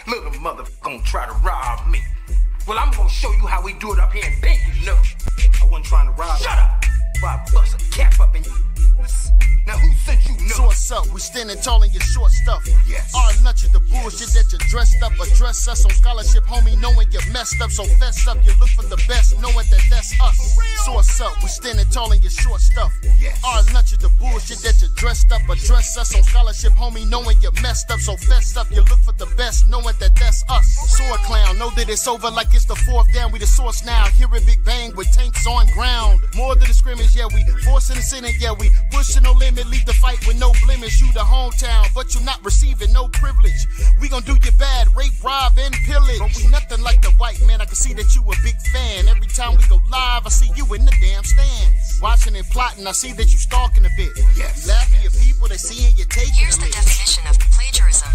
Little motherfucker gonna try to rob me. Well, I'm gonna show you how we do it up here in Bacon. No, I wasn't trying to rob. Shut up! Before I bust a cap up in you. Now who sent you? No. Source up, we standing tall in your short stuff. Yes. Our lunch is the bullshit that you dressed up. Address us on scholarship, homie, knowing you messed up. So fess up, you look for the best, knowing that that's us. Source up, we standing tall in your short stuff. Yes. Our lunch is the bullshit that you dressed up. Address us on scholarship, homie, knowing you messed up. So fess up, you look for the best, knowing that that's us. Sword clown, know that it's over like it's the fourth down. We the source now, hear a big bang with tanks on ground. More than the scrimmage, yeah, we forcing the Senate, yeah, we pushing no limit. Leave the fight with no blemish. You the hometown, but you not receiving no privilege. We gon' do you bad, rape, rob, and pillage. But we nothing like the white man. I can see that you a big fan. Every time we go live, I see you in the damn stands. Watching and plotting, I see that you stalking a bit. Yes. Laughing at people, they seeing you taking Here's the definition of plagiarism.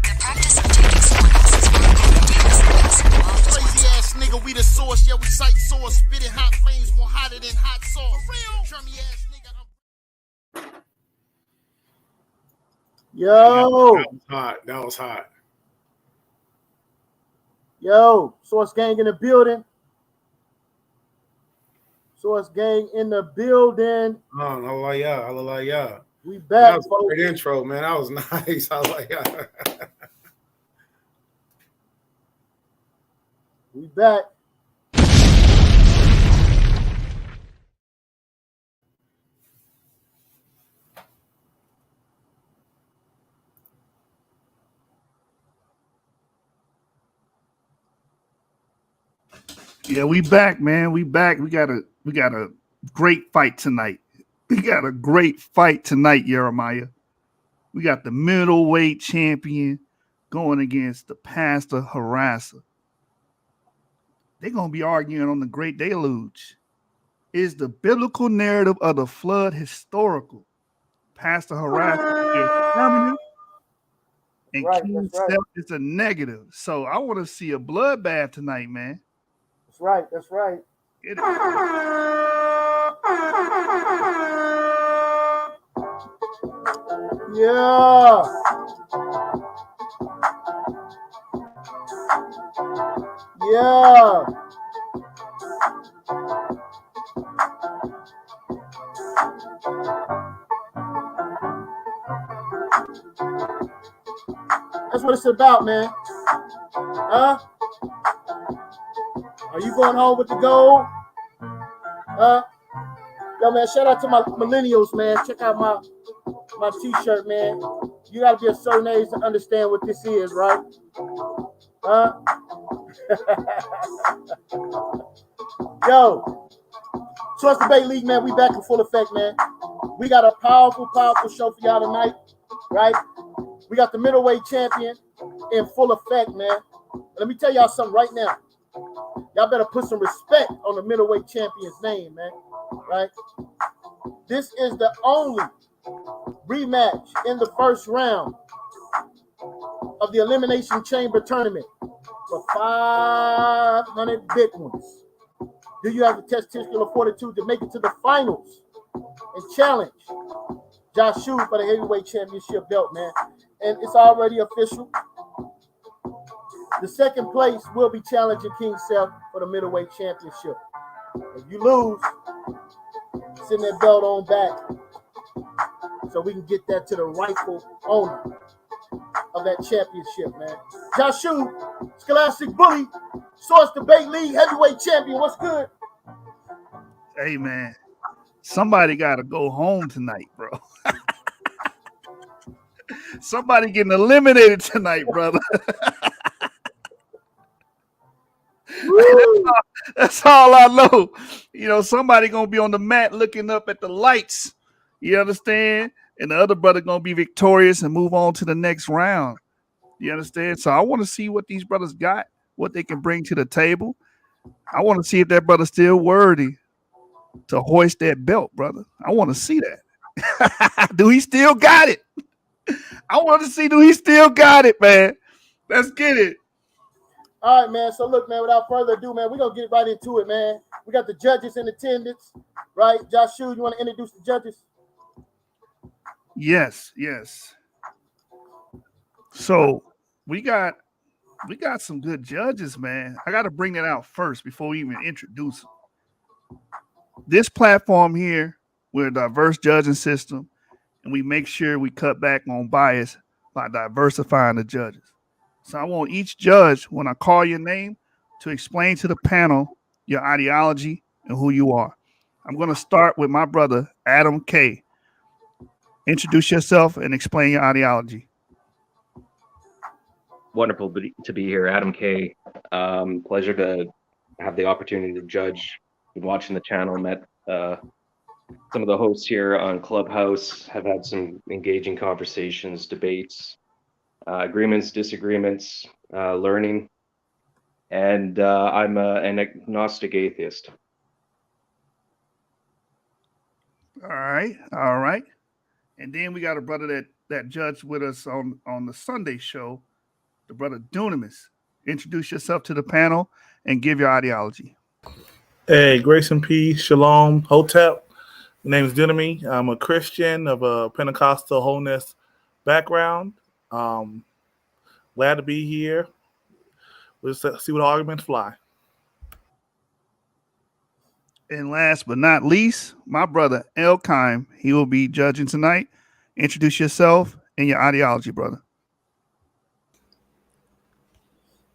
The practice of taking someone else's work and continuously passing it off as Crazy ass nigga, we the source. Yeah, we cite source. Spitting hot flames more hotter than hot sauce. For real. Drummy ass nigga. Yo, that was hot. That was hot. yo, Source Gang in the building. Source Gang in the building. Oh, hallelujah. We That back, was a folks. great intro, man. That was nice. Hallelujah. We back. Yeah, we back, man. We back. We got a great fight tonight. We got a great fight tonight, Jeremiah. We got the middleweight champion going against the pastor Harassa. They're gonna be arguing on the great deluge. Is the biblical narrative of the flood historical? Pastor Harassa is affirmative, and Right, Kyng that's right. Seth is a negative. So I want to see a bloodbath tonight, man. That's right. That's right. Get it. Yeah. Yeah. That's what it's about, man. Huh? Are you going home with the gold? Huh? Yo, man, shout out to my millennials, man. Check out my t-shirt, man. You gotta be a certain age to understand what this is, right? Huh? Yo, Trust Debate League, man, we back in full effect, man. We got a powerful show for y'all tonight, right? We got the middleweight champion in full effect, man. Let me tell y'all something right now. Y'all better put some respect on the middleweight champion's name, man, right? This is the only rematch in the first round of the Elimination Chamber tournament for 500 big ones. Do you have the testicular fortitude to make it to the finals and challenge Josh Shu for the heavyweight championship belt, man? And it's already official. The second place will be challenging Kyng Seth for the middleweight championship. If you lose, send that belt on back so we can get that to the rightful owner of that championship, man. Josh Shu, Scholastic Bully, Source Debate League heavyweight champion. What's good? Hey, man, somebody got to go home tonight, bro. Somebody getting eliminated tonight, brother. That's all I know. You know, somebody going to be on the mat looking up at the lights. You understand? And the other brother going to be victorious and move on to the next round. You understand? So I want to see what these brothers got, what they can bring to the table. I want to see if that brother's still worthy to hoist that belt, brother. I want to see that. Do he still got it? I want to see, do he still got it, man? Let's get it. All right, man. So look, man, without further ado, man, we're going to get right into it, man. We got the judges in attendance, right? Josh Shu, you want to introduce the judges? Yes. So we got some good judges, man. I got to bring that out first before we even introduce them. This platform here, we're a diverse judging system, and we make sure we cut back on bias by diversifying the judges. So I want each judge, when I call your name, to explain to the panel your ideology and who you are. I'm going to start with my brother, Adam K. Introduce yourself and explain your ideology. Wonderful to be here, Adam K. Pleasure to have the opportunity to judge. Been watching the channel, met some of the hosts here on Clubhouse, have had some engaging conversations, debates, agreements, disagreements, learning, and I'm an agnostic atheist. All right. And then we got a brother that judged with us on the Sunday show, the brother Dunamis. Introduce yourself to the panel and give your ideology. Hey, grace and peace, shalom, hotep. My name is Dunamis. I'm a Christian of a Pentecostal wholeness background. Glad to be here. Let's see what arguments fly. And last but not least, my brother El Kyng. He will be judging tonight. Introduce yourself and your ideology, brother.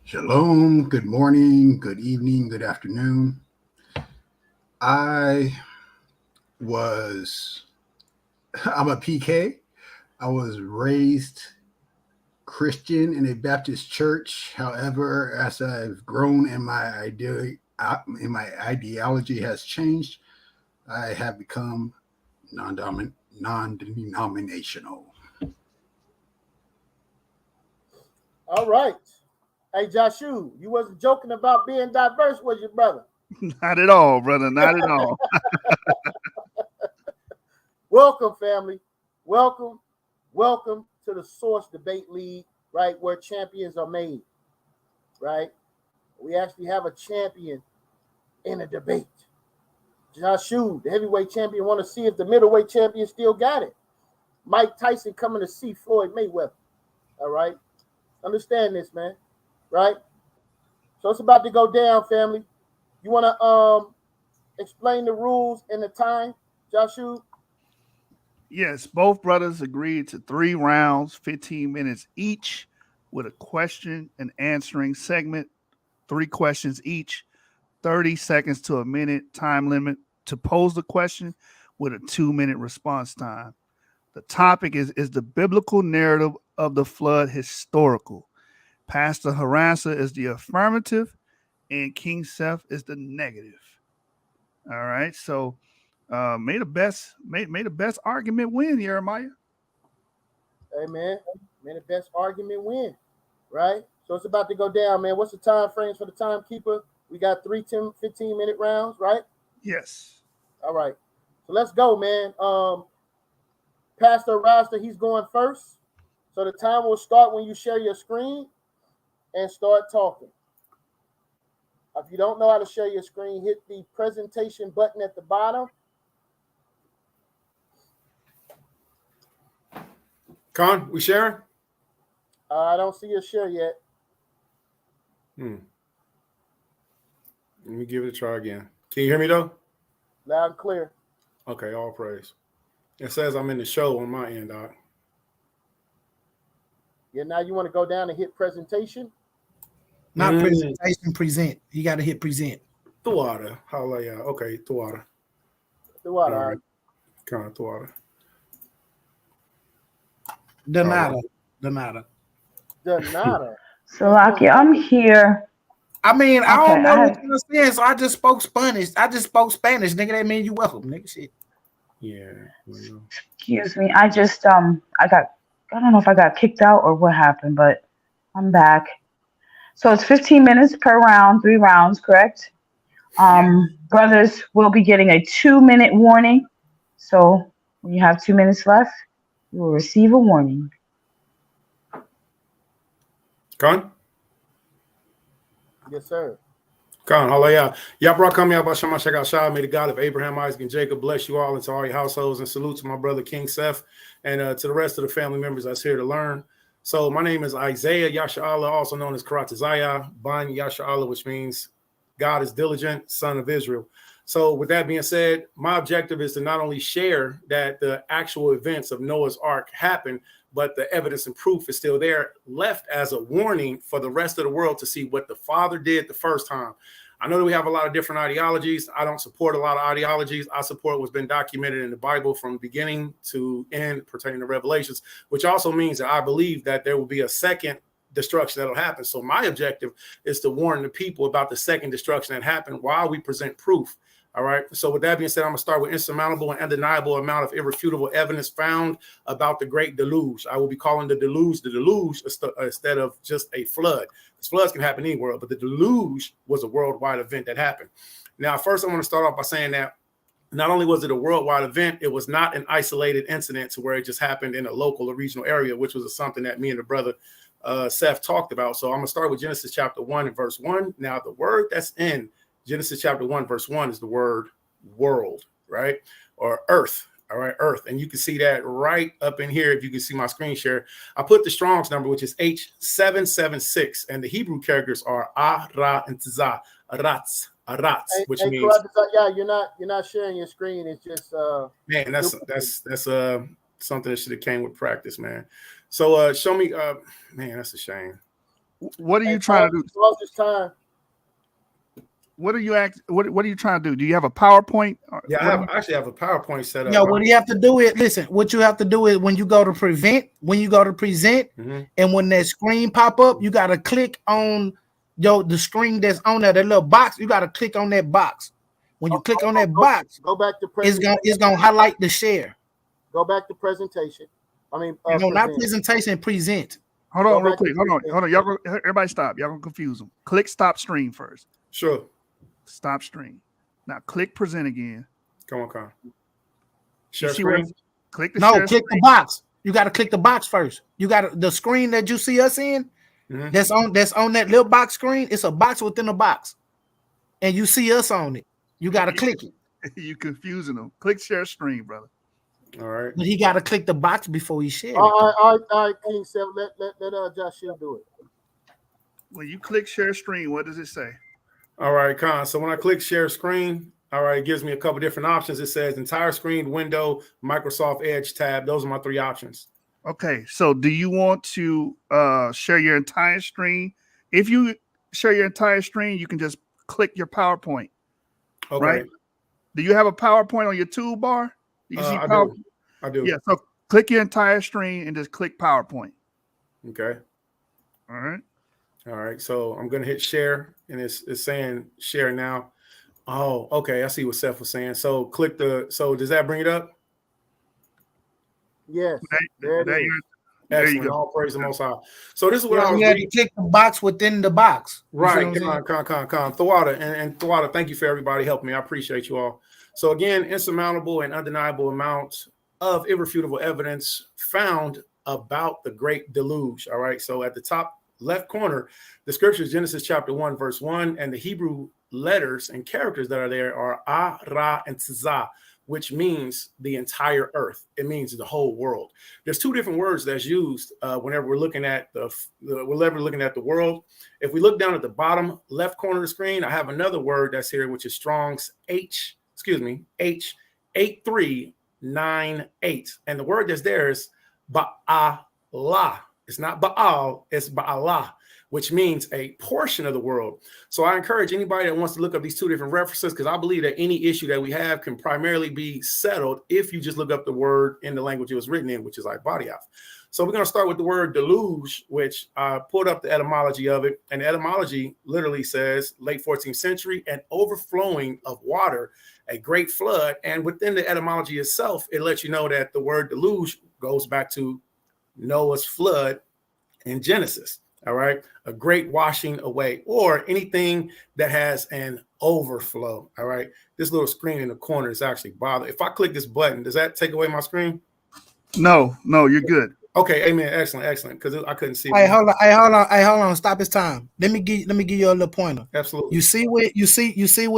Shalom, good morning, good evening, good afternoon. I'm a PK. I was raised Christian in a Baptist church. However, as I've grown and my ideology has changed, I have become non-denominational. All right. Hey, Joshua, you wasn't joking about being diverse, was you, brother? Not at all, brother. Not at all. Welcome, family. Welcome to the Source Debate League, right, where champions are made, right? We actually have a champion in a debate. Joshua, the heavyweight champion, want to see if the middleweight champion still got it. Mike Tyson coming to see Floyd Mayweather, all right? Understand this, man, right? So it's about to go down, family. You want to explain the rules and the time, Joshua? Yes, both brothers agreed to 3 rounds, 15 minutes each, with a question and answering segment, 3 questions each, 30 seconds to a minute time limit to pose the question with a 2-minute response time. The topic is the biblical narrative of the flood historical? Pastor Harassa is the affirmative, and Kyng Seth is the negative. All right, so may the best argument win, Jeremiah. Hey, man, may the best argument win, right? So it's about to go down, man. What's the time frames for the timekeeper? We got 3 15-minute rounds, right? Yes. All right. So let's go, man. Pastor Rasta, he's going first. So the time will start when you share your screen and start talking. If you don't know how to share your screen, hit the presentation button at the bottom. Con, we sharing? I don't see your share yet. Let me give it a try again. Can you hear me though? Loud and clear. Okay, all praise. It says I'm in the show on my end, Doc. Yeah, now you want to go down and hit presentation? Not presentation, present. You got to hit present. Thuata. Hallelujah. Okay, Thuata. All right. Kind of Thuata. Donata. Salaki, I'm here. I mean, I Okay, don't know what you're saying, so I just spoke Spanish. Nigga. That mean you welcome, nigga. Shit. Yeah. Excuse me. I don't know if I got kicked out or what happened, but I'm back. So it's 15 minutes per round, 3 rounds, correct? Brothers will be getting a 2-minute warning. So when you have 2 minutes left, you will receive a warning. Con? Yes, sir. Con, hallelujah. Yabra come here, Bashama Shakashah. May the God of Abraham, Isaac, and Jacob bless you all and to all your households. And salute to my brother Kyng Seth and to the rest of the family members that's here to learn. So my name is Isaiah Yasha'Allah, also known as Karatazaya Ban Yasha'Allah, which means God is diligent, son of Israel. So with that being said, my objective is to not only share that the actual events of Noah's Ark happened, but the evidence and proof is still there, left as a warning for the rest of the world to see what the Father did the first time. I know that we have a lot of different ideologies. I don't support a lot of ideologies. I support what's been documented in the Bible from beginning to end pertaining to Revelations, which also means that I believe that there will be a second destruction that'll happen. So my objective is to warn the people about the second destruction that happened while we present proof. All right. So with that being said, I'm going to start with insurmountable and undeniable amount of irrefutable evidence found about the great deluge. I will be calling the deluge instead of just a flood. Because floods can happen anywhere, but the deluge was a worldwide event that happened. Now, first, I want to start off by saying that not only was it a worldwide event, it was not an isolated incident to where it just happened in a local or regional area, which was something that me and the brother Seth talked about. So I'm going to start with Genesis chapter 1 and verse 1. Now, the word that's in Genesis chapter 1, verse 1 is the word world, right? Or earth, all right, earth. And you can see that right up in here. If you can see my screen share, I put the Strong's number, which is H776. And the Hebrew characters are Ra and Tza, Aratz, which means. Yeah, you're not sharing your screen. It's just man, that's something that should have came with practice, man. So show me, man, that's a shame. What are you trying to do? This time. What are you trying to do? Do you have a PowerPoint? Yeah, I actually have a PowerPoint set up. Yeah, what you have to do is listen. What you have to do is when you go to present, mm-hmm. and when that screen pop up, you got to click on the screen that's on there, that little box. You got to click on that box. When you click on that box, go back to it's gonna highlight the share. Go back to presentation. I mean, not presentation. Present. Hold on, real quick. Hold on. Y'all, everybody, stop. Y'all gonna confuse them. Click stop stream first. Sure. Stop stream. Now click present again. Come on. Share screen. Click the box. You got to click the box first. You got the screen that you see us in. Mm-hmm. That's on that little box screen. It's a box within a box, and you see us on it. You got to click it. You confusing them. Click share screen, brother. All right. But he got to click the box before he shares. All right, Kyng Seth, let Joshua do it. When you click share screen, what does it say? All right, Con. So when I click share screen, all right, it gives me a couple different options. It says entire screen, window, Microsoft Edge tab. Those are my three options. Okay, so do you want to share your entire screen? If you share your entire screen, you can just click your PowerPoint. Okay. Right? Do you have a PowerPoint on your toolbar? You can see PowerPoint. I do. Yeah, so click your entire screen and just click PowerPoint. Okay. All right. So I'm going to hit share, and it's saying share now. Oh, okay. I see what Seth was saying. So click so does that bring it up? Yes. There it is. Excellent. You go. All praise the Most High. So this is what I was reading. You click the box within the box. Right. Come on. Thawada and Thawada, thank you for everybody helping me. I appreciate you all. So again, insurmountable and undeniable amount of irrefutable evidence found about the great deluge. All right. So at the top left corner, the scriptures, Genesis chapter 1, verse 1, and the Hebrew letters and characters that are there are Ra and Tza, which means the entire earth. It means the whole world. There's two different words that's used whenever we're looking at the world. If we look down at the bottom left corner of the screen, I have another word that's here, which is Strong's H8398. And the word that's there is Ba'alah. It's not Baal, it's Ba'alah, which means a portion of the world. So I encourage anybody that wants to look up these two different references, because I believe that any issue that we have can primarily be settled if you just look up the word in the language it was written in, which is Ibadiaf. So we're going to start with the word deluge, which I pulled up the etymology of it. And the etymology literally says late 14th century, an overflowing of water, a great flood. And within the etymology itself, it lets you know that the word deluge goes back to Noah's flood in Genesis. All right. A great washing away, or anything that has an overflow. All right. This little screen in the corner is actually bothering. If I click this button, does that take away my screen? No, you're good. Okay. Amen. Excellent. Because I couldn't see. Hey, hold on. Stop his time. Let me give you a little pointer. Absolutely. You see where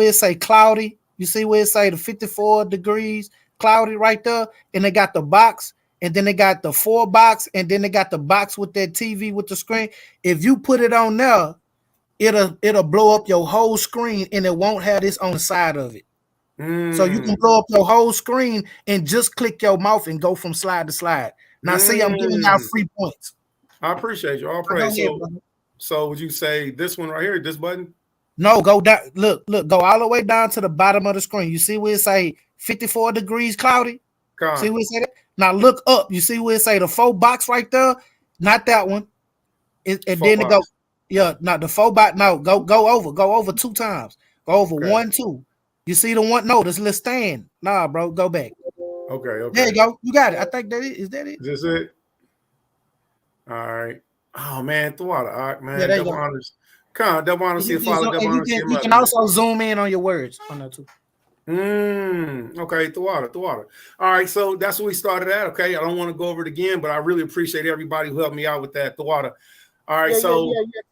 it say cloudy? You see where it say the 54 degrees cloudy right there? And they got the box. and then they got the 4 box, and then they got the box with that TV with the screen. If you put it on there, it'll blow up your whole screen, and it won't have this on the side of it. So you can blow up your whole screen and just click your mouth and go from slide to slide. Now, see, I'm giving out free points. I appreciate you. All praise. So would you say this one right here, this button? No, go down. Look, go all the way down to the bottom of the screen. You see where it say 54 degrees cloudy? See where it say that? Now look up. You see where it say the 4 box right there? Not that one. And then it go, yeah, not the 4 box. No, go over 2 times. Go over 1, 2. You see the one? No, this little stand. Nah, bro, go back. Okay. There you go. You got it. I think that is that it? Is this it? All right. Oh man, the water. All right, man. Yeah, there you go. Honors. Come on, double honors. See if father. You can also zoom in on your words on that too. Okay, the water. All right, so that's what we started at. Okay, I don't want to go over it again, but I really appreciate everybody who helped me out with that. The water. All right, yeah.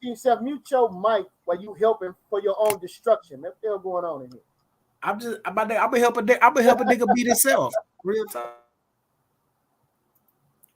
Kyng Seth, mute your mic while you helping for your own destruction. What's still going on in here? I'm helping nigga beat himself. Real time.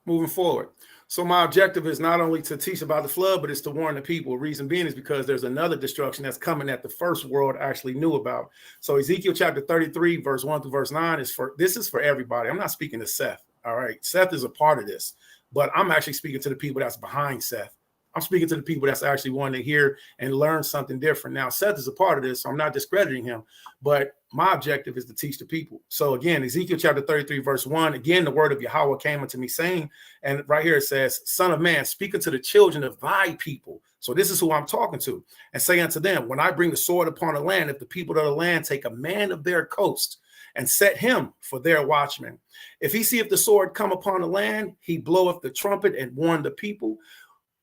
Moving forward. So my objective is not only to teach about the flood, but it's to warn the people. Reason being is because there's another destruction that's coming that the first world actually knew about. So Ezekiel chapter 33, verse 1 through verse 9 is for everybody. I'm not speaking to Seth. All right. Seth is a part of this, but I'm actually speaking to the people that's behind Seth. I'm speaking to the people that's actually wanting to hear and learn something different. Now, Seth is a part of this, so I'm not discrediting him, but my objective is to teach the people. So again, Ezekiel chapter 33, verse 1, again, the word of Yahweh came unto me saying, and right here it says, Son of man, speak unto the children of thy people. So this is who I'm talking to, and say unto them, when I bring the sword upon the land, if the people of the land take a man of their coast and set him for their watchman, if he see if the sword come upon the land, he bloweth the trumpet and warn the people.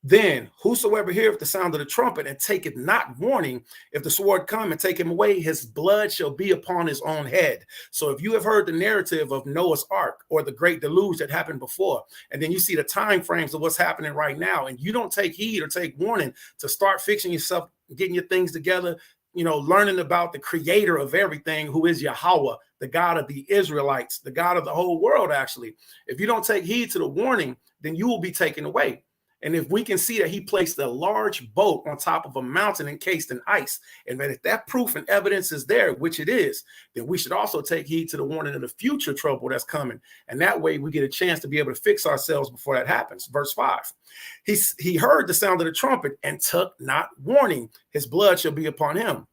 Then whosoever heareth the sound of the trumpet and taketh not warning, if the sword come and take him away, his blood shall be upon his own head. So if you have heard the narrative of Noah's Ark or the great deluge that happened before, and then you see the time frames of what's happening right now, and you don't take heed or take warning to start fixing yourself, getting your things together, learning about the creator of everything, who is Yahweh, the God of the Israelites, the God of the whole world, actually. If you don't take heed to the warning, then you will be taken away. And if we can see that he placed a large boat on top of a mountain encased in ice, and that if that proof and evidence is there, which it is, then we should also take heed to the warning of the future trouble that's coming. And that way we get a chance to be able to fix ourselves before that happens. Verse 5, he heard the sound of the trumpet and took not warning. His blood shall be upon him.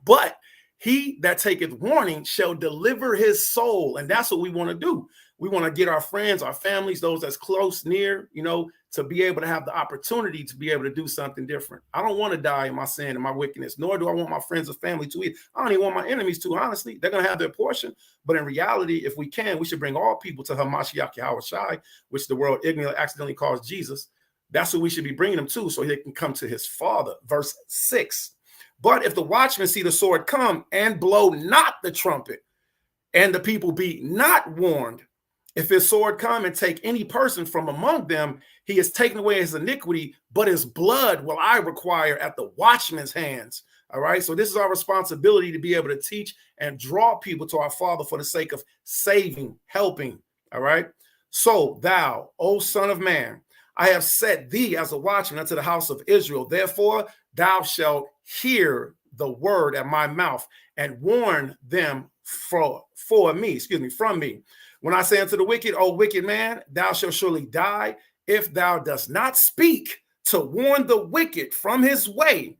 But he that taketh warning shall deliver his soul. And that's what we want to do. We want to get our friends, our families, those that's close, near, to be able to have the opportunity to be able to do something different. I don't want to die in my sin and my wickedness, nor do I want my friends or family to eat. I don't even want my enemies to, honestly. They're going to have their portion. But in reality, if we can, we should bring all people to Hamashiach Yahweh Shai, which the world ignorantly accidentally calls Jesus. That's what we should be bringing them to, so they can come to his Father. Verse 6. But if the watchmen see the sword come and blow not the trumpet, and the people be not warned, if his sword come and take any person from among them, he has taken away his iniquity, but his blood will I require at the watchman's hands. All right. So this is our responsibility to be able to teach and draw people to our Father for the sake of saving, helping. All right. So thou, O son of man, I have set thee as a watchman unto the house of Israel. Therefore, thou shalt hear the word at my mouth and warn them from me. When I say unto the wicked, O wicked man, thou shalt surely die if thou dost not speak to warn the wicked from his way.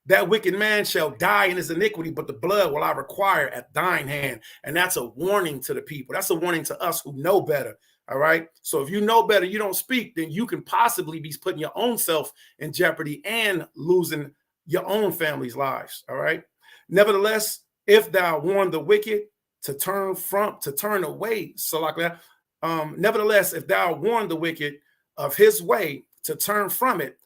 That wicked man shall die in his iniquity, but the blood will I require at thine hand. And that's a warning to the people. That's a warning to us who know better. All right. So if you know better, you don't speak, then you can possibly be putting your own self in jeopardy and losing your own family's lives. All right. Nevertheless, if thou warn the wicked to turn away, so like that. Nevertheless, if thou warn the wicked of his way to turn from it,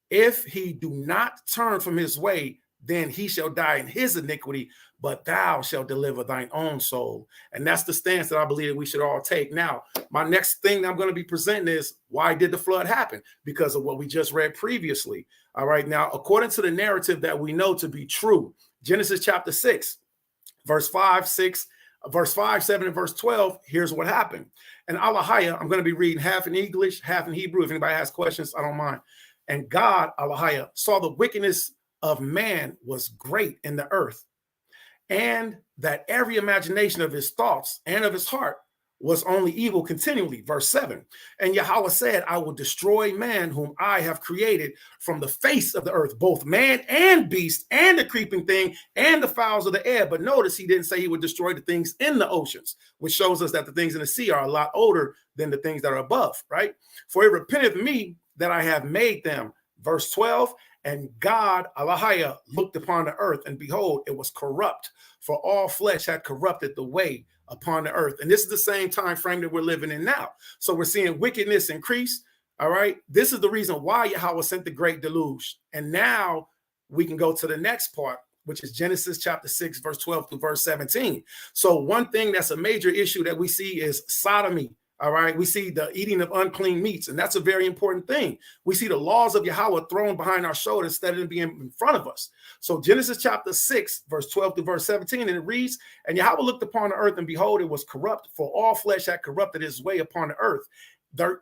if he do not turn from his way, then he shall die in his iniquity, but thou shalt deliver thine own soul. And that's the stance that I believe that we should all take. Now, my next thing that I'm going to be presenting is, why did the flood happen? Because of what we just read previously. All right. Now, according to the narrative that we know to be true, Genesis chapter 6, verse 5, 6, verse 5, 7, and verse 12, here's what happened. And Allahaya, I'm going to be reading half in English, half in Hebrew. If anybody has questions, I don't mind. And God, Allahaya, saw the wickedness of man was great in the earth, and that every imagination of his thoughts and of his heart was only evil continually. Verse 7. And Yahweh said, I will destroy man whom I have created from the face of the earth, both man and beast and the creeping thing and the fowls of the air. But notice he didn't say he would destroy the things in the oceans, which shows us that the things in the sea are a lot older than the things that are above, right? For it repenteth me that I have made them. Verse 12. And God, Allahaya, looked upon the earth, and behold, it was corrupt, for all flesh had corrupted the way upon the earth. And this is the same time frame that we're living in now. So we're seeing wickedness increase. All right. This is the reason why Yahweh sent the great deluge. And now we can go to the next part, which is Genesis chapter 6, verse 12 through verse 17. So one thing that's a major issue that we see is sodomy. All right. We see the eating of unclean meats, and that's a very important thing. We see the laws of Yahweh thrown behind our shoulders instead of being in front of us. So Genesis chapter 6, verse 12 to verse 17, and it reads, and Yahweh looked upon the earth, and behold, it was corrupt, for all flesh had corrupted his way upon the earth.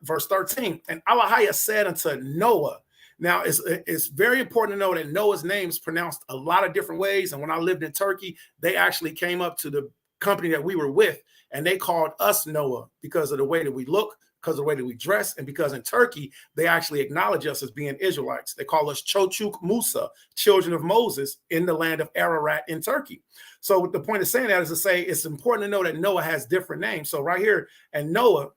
Verse 13, and Allahaya said unto Noah. Now, it's very important to know that Noah's name is pronounced a lot of different ways. And when I lived in Turkey, they actually came up to the company that we were with, and they called us Noah because of the way that we look, because of the way that we dress, and because in Turkey, they actually acknowledge us as being Israelites. They call us Çocuğu Musa, children of Moses, in the land of Ararat in Turkey. So the point of saying that is to say it's important to know that Noah has different names. So right here, and Noah,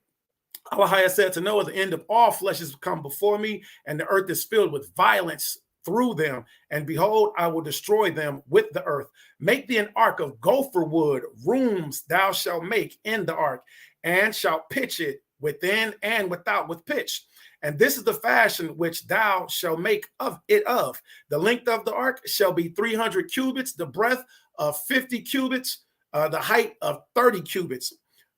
Allahaya said to Noah, the end of all flesh has come before me, and the earth is filled with violence through them, and behold, I will destroy them with the earth. Make thee an ark of gopher wood, rooms thou shalt make in the ark, and shalt pitch it within and without with pitch. And this is the fashion which thou shalt make of it of. The length of the ark shall be 300 cubits, the breadth of 50 cubits, the height of 30 cubits.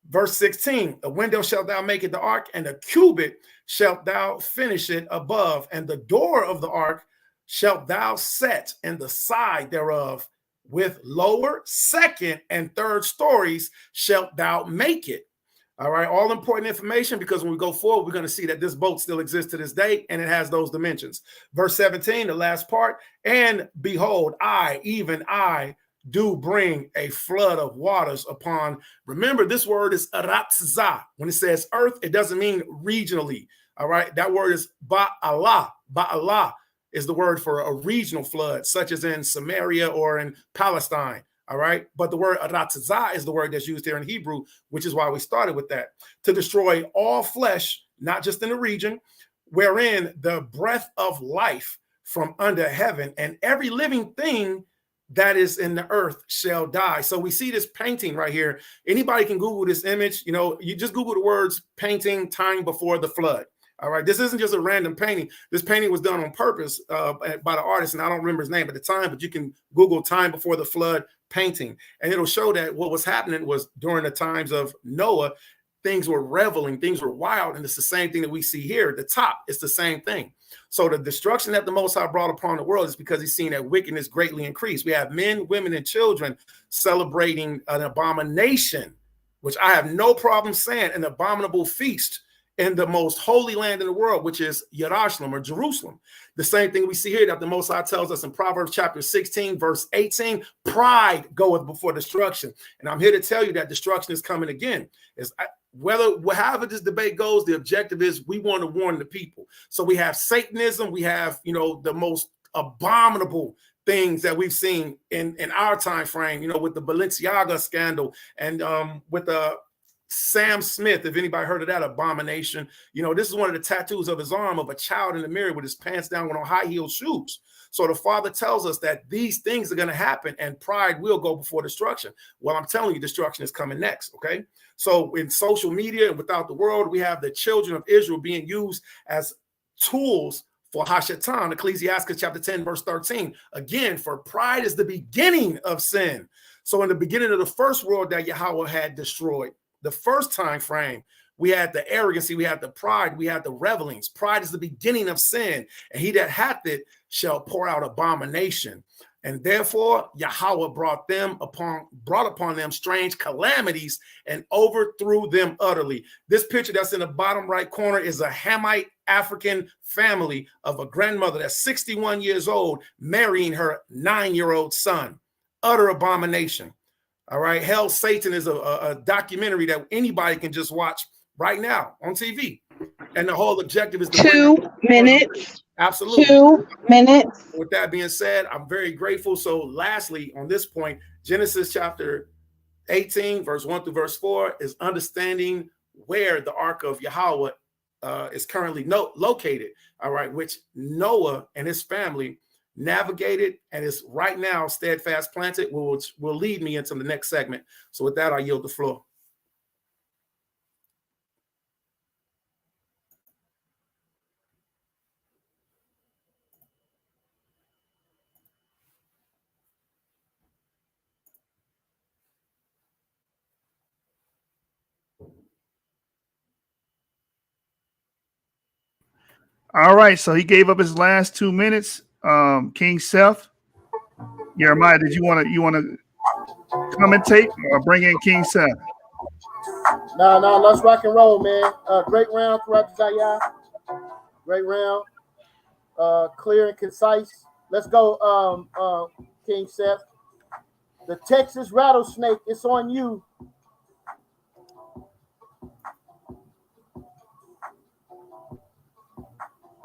Verse 16, a window shalt thou make it the ark, and a cubit shalt thou finish it above, and the door of the ark shalt thou set in the side thereof, with lower, second, and third stories shalt thou make it. All right, all important information, because when we go forward, we're going to see that this boat still exists to this day, and it has those dimensions. Verse 17, the last part, and behold, I, even I, do bring a flood of waters upon. Remember, this word is Harassa. When it says earth, it doesn't mean regionally. All right, that word is ba'ala. Ba'ala is the word for a regional flood, such as in Samaria or in Palestine. All right. But the word Harassa is the word that's used here in Hebrew, which is why we started with that. To destroy all flesh, not just in the region, wherein the breath of life from under heaven, and every living thing that is in the earth shall die. So we see this painting right here. Anybody can Google this image. You know, you just Google the words painting time before the flood. All right. This isn't just a random painting. This painting was done on purpose by the artist, and I don't remember his name at the time, but you can Google time before the flood painting, and it'll show that what was happening was during the times of Noah, things were reveling, things were wild, and it's the same thing that we see here at the top. It's the same thing. So the destruction that the Most High brought upon the world is because he's seen that wickedness greatly increased. We have men, women, and children celebrating an abomination, which I have no problem saying, an abominable feast in the most holy land in the world, which is Jerusalem or Jerusalem. The same thing we see here that the Most High tells us in Proverbs chapter 16, verse 18, pride goeth before destruction. And I'm here to tell you that destruction is coming again. However this debate goes, the objective is we want to warn the people. So we have Satanism, we have, you know, the most abominable things that we've seen in our time frame, you know, with the Balenciaga scandal and with the Sam Smith, if anybody heard of that abomination, you know, this is one of the tattoos of his arm of a child in the mirror with his pants down on high heel shoes. So the Father tells us that these things are going to happen and pride will go before destruction. Well, I'm telling you, destruction is coming next. Okay. So in social media and without the world, we have the children of Israel being used as tools for Hashatan, Ecclesiastes chapter 10, verse 13. Again, for pride is the beginning of sin. So in the beginning of the first world that Yahweh had destroyed, the first time frame, we had the arrogancy, we had the pride, we had the revelings. Pride is the beginning of sin, and he that hath it shall pour out abomination. And therefore, Yahweh brought upon them strange calamities and overthrew them utterly. This picture that's in the bottom right corner is a Hamite African family of a grandmother that's 61 years old, marrying her 9-year-old son. Utter abomination. All right. Hell, Satan is a documentary that anybody can just watch right now on TV. And the whole objective is to 2 minutes. Absolutely. 2 minutes. With that being said, I'm very grateful. So lastly, on this point, Genesis chapter 18, verse 1 through verse 4 is understanding where the ark of Yahweh is currently located. All right, which Noah and his family navigated and is right now steadfast planted, which will lead me into the next segment. So with that, I yield the floor. All right, so he gave up his last 2 minutes. Kyng Seth, Jeremiah, did you want to commentate or bring in Kyng Seth? No, let's rock and roll, man. Great round throughout the Zayah. Great round. Clear and concise. Let's go, Kyng Seth. The Texas rattlesnake, it's on you.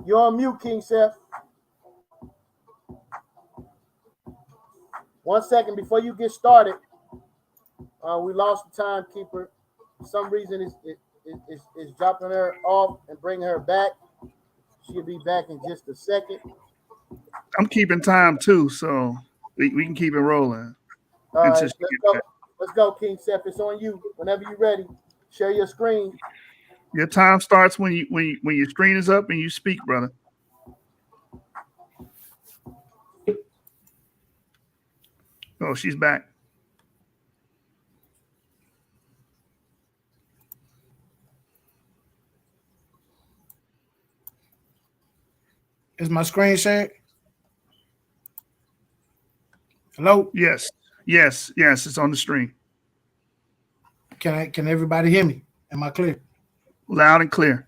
You're on mute, Kyng Seth. 1 second before you get started. We lost the timekeeper. For some reason, it's dropping her off and bringing her back. She'll be back in just a second. I'm keeping time too, so we can keep it rolling. All right, let's go, Kyng Seth. It's on you. Whenever you're ready, share your screen. Your time starts when your screen is up and you speak, brother. Oh, she's back. Is my screen shared? Hello? Yes, it's on the screen. Can everybody hear me? Am I clear? Loud and clear.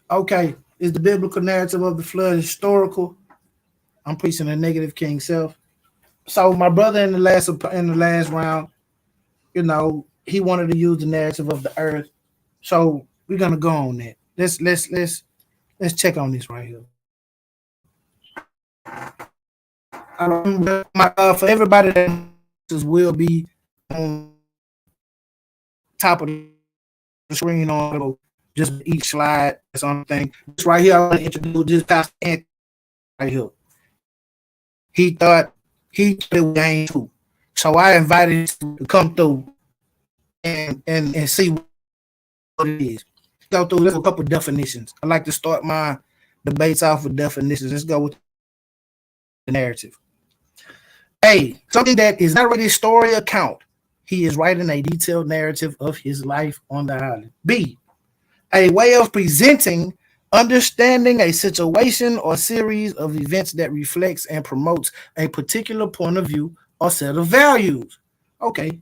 Okay. Is the biblical narrative of the flood historical? I'm preaching a negative, Kyng Seth. So my brother in the last round, he wanted to use the narrative of the earth. So we're gonna go on that. Let's check on this right here. For everybody that will be on top of the screen on just each slide. That's on the thing. This right here, I want to introduce this Pastor Anthony right here. He thought he played game too. So I invited him to come through and see what it is. Go through a couple of definitions. I like to start my debates off with definitions. Let's go with the narrative. A, something that is not really a story account. He is writing a detailed narrative of his life on the island. B, a way of presenting, understanding a situation or series of events that reflects and promotes a particular point of view or set of values. Okay,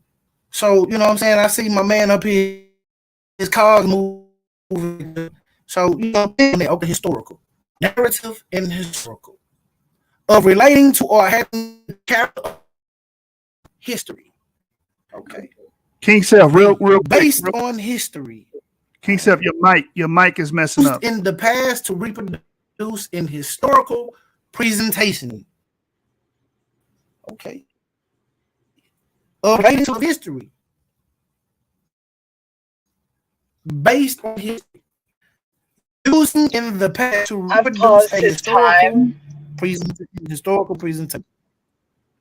so you know what I'm saying? I see my man up here, his cars moving. So okay, historical, narrative and historical of relating to or having character history. Okay. Kyng Seth, real based quick, on history. Kyng Seth, your mic is messing up. In the past to reproduce in historical presentation. Okay. Related to history. Based on history. Using in the past to reproduce a historical presentation.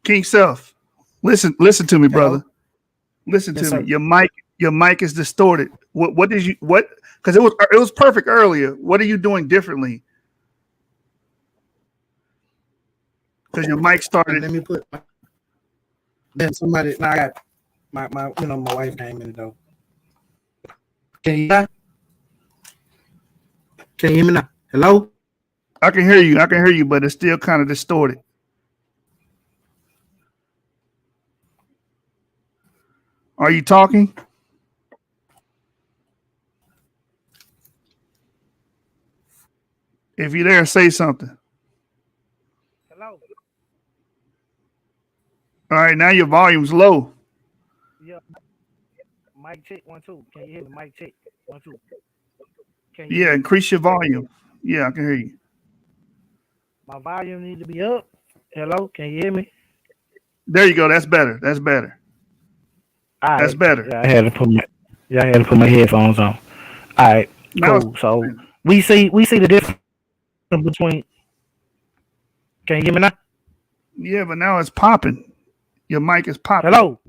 Kyng Seth, listen to me, brother. Listen to me. Your mic is distorted. What did you because it was perfect earlier. What are you doing differently? Because your mic started. Let me put then somebody now I got my my wife came in though. Can you hear me now? Hello? I can hear you, but it's still kind of distorted. Are you talking? If you're there, say something. Hello. All right, now your volume's low. Yeah. Mic check 1 2. Can you hear me? Mic check 1 2. Can you Yeah, hear me? increase your volume. Yeah, I can hear you. My volume need to be up. Hello. Can you hear me? There you go. That's better. That's better. All That's right. better. I had to put my headphones on. All right. Now it's Cool. So we see the difference between. Can you hear me now? yeah, but now it's popping. Your mic is popping. Hello.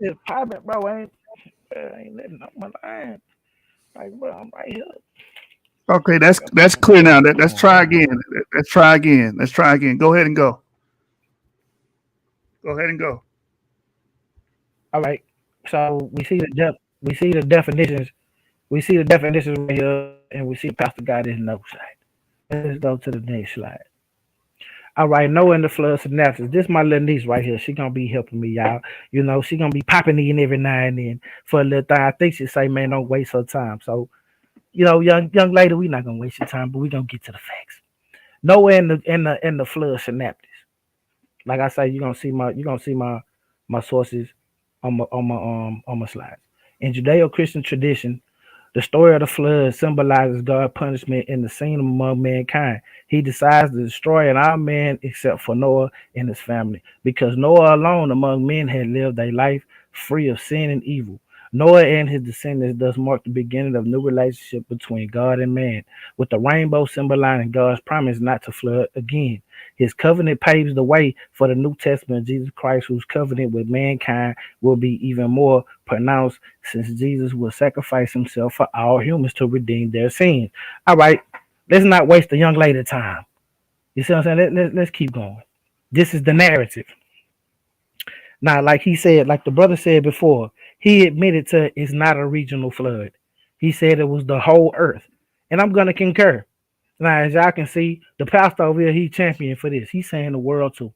It's popping, bro. I ain't letting up my line. Like, bro, I'm right here. Okay, that's clear now. Let's try again. Let's try again. Let's try again. Go ahead and go. Go ahead and go. All right. So we see the definitions. We see the definitions right here, and we see Pastor got his notes right. Let's go to the next slide. All right, Noah and the flood synopsis. This my little niece right here. She gonna be helping me, y'all. You know, she gonna be popping in every now and then for a little thing. I think she say, man, don't waste her time. So, you know, young lady, we not gonna waste your time, but we gonna get to the facts. Noah and the flood synopsis. Like I say, you're gonna see my sources on my slides. In Judeo-Christian tradition, the story of the flood symbolizes God's punishment in the scene among mankind. He decides to destroy all men except for Noah and his family, because Noah alone among men had lived a life free of sin and evil. Noah and his descendants thus mark the beginning of a new relationship between God and man, with the rainbow symbolizing God's promise not to flood again. His covenant paves the way for the New Testament of Jesus Christ, whose covenant with mankind will be even more pronounced since Jesus will sacrifice himself for all humans to redeem their sins. All right, let's not waste the young lady time. You see what I'm saying? Let's keep going. This is the narrative. Now, like he said, like the brother said before, he admitted to it's not a regional flood. He said it was the whole earth. And I'm going to concur. Now, as y'all can see, the pastor over here, he champion for this. He's saying the world too.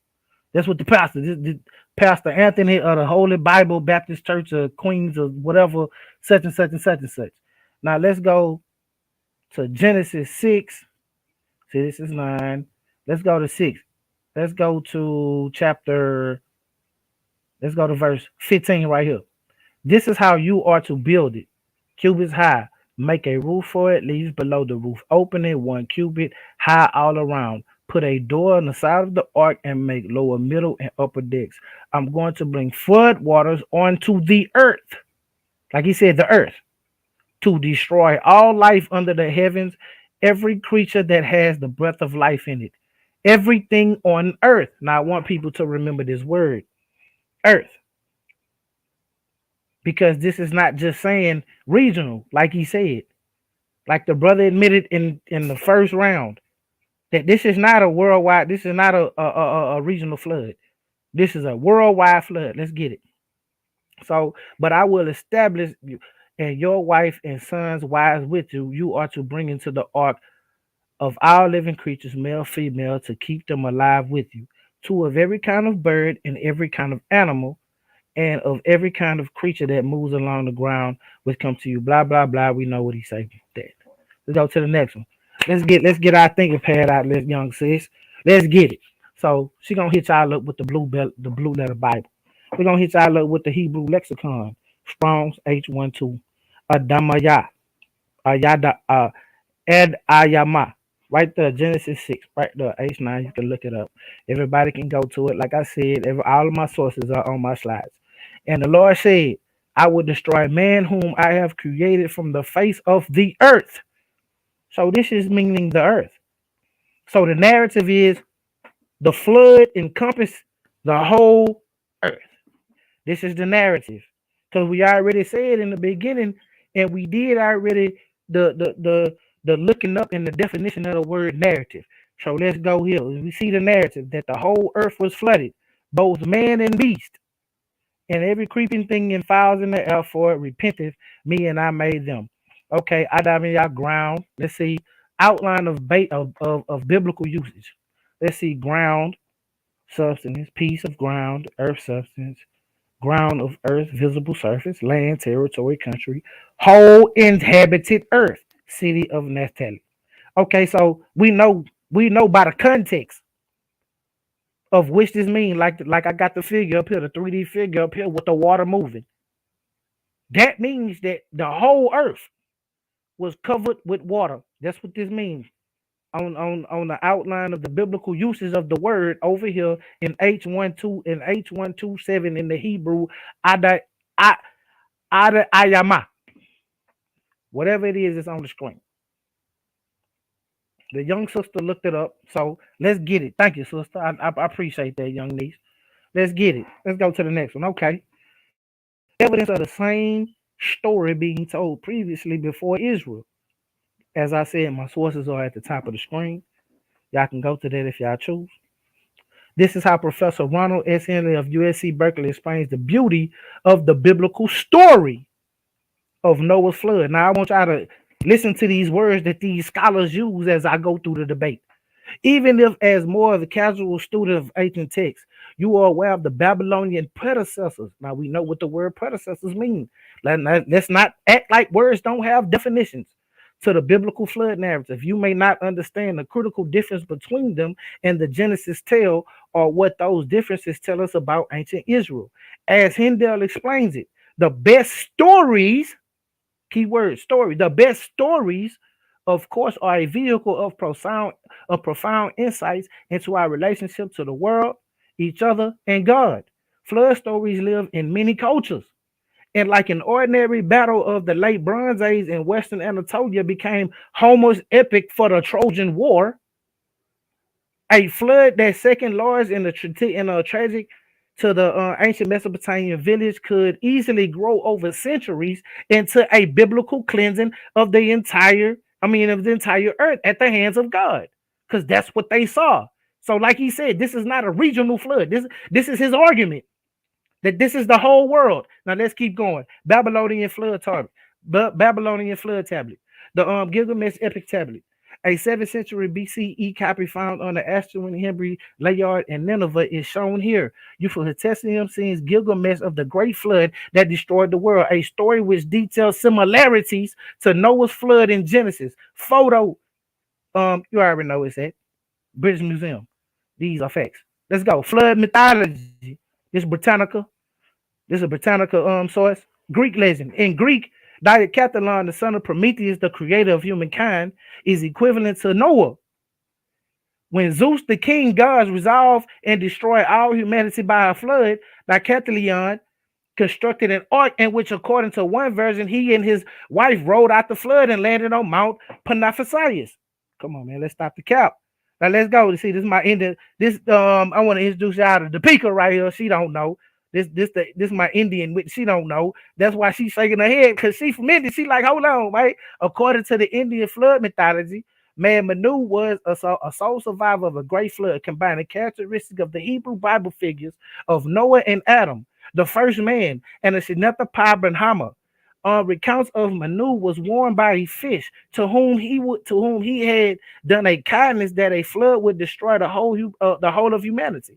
That's what the pastor, this Pastor Anthony of the Holy Bible Baptist Church of Queens or whatever, such and such and such and such. Now let's go to Genesis 6. See, this is 9. Let's go to 6. Let's go to let's go to verse 15 right here. This is how you are to build it. Cubits high. Make a roof for it, leaves below the roof. Open it 1 cubit high all around. Put a door on the side of the ark and make lower, middle, and upper decks. I'm going to bring flood waters onto the earth. Like he said, the earth. To destroy all life under the heavens, every creature that has the breath of life in it. Everything on earth. Now I want people to remember this word, earth. Because this is not just saying regional, like he said. Like the brother admitted in the first round, that this is not a worldwide, this is not a regional flood. This is a worldwide flood. Let's get it. So, but I will establish you and your wife and sons, wives with you. You are to bring into the ark of all living creatures, male, female, to keep them alive with you. 2 of every kind of bird and every kind of animal, and of every kind of creature that moves along the ground, which come to you. Blah blah blah. We know what he say. That. Let's go to the next one. Let's get our thinking pad out, let's young sis. Let's get it. So she gonna hit y'all up with the blue letter Bible. We're gonna hit y'all up with the Hebrew lexicon, Strong's H12, Adamaya, Ayada, Ed Ayama. Right there, Genesis 6, right there, H9. You can look it up. Everybody can go to it. Like I said, all of my sources are on my slides. And the Lord said, I will destroy man whom I have created from the face of the earth. So this is meaning the earth. So the narrative is the flood encompassed the whole earth. This is the narrative. Because we already said in the beginning, and we did already the looking up in the definition of the word narrative. So let's go here. We see the narrative that the whole earth was flooded, both man and beast, and every creeping thing and fowls in the air, for it repenteth me, and I made them. Okay, I dive in y'all ground. Let's see outline of biblical usage. Let's see ground, substance, piece of ground, earth substance, ground of earth, visible surface, land, territory, country, whole inhabited earth, city of Naphtali. Okay, so we know by the context of which this means, like I got the figure up here, the 3D figure up here with the water moving. That means that the whole earth was covered with water. That's what this means. On the outline of the biblical uses of the word over here in H12 and H127 in the Hebrew, ada I- ada ayama. Whatever it is, it's on the screen. The young sister looked it up, so let's get it. Thank you, sister. I appreciate that, young niece. Let's get it. Let's go to the next one. Okay. Evidence of the same story being told previously before Israel. As I said, my sources are at the top of the screen. Y'all can go to that if y'all choose. This is how Professor Ronald S. Henley of USC Berkeley explains the beauty of the biblical story of Noah's flood. Now, I want y'all to listen to these words that these scholars use as I go through the debate. Even if, as more of a casual student of ancient texts, you are aware of the Babylonian predecessors. Now, we know what the word predecessors mean. Let's not act like words don't have definitions to the biblical flood narrative. You may not understand the critical difference between them and the Genesis tale, or what those differences tell us about ancient Israel. As Hindell explains it, the best stories, keyword story, the best stories, of course, are a vehicle of profound insights into our relationship to the world, each other, and God. Flood stories live in many cultures. And like an ordinary battle of the late Bronze Age in Western Anatolia became Homer's epic for the Trojan War, a flood that second largest in a tragic to the ancient Mesopotamian village could easily grow over centuries into a biblical cleansing of the entire earth at the hands of God, because that's what they saw. So, like he said, this is not a regional flood. This is his argument that this is the whole world. Now let's keep going. Babylonian flood tablet. Babylonian flood tablet. The Gilgamesh epic tablet. A 7th century BCE copy found on the Assyrian Henry Layard and Nineveh is shown here. Euphotesium scenes Gilgamesh of the great flood that destroyed the world. A story which details similarities to Noah's flood in Genesis. Photo, you already know it's at British Museum. These are facts. Let's go. Flood mythology. This Britannica. This is a Britannica source. Greek legend. In Greek, Diacathalon, the son of Prometheus, the creator of humankind, is equivalent to Noah. When Zeus, the king gods, resolved and destroyed all humanity by a flood, Diacathalon constructed an ark in which, according to one version, he and his wife rode out the flood and landed on Mount Panophysius. Come on, man, let's stop the cap. Now let's go. See, this is my Indian. This I want to introduce y'all to the Pika right here. She don't know. This my Indian. She don't know. That's why she's shaking her head, because she from India. She like, hold on, right? According to the Indian flood mythology, man Manu was a sole survivor of a great flood, combining characteristics of the Hebrew Bible figures of Noah and Adam, the first man, and the Shinetha Pi Brahma. Recounts of Manu was warned by a fish to whom he had done a kindness that a flood would destroy the whole of humanity.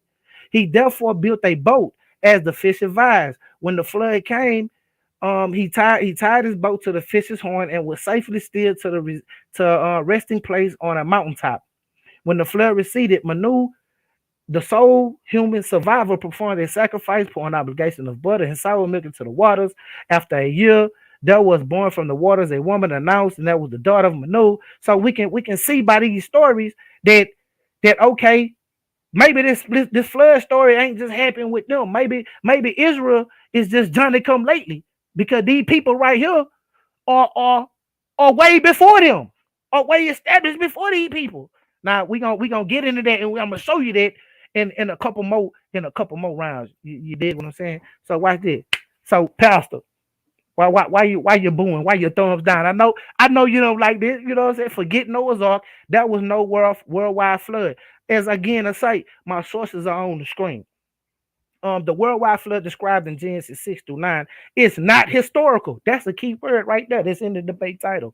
He therefore built a boat as the fish advised. When the flood came, he tied his boat to the fish's horn and was safely steered to the resting place on a mountaintop. When the flood receded, Manu, the sole human survivor, performed a sacrifice, pouring obligation of butter and sour milk into the waters. After a year, there was born from the waters a woman announced, and that was the daughter of Manu. So we can see by these stories that okay, maybe this flood story ain't just happening with them. Maybe Israel is just Johnny come lately, because these people right here are way before them, are way established before these people. Now we gonna get into that, and I'm gonna show you that in a couple more rounds. You did what I'm saying? So watch this. So Pastor, why you booing? Why your thumbs down? I know you don't like this. You know what I'm saying? Forget Noah's Ark. That was no worldwide flood. As again I say, my sources are on the screen. The worldwide flood described in Genesis 6-9 is not historical. That's a key word right there. That's in the debate title.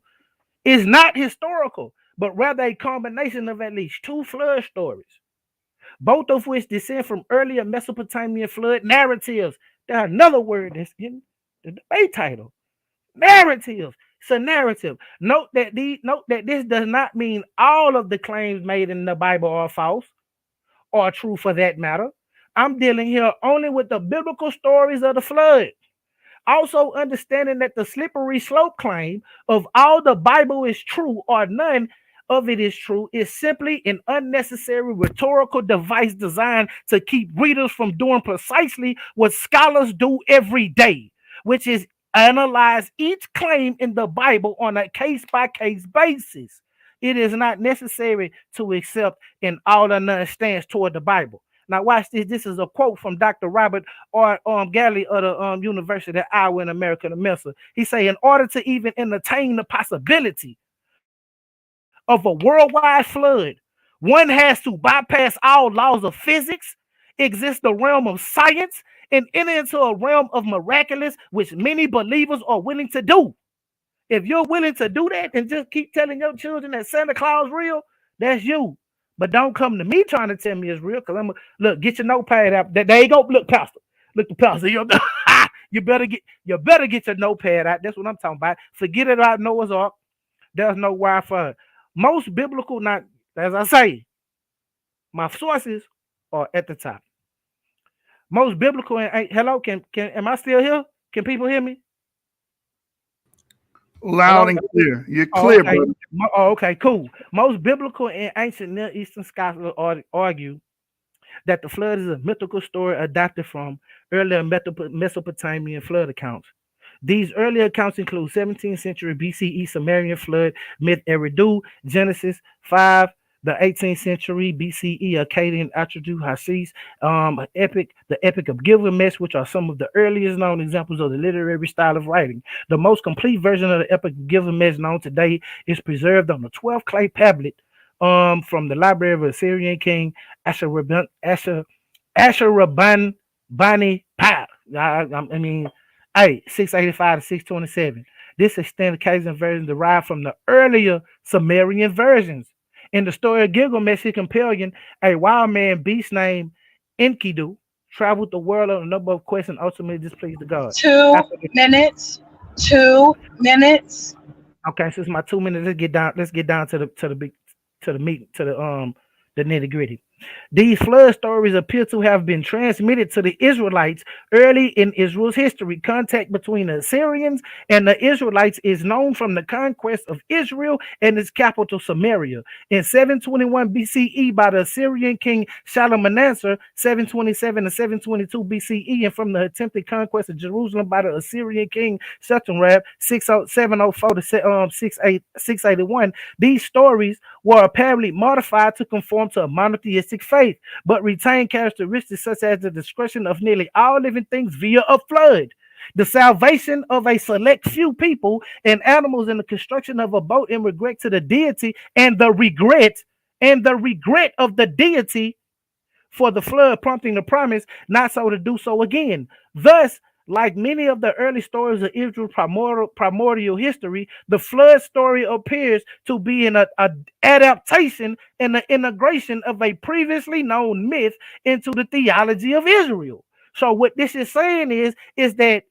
It's not historical, but rather a combination of at least two flood stories, both of which descend from earlier Mesopotamian flood narratives. There's another word that's in the debate title. Narrative. It's a narrative. Note that this does not mean all of the claims made in the Bible are false or true for that matter. I'm dealing here only with the biblical stories of the flood. Also understanding that the slippery slope claim of all the Bible is true or none of it is true is simply an unnecessary rhetorical device designed to keep readers from doing precisely what scholars do every day, which is analyze each claim in the Bible on a case-by-case basis. It is not necessary to accept an all or none stance toward the Bible. Now, watch this. This is a quote from Dr. Robert Galley of the University of Iowa in America, the Mensa. He say, in order to even entertain the possibility of a worldwide flood, one has to bypass all laws of physics, exist the realm of science, and enter into a realm of miraculous, which many believers are willing to do. If you're willing to do that and just keep telling your children that Santa Claus real, that's you. But don't come to me trying to tell me it's real, because I'm look, get your notepad out. There you go. Look, Pastor. Look, the Pastor. You better get your notepad out. That's what I'm talking about. Forget it about Noah's Ark. There's no Wi-Fi. Most biblical, not as I say, my sources are at the top. Most biblical and hello, can am I still here? Can people hear me? Loud and clear. You're clear, okay. brother. Okay, cool. Most biblical and ancient Near Eastern scholars argue that the flood is a mythical story adapted from earlier Mesopotamian flood accounts. These early accounts include 17th century BCE Sumerian flood myth Eridu, Genesis 5, the 18th century BCE Akkadian Atreyu Hasis, the Epic of Gilgamesh, which are some of the earliest known examples of the literary style of writing. The most complete version of the Epic of Gilgamesh known today is preserved on the 12th clay tablet from the library of Assyrian king Ashurbanipal. I mean, 685 to 627. This extended Akkadian version derived from the earlier Sumerian versions. In the story of Gilgamesh, Hyperion, a wild man beast named Enkidu, traveled the world on a number of quests and ultimately displeased the gods. 2 minutes. 2 minutes. Okay, since my 2 minutes, let's get down to the nitty gritty. These flood stories appear to have been transmitted to the Israelites early in Israel's history. Contact between the Assyrians and the Israelites is known from the conquest of Israel and its capital Samaria in 721 BCE by the Assyrian king Shalmaneser, 727 to 722 BCE, and from the attempted conquest of Jerusalem by the Assyrian king Shetharab, 704 to 681. These stories were apparently modified to conform to a monotheistic faith, but retain characteristics such as the destruction of nearly all living things via a flood, the salvation of a select few people and animals, and the construction of a boat in regret to the deity, and the regret of the deity for the flood, prompting the promise not so to do so again. Thus, like many of the early stories of Israel's primordial history, the flood story appears to be an adaptation and the integration of a previously known myth into the theology of Israel. So what this is saying is that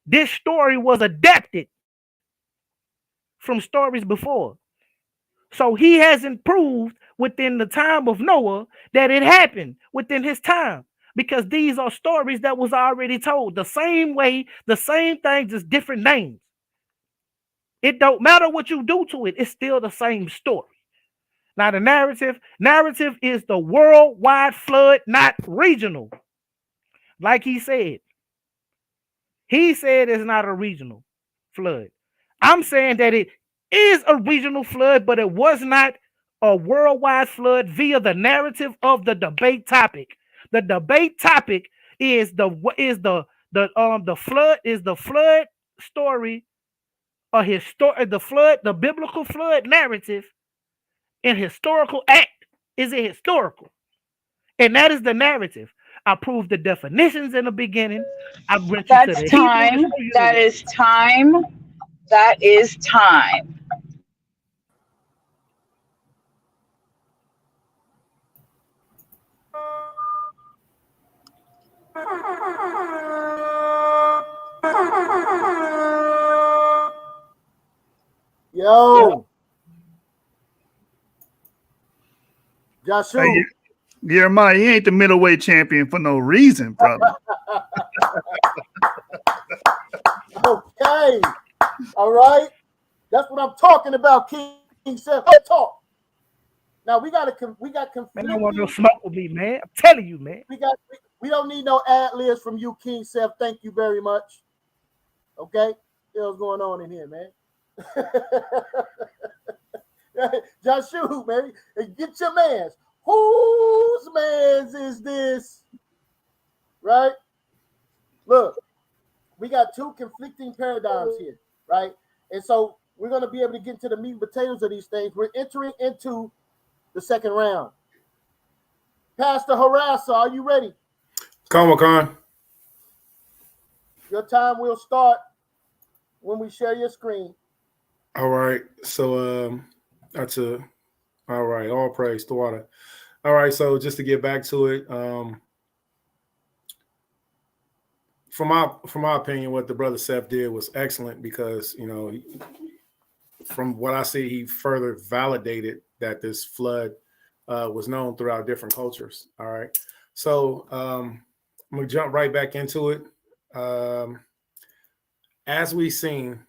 this story was adapted from stories before. So he hasn't proved within the time of Noah that it happened within his time, because these are stories that was already told the same way, the same thing, just different names. It don't matter what you do to it, it's still the same story. Now the narrative is the worldwide flood, not regional. Like he said it's not a regional flood. I'm saying that it is a regional flood, but it was not a worldwide flood via the narrative of the debate topic. The debate topic is the flood story, the biblical flood narrative, and historical act. Is it historical? And that is the narrative. I proved the definitions in the beginning. I went to the time. That is time. That is time. Yo. Joshua. Hey, Jeremiah, he ain't the middleweight champion for no reason, brother. Okay. All right. That's what I'm talking about, Kyng Seth. Let's talk. Now we got conflicting. Man, don't want no smoke with me, man. I'm telling you, man. We don't need no ad libs from you, Kyng Seth. Thank you very much. Okay, what's going on in here, man? Joshua, man, get your mans. Whose mans is this? Right? Look, we got two conflicting paradigms here, right? And so we're going to be able to get into the meat and potatoes of these things. We're entering into the second round. Pastor Harassa, are you ready? Come on, Khan. Your time will start when we share your screen. All right. So all right. All praise to water. All right. So just to get back to it, from my opinion, what the brother Seth did was excellent because, you know, from what I see, he further validated that this flood was known throughout different cultures. All right. So I'm going to jump right back into it. As we've seen,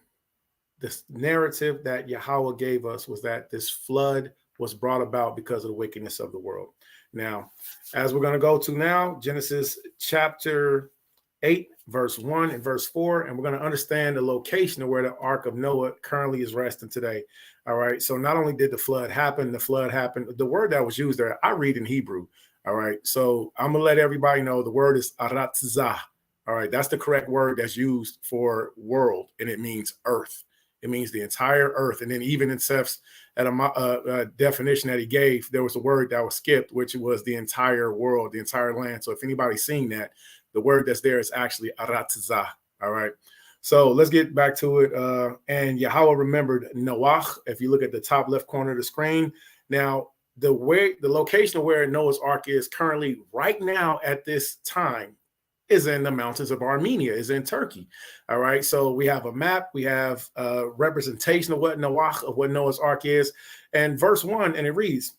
this narrative that Yahweh gave us was that this flood was brought about because of the wickedness of the world. Now, as we're going to go to now, Genesis chapter 8, verse 1 and verse 4, and we're going to understand the location of where the Ark of Noah currently is resting today. All right. So not only did the flood happen, the word that was used there, I read in Hebrew. All right. So I'm going to let everybody know the word is Aratzah. All right. That's the correct word that's used for world, and it means earth. It means the entire earth. And then even in Seth's definition that he gave, there was a word that was skipped, which was the entire world, the entire land. So if anybody's seen that, the word that's there is actually Aratzah. All right. So let's get back to it. And Yahweh remembered Noah. If you look at the top left corner of the screen, now the location of where Noah's Ark is currently right now at this time is in the mountains of Armenia, is in Turkey. All right. So we have a map, we have a representation of what Noah's Ark is. And verse 1, and it reads,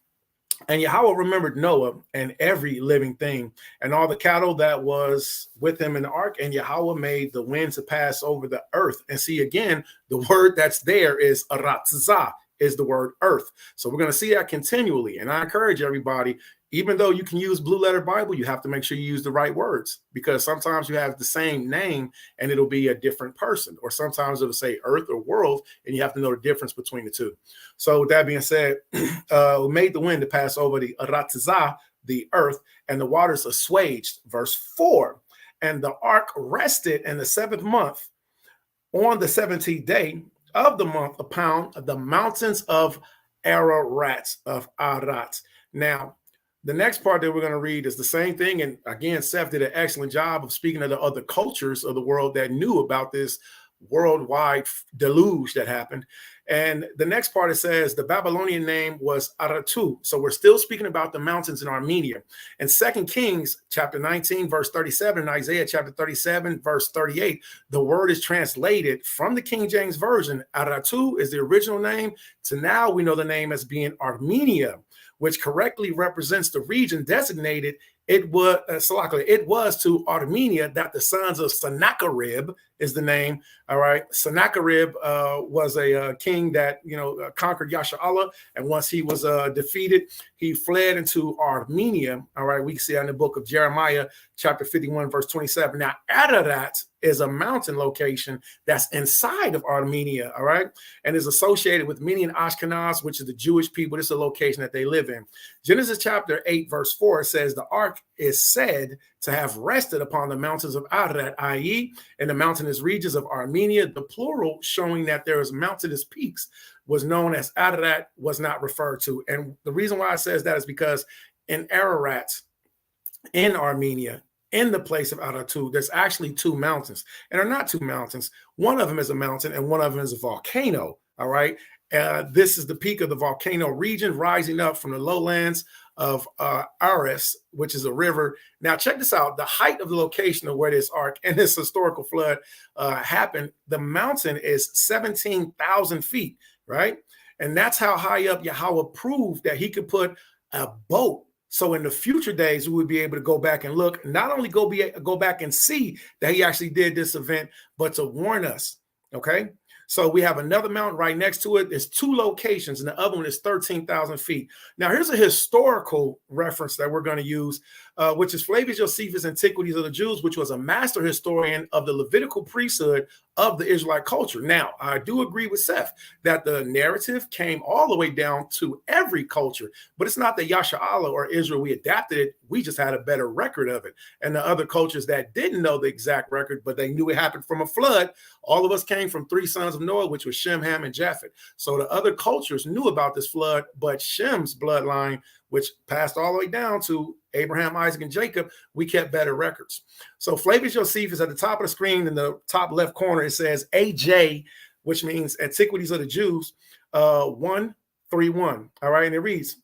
and Yahweh remembered Noah and every living thing and all the cattle that was with him in the ark. And Yahweh made the wind to pass over the earth. And see, again, the word that's there is Aratzah, is the word earth. So we're going to see that continually. And I encourage everybody, even though you can use Blue Letter Bible, you have to make sure you use the right words, because sometimes you have the same name and it'll be a different person, or sometimes it'll say earth or world, and you have to know the difference between the two. So with that being said, we made the wind to pass over the Aratzah, the earth, and the waters assuaged. Verse 4, and the ark rested in the 7th month on the 17th day of the month upon the mountains of Ararat, of Arat. Now, the next part that we're going to read is the same thing. And again, Seth did an excellent job of speaking of the other cultures of the world that knew about this worldwide deluge that happened. And the next part, it says the Babylonian name was Aratu. So we're still speaking about the mountains in Armenia. And 2 Kings chapter 19, verse 37, and Isaiah chapter 37, verse 38, the word is translated from the King James Version. Aratu is the original name, to now we know the name as being Armenia, which correctly represents the region designated. It was to Armenia that the sons of Sennacherib is the name. All right. Sennacherib was a king that, conquered Yasharallah. And once he was defeated, he fled into Armenia. All right. We can see that in the book of Jeremiah, chapter 51, verse 27. Now, Ararat is a mountain location that's inside of Armenia. All right. And is associated with Median Ashkenaz, which is the Jewish people. This is a location that they live in. Genesis chapter 8, verse 4 says the ark is said to have rested upon the mountains of Ararat, i.e., in the mountainous regions of Armenia. The plural showing that there is mountainous peaks was known as Ararat was not referred to. And the reason why it says that is because in Ararat, in Armenia, in the place of Aratu, there's actually two mountains. And they're not two mountains. One of them is a mountain and one of them is a volcano. All right. This is the peak of the volcano region rising up from the lowlands of Aras, which is a river. Now, check this out. The height of the location of where this ark and this historical flood happened, the mountain is 17,000 feet, right? And that's how high up Yahweh proved that he could put a boat. So in the future days, we would be able to go back and look, not only go back and see that he actually did this event, but to warn us, okay? So we have another mountain right next to it. There's 2 locations, and the other one is 13,000 feet. Now, here's a historical reference that we're going to use, which is Flavius Josephus' Antiquities of the Jews, which was a master historian of the Levitical priesthood of the Israelite culture. Now, I do agree with Seth that the narrative came all the way down to every culture, but it's not that Yasha'Allah or Israel, we adapted it. We just had a better record of it. And the other cultures that didn't know the exact record, but they knew it happened from a flood, all of us came from 3 sons of Noah, which was Shem, Ham, and Japheth. So the other cultures knew about this flood, but Shem's bloodline, which passed all the way down to Abraham, Isaac, and Jacob, we kept better records. So Flavius Josephus at the top of the screen in the top left corner, it says AJ, which means Antiquities of the Jews, 131. All right, and it reads,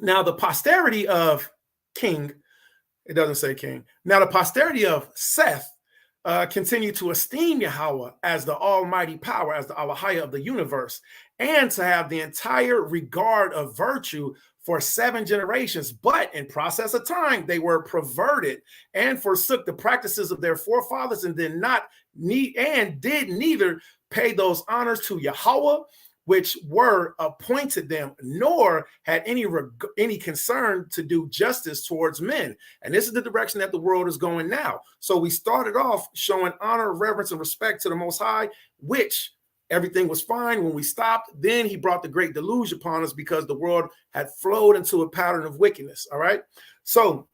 now the posterity of King, it doesn't say King. Now the posterity of Seth continue to esteem Yahweh as the almighty power, as the Alahaya of the universe, and to have the entire regard of virtue for 7 generations. But in process of time, they were perverted and forsook the practices of their forefathers and did neither pay those honors to Yahweh, which were appointed them, nor had any concern to do justice towards men. And this is the direction that the world is going now. So we started off showing honor, reverence, and respect to the Most High, which everything was fine when we stopped. Then he brought the great deluge upon us because the world had flowed into a pattern of wickedness. All right. So,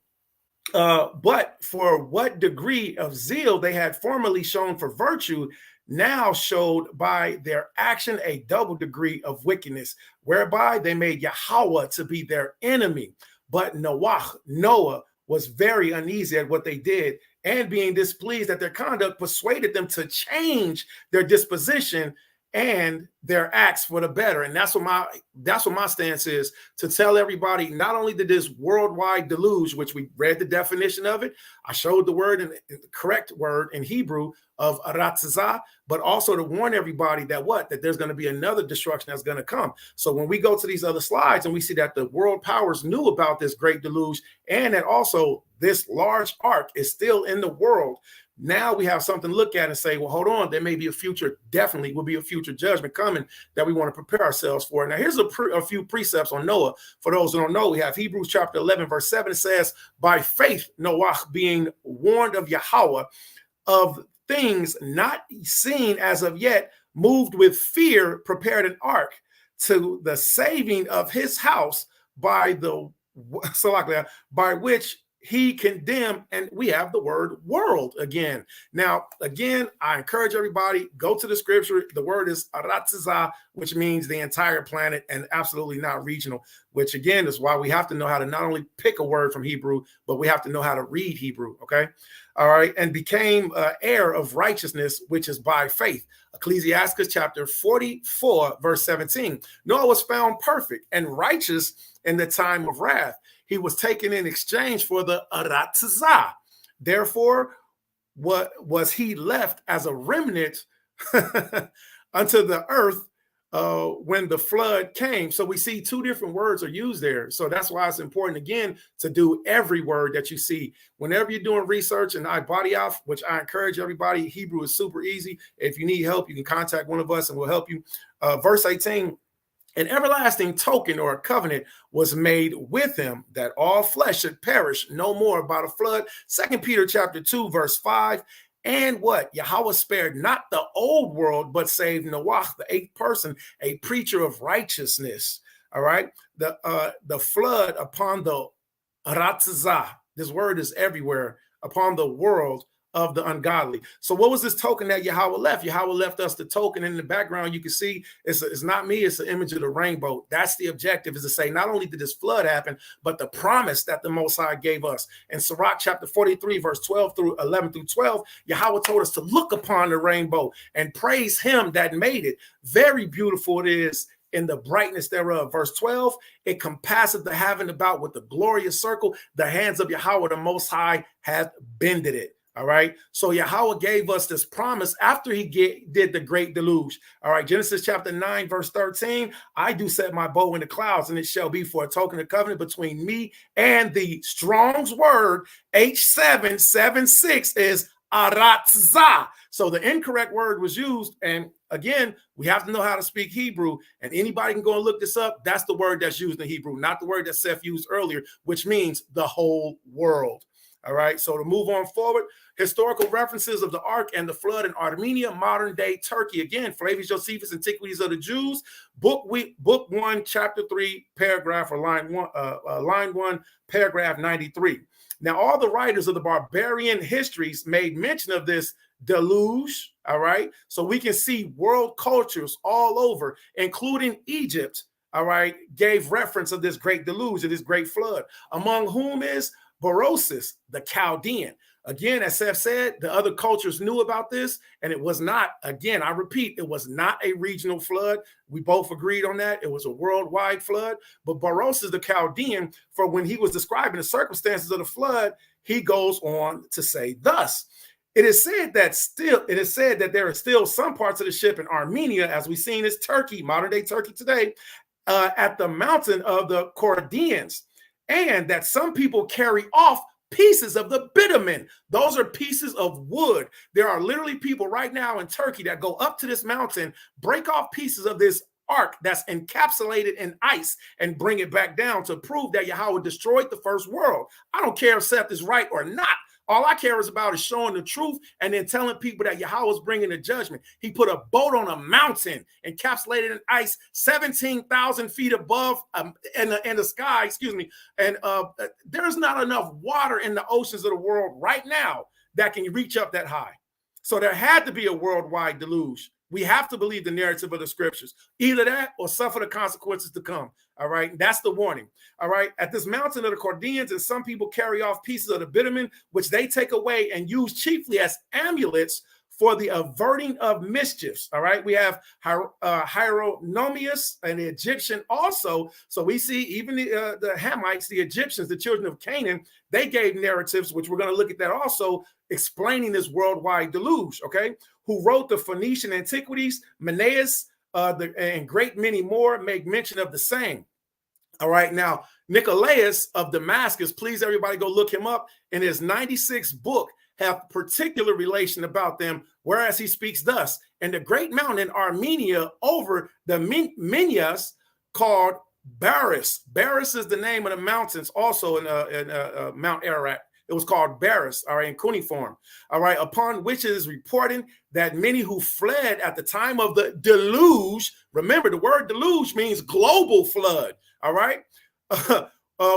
but for what degree of zeal they had formerly shown for virtue, now showed by their action a double degree of wickedness, whereby they made Yahweh to be their enemy. But Noah was very uneasy at what they did, and being displeased at their conduct, persuaded them to change their disposition and their acts for the better. And that's what my stance is, to tell everybody, not only did this worldwide deluge, which we read the definition of it, I showed the word and the correct word in Hebrew of Harassa, but also to warn everybody that there's going to be another destruction that's going to come. So when we go to these other slides and we see that the world powers knew about this great deluge, and that also this large ark is still in the world, now we have something to look at and say, well, hold on, there may be a future, definitely will be a future judgment coming that we want to prepare ourselves for. Now, here's a few precepts on Noah. For those who don't know, we have Hebrews chapter 11, verse 7. It says, by faith, Noah, being warned of Yahweh, of things not seen as of yet, moved with fear, prepared an ark to the saving of his house by which he condemned, and we have the word world again. Now, again, I encourage everybody, go to the scripture. The word is Harassa, which means the entire planet and absolutely not regional, which again is why we have to know how to not only pick a word from Hebrew, but we have to know how to read Hebrew, okay? All right, and became heir of righteousness, which is by faith. Ecclesiastes chapter 44, verse 17. Noah was found perfect and righteous in the time of wrath. He was taken in exchange for the Harassa. Therefore, what was he left as a remnant unto the earth when the flood came? So we see 2 different words are used there. So that's why it's important, again, to do every word that you see. Whenever you're doing research and I body off, which I encourage everybody, Hebrew is super easy. If you need help, you can contact one of us and we'll help you. Verse 18, an everlasting token or a covenant was made with him, that all flesh should perish no more by the flood. 2 Peter chapter 2, verse 5. And what? Yahweh spared not the old world, but saved Noah, the 8th person, a preacher of righteousness. All right. The flood upon the Harassa. This word is everywhere, upon the world of the ungodly. So what was this token that Yahweh left? Yahweh left us the token. In the background, you can see it's not me, it's the image of the rainbow. That's the objective, is to say, not only did this flood happen, but the promise that the Most High gave us. In Sirach chapter 43, verse 12 through 11 through 12, Yahweh told us to look upon the rainbow and praise him that made it. Very beautiful it is in the brightness thereof. Verse 12, it compasseth the heaven about with the glorious circle. The hands of Yahweh the Most High hath bended it. All right. So Yahweh gave us this promise after he did the great deluge. All right. Genesis chapter 9, verse 13. I do set my bow in the clouds, and it shall be for a token of covenant between me and the Strong's word. H776 is Harassa. So the incorrect word was used. And again, we have to know how to speak Hebrew. And anybody can go and look this up. That's the word that's used in Hebrew, not the word that Seth used earlier, which means the whole world. All right, so to move on forward, historical references of the Ark and the flood in Armenia, modern day Turkey. Again, Flavius Josephus, Antiquities of the Jews, book 1, chapter 3, paragraph or line 1, paragraph 93. Now, all the writers of the barbarian histories made mention of this deluge. All right, so we can see world cultures all over, including Egypt. All right, gave reference of this great deluge, of this great flood, among whom is Berosus, the Chaldean. Again, as Seth said, the other cultures knew about this, and it was not, again, I repeat, it was not a regional flood. We both agreed on that. It was a worldwide flood. But Berosus, the Chaldean, for when he was describing the circumstances of the flood, he goes on to say thus. It is said that there are still some parts of the ship in Armenia, as we've seen, is Turkey, modern day Turkey today, at the mountain of the Chaldeans, and that some people carry off pieces of the bitumen. Those are pieces of wood. There are literally people right now in Turkey that go up to this mountain, break off pieces of this ark that's encapsulated in ice, and bring it back down to prove that Yahweh destroyed the first world. I don't care if Seth is right or not. All I care about is showing the truth and then telling people that Yahweh is bringing the judgment. He put a boat on a mountain encapsulated in ice 17,000 feet above in the sky, excuse me. And there's not enough water in the oceans of the world right now that can reach up that high. So there had to be a worldwide deluge. We have to believe the narrative of the scriptures. Either that or suffer the consequences to come. All right. That's the warning. All right. At this mountain of the Chaldeans, and some people carry off pieces of the bitumen, which they take away and use chiefly as amulets for the averting of mischiefs. All right. We have Hieronymus, an Egyptian also. So we see even the Hamites, the Egyptians, the children of Canaan, they gave narratives, which we're going to look at that also, explaining this worldwide deluge. Okay. Who wrote the Phoenician antiquities, Menaeus, and great many more make mention of the same. All right. Now, Nicolaus of Damascus, please everybody go look him up. In his 96th book, have particular relation about them, whereas he speaks thus. And the great mountain in Armenia over the Minyas called Baris. Baris is the name of the mountains also in Mount Ararat. It was called Baris, all right, in cuneiform, all right, upon which it is reported that many who fled at the time of the deluge, remember the word deluge means global flood, all right,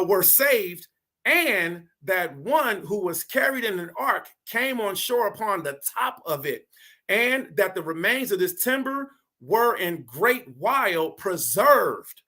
were saved, and that one who was carried in an ark came on shore upon the top of it, and that the remains of this timber were in great while preserved.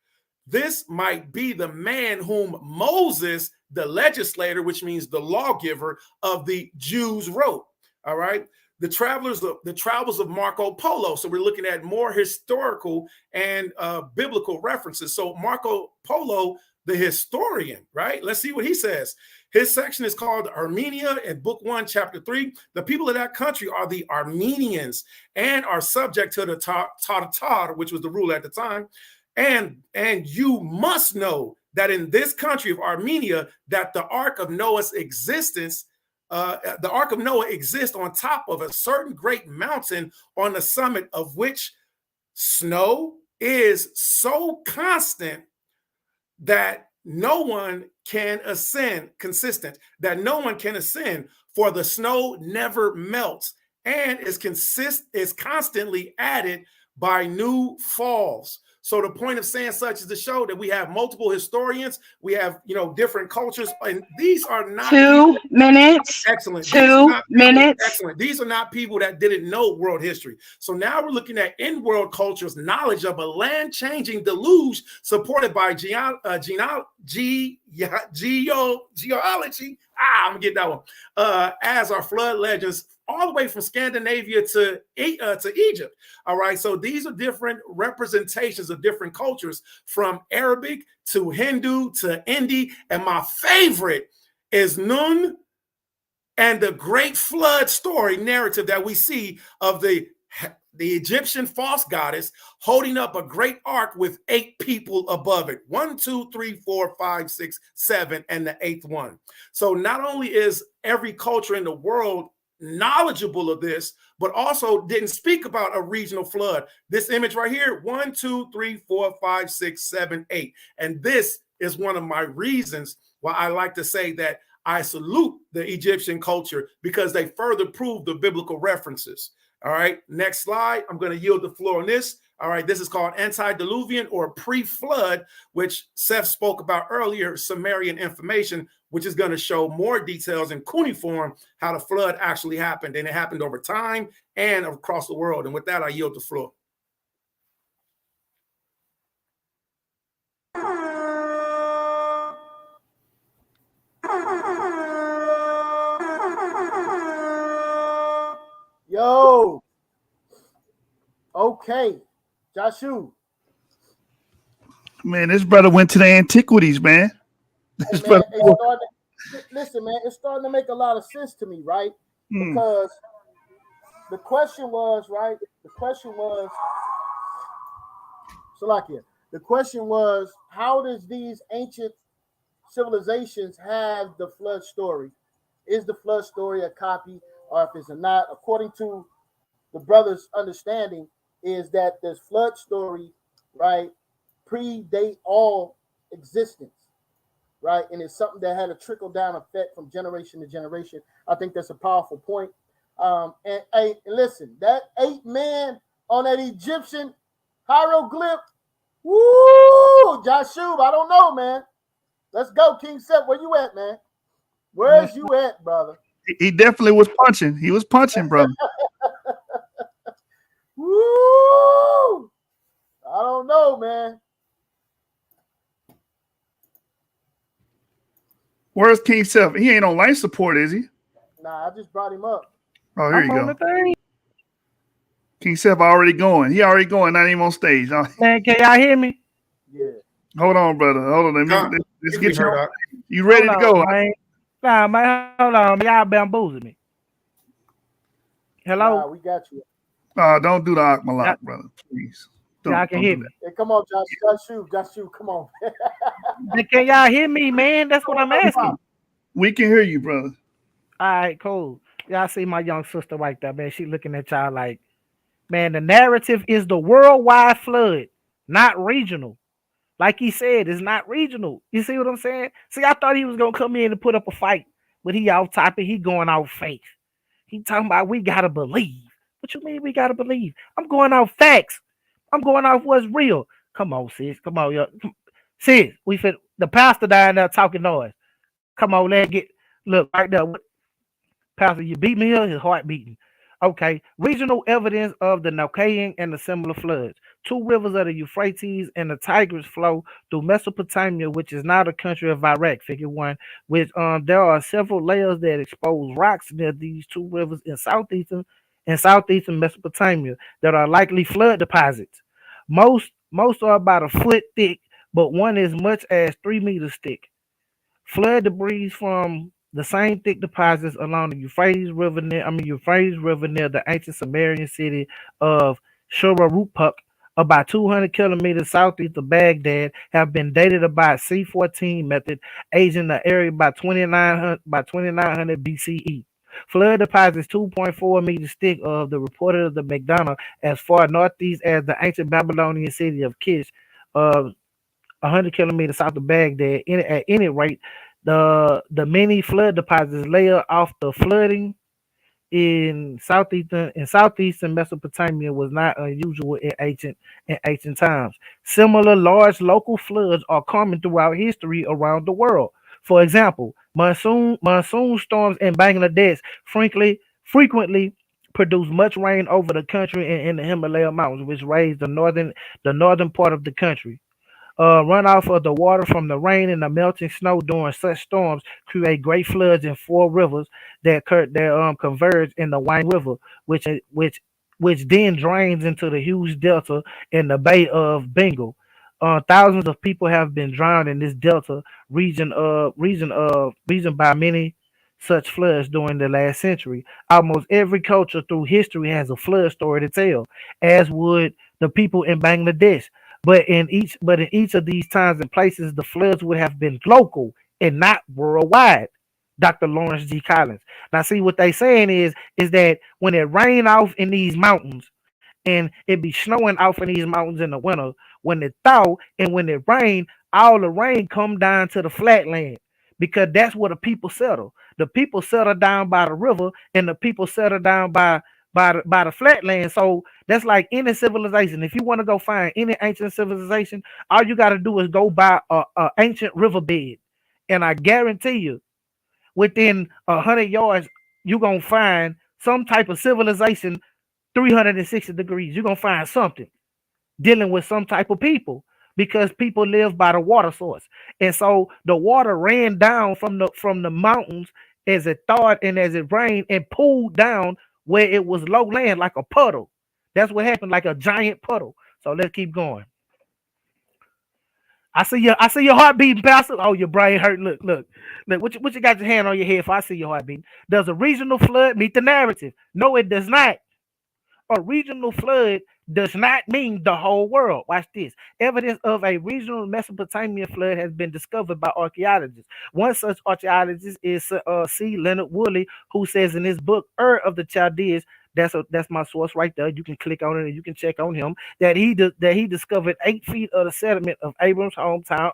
This might be the man whom Moses, the legislator, which means the lawgiver of the Jews, wrote. All right. The travels of Marco Polo. So we're looking at more historical and biblical references. So Marco Polo, the historian, right? Let's see what he says. His section is called Armenia in book 1, chapter 3. The people of that country are the Armenians and are subject to the Tatar, which was the ruler at the time. And you must know that in this country of Armenia, that the Ark of Noah's existence, the Ark of Noah exists on top of a certain great mountain, on the summit of which snow is so constant that no one can ascend, that no one can ascend, for the snow never melts and is constantly added by new falls. So the point of saying such is to show that we have multiple historians, we have, different cultures, and these are not 2 minutes. Excellent. 2 minutes. Excellent. These are not people that didn't know world history. So now we're looking at in-world cultures' knowledge of a land-changing deluge supported by geology. I'm gonna get that one. As our flood legends, all the way from Scandinavia to Egypt. All right, so these are different representations of different cultures, from Arabic to Hindu to Hindi, and my favorite is Nun and the great flood story narrative that we see of the Egyptian false goddess holding up a great ark with 8 people above it. 1, 2, 3, 4, 5, 6, 7, and the 8th one. So not only is every culture in the world knowledgeable of this, but also didn't speak about a regional flood. This image right here, 1, 2, 3, 4, 5, 6, 7, 8. And this is one of my reasons why I like to say that I salute the Egyptian culture, because they further prove the biblical references. All right, next slide. I'm going to yield the floor on this. All right, this is called antediluvian or pre-flood, which Seth spoke about earlier, Sumerian information, which is going to show more details in cuneiform how the flood actually happened. And it happened over time and across the world. And with that, I yield the floor. Yo. Okay. Joshua. Man, this brother went to the antiquities, man. This Hey, man, brother. listen, man, it's starting to make a lot of sense to me, right? Because the question was, right? The question was, Salakia, the question was, how does these ancient civilizations have the flood story? Is the flood story a copy, or if it's not? According to the brother's understanding, is that this flood story, right, predate all existence, right? And it's something that had a trickle-down effect from generation to generation. I think that's a powerful point. And hey, listen, that 8 man on that Egyptian hieroglyph, woo, Joshua, I don't know, man. Let's go, Kyng Seth. Where you at, man? Where's you at, brother? He definitely was punching. He was punching, brother. Woo! I don't know, man. Where's Kyng Seth? He ain't on life support, is he? Nah, I just brought him up. Oh, here you go. Kyng Seth already going. He already going, not even on stage. Man, can y'all hear me? Yeah. Hold on, brother. Hold on. Let's get you. You ready to go? Man. Nah, man, hold on. Y'all bamboozling me. Hello? Nah, we got you. Don't do the Akmalak, brother. Please. Y'all can hear me. Hey, come on, Joshua, come on. Can y'all hear me, man? That's what I'm asking. We can hear you, brother. All right, cool. Y'all see my young sister right there, man. She looking at y'all like, man, the narrative is the worldwide flood, not regional. Like he said, it's not regional. You see what I'm saying? See, I thought he was going to come in and put up a fight, but he off topic. He going off faith. He talking about we got to believe. What you mean we got to believe? I'm going off facts. I'm going off what's real. Come on, sis. Come on, yo. Sis, the pastor down there talking noise. Come on, let's look right there. Pastor, you beat me here? His heart beating. Okay. Regional evidence of the Noachian and the similar floods. 2 rivers of the Euphrates and the Tigris flow through Mesopotamia, which is now the country of Iraq, figure 1, which there are several layers that expose rocks near these 2 rivers in southeastern Mesopotamia that are likely flood deposits. Most are about a foot thick, but one as much as 3 meters thick. Flood debris from the same thick deposits along the Euphrates River near the ancient Sumerian city of Shuruppak, about 200 kilometers southeast of Baghdad, have been dated by C14 method, aging the area by 2900 BCE. Flood deposits 2.4 meters thick of the reported of the McDonough as far northeast as the ancient Babylonian city of Kish, 100 kilometers south of Baghdad. At any rate, the many flood deposits layer off the flooding in southeastern Mesopotamia was not unusual in ancient times. Similar large local floods are common throughout history around the world. For example, monsoon storms in Bangladesh frequently produce much rain over the country and in the Himalaya mountains, which raise the northern part of the country. Runoff of the water from the rain and the melting snow during such storms create great floods in four rivers that converge in the Wine River, which which then drains into the huge delta in the Bay of Bengal. Thousands of people have been drowned in this delta region by many such floods during the last century. Almost every culture through history has a flood story to tell, as would the people in Bangladesh. But in each of these times and places, the floods would have been local and not worldwide. Dr. Lawrence G. Collins. Now, see what they saying is that when it rain off in these mountains and it be snowing off in these mountains in the winter, when it thaw and when it rain, all the rain come down to the flatland because that's where the people settle. The people settle down by the river, and the people settle down by the flatland. So that's like any civilization. If you want to go find any ancient civilization, all you got to do is go by a ancient riverbed, and I guarantee you, within 100 yards, you're gonna find some type of civilization 360 degrees. You're gonna find something dealing with some type of people because people live by the water source. And so the water ran down from the mountains as it thawed and as it rained and pulled down where it was low land like a puddle. That's what happened, like a giant puddle. So let's keep going. I see your heart beating, Pastor. Oh, your brain hurt. Look. What you got your hand on your head if I see your heart beating? Does a regional flood meet the narrative? No, it does not. A regional flood does not mean the whole world. Watch this. Evidence of a regional Mesopotamian flood has been discovered by archaeologists. One such archaeologist is C. Leonard Woolley, who says in his book, of the Chaldeans, that's my source right there. You can click on it and you can check on him that he discovered 8 feet of the sediment of Abram's hometown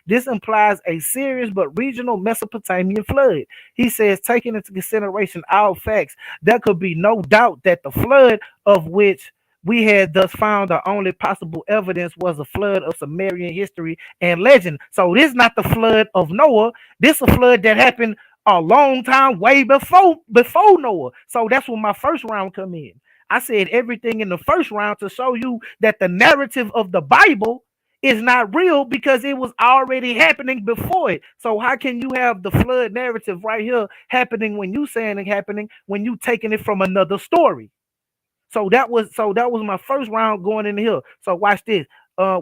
This implies a serious but regional Mesopotamian flood. He says, taking into consideration all facts, there could be no doubt that the flood of which we had thus found the only possible evidence was a flood of Sumerian history and legend. So this is not the flood of Noah. This is a flood that happened a long time way before Noah. So that's when my first round come in. I said everything in the first round to show you that the narrative of the Bible is not real because it was already happening before it. So how can you have the flood narrative right here happening when you saying it happening when you taking it from another story? So that was my first round going in the hill. So watch this.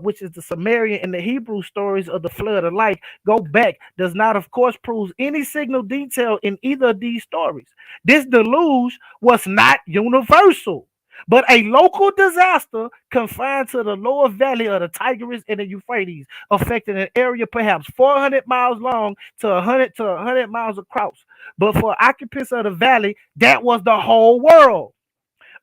Which is the Sumerian and the Hebrew stories of the flood alike go back, does not, of course, prove any signal detail in either of these stories. This deluge was not universal, but a local disaster confined to the lower valley of the Tigris and the Euphrates, affecting an area perhaps 400 miles long to 100 miles across. But for occupants of the valley, that was the whole world.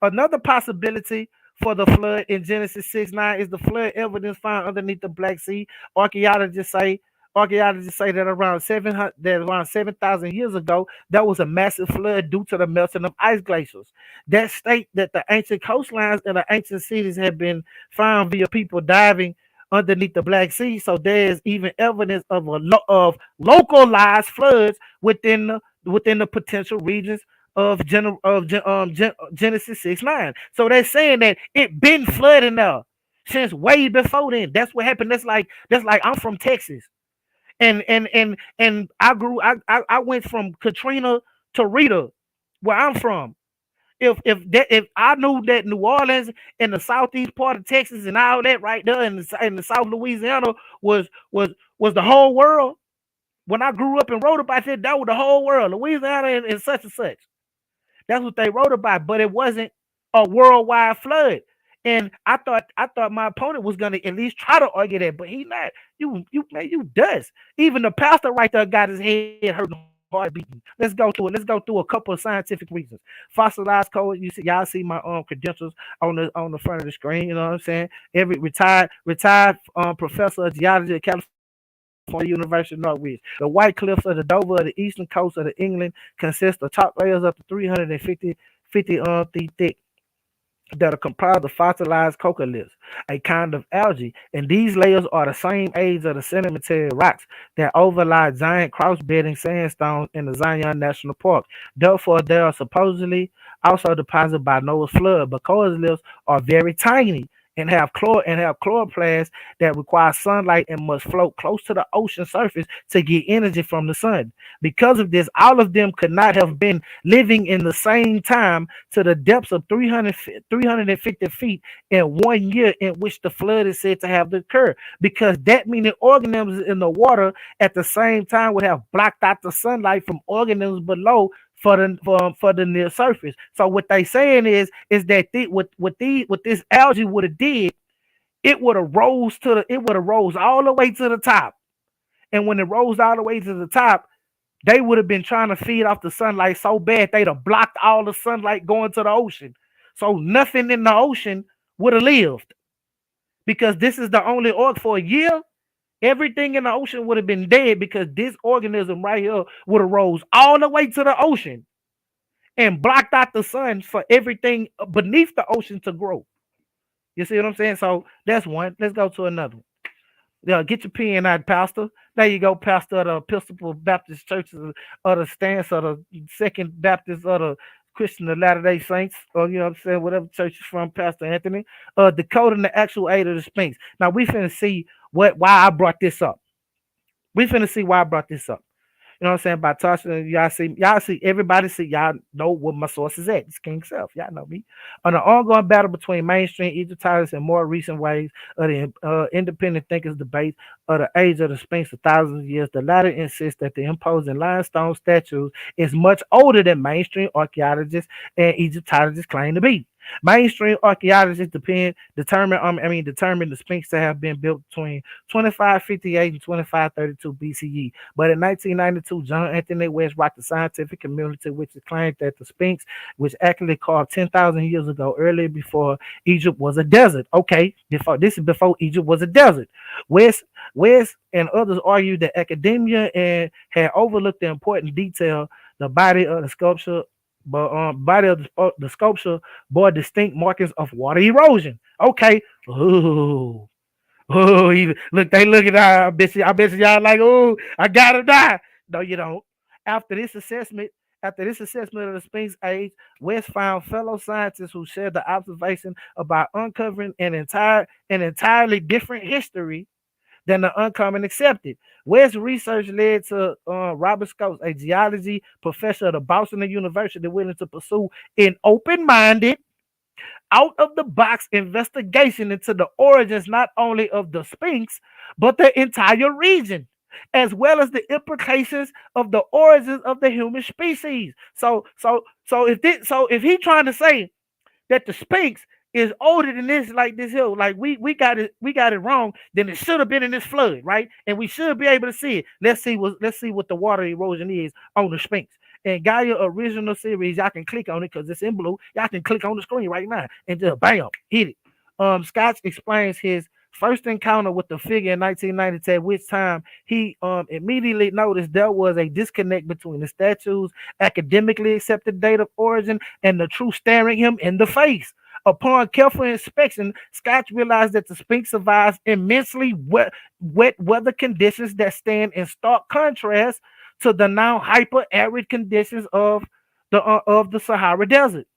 Another possibility for the flood in Genesis 6:9 is the flood evidence found underneath the Black Sea. Archaeologists say that around 7,000 years ago, there was a massive flood due to the melting of ice glaciers. That state that the ancient coastlines and the ancient cities have been found via people diving underneath the Black Sea. So there is even evidence of localized floods within the potential regions of Genesis 6:9. So they're saying that it been flooding there since way before then. That's what happened. That's like I'm from Texas, and I went from Katrina to Rita, where I'm from. If I knew that New Orleans and the southeast part of Texas and all that right there in the South Louisiana was the whole world. When I grew up and wrote about it, that was the whole world, Louisiana and such and such. That's what they wrote about, but it wasn't a worldwide flood. And I thought my opponent was gonna at least try to argue that, but he not. You does. Even the pastor right there got his head hurt, heart beating. Let's go through it. Let's go through a couple of scientific reasons. Fossilized coal. Y'all see my credentials on the front of the screen. You know what I'm saying? Every retired professor of geology at California University of Norwich. The white cliffs of the Dover of the eastern coast of the England consist of top layers up to 350 feet thick that are comprised of fossilized coccoliths, a kind of algae, and these layers are the same age of the sedimentary rocks that overlie giant cross-bedding sandstones in the Zion National Park. Therefore, they are supposedly also deposited by Noah's flood, but coccoliths are very tiny and have chloroplasts that require sunlight and must float close to the ocean surface to get energy from the sun. Because of this, all of them could not have been living in the same time to the depths of 350 feet in 1 year in which the flood is said to have occurred, because that meaning organisms in the water at the same time would have blocked out the sunlight from organisms below for the near surface. So what they saying is that what this algae would have did, it would have rose all the way to the top. And when it rose all the way to the top, they would have been trying to feed off the sunlight so bad they'd have blocked all the sunlight going to the ocean. So nothing in the ocean would have lived, because this is the only org for a year. Everything in the ocean would have been dead, because this organism right here would have rose all the way to the ocean and blocked out the sun for everything beneath the ocean to grow. You see what I'm saying? So that's one. Let's go to another one. Yeah, get your pen out, Pastor. There you go, Pastor of the Episcopal Baptist Churches of the Stance of the Second Baptist of the Christian of Latter-day Saints, or you know what I'm saying, whatever church is from, Pastor Anthony. Decoding the actual age of the Sphinx. Now we finna see why I brought this up. We finna see why I brought this up. You know what I'm saying? By touching, y'all see, everybody see, y'all know what my source is at. It's Kyng Seth. Y'all know me. On the ongoing battle between mainstream Egyptologists and more recent waves of the independent thinkers' debate of the age of the Sphinx of thousands of years, the latter insists that the imposing limestone statues is much older than mainstream archaeologists and Egyptologists claim to be. Mainstream archaeologists determine the Sphinx to have been built between 2558 and 2532 BCE. But in 1992, John Anthony West rocked the scientific community, which claimed that the Sphinx, which actually carved 10,000 years ago, earlier before Egypt was a desert. Okay, before Egypt was a desert. West and others argued that academia had overlooked the important detail. The body of the sculpture bore distinct markings of water erosion. Okay. Ooh. Even look, they look at I bet you y'all like, oh, I gotta die. No, you don't. After this assessment of the Sphinx age, West found fellow scientists who shared the observation about uncovering an entirely different history than the uncommon accepted. West's research led to Robert Scopes, a geology professor at the Boston University, willing to pursue an open-minded, out-of-the-box investigation into the origins not only of the Sphinx, but the entire region, as well as the implications of the origins of the human species. So if he's trying to say that the Sphinx is older than this, like this hill, like we got it wrong, then it should have been in this flood, right? And we should be able to see it. Let's see what the water erosion is on the Sphinx. And Gaia original series, y'all can click on it because it's in blue. Y'all can click on the screen right now and just bam, hit it. Scott explains his first encounter with the figure in 1992, at which time he immediately noticed there was a disconnect between the statue's academically accepted date of origin and the truth staring him in the face. Upon careful inspection, Scott realized that the Sphinx survives immensely wet weather conditions that stand in stark contrast to the now hyper-arid conditions of the Sahara Desert.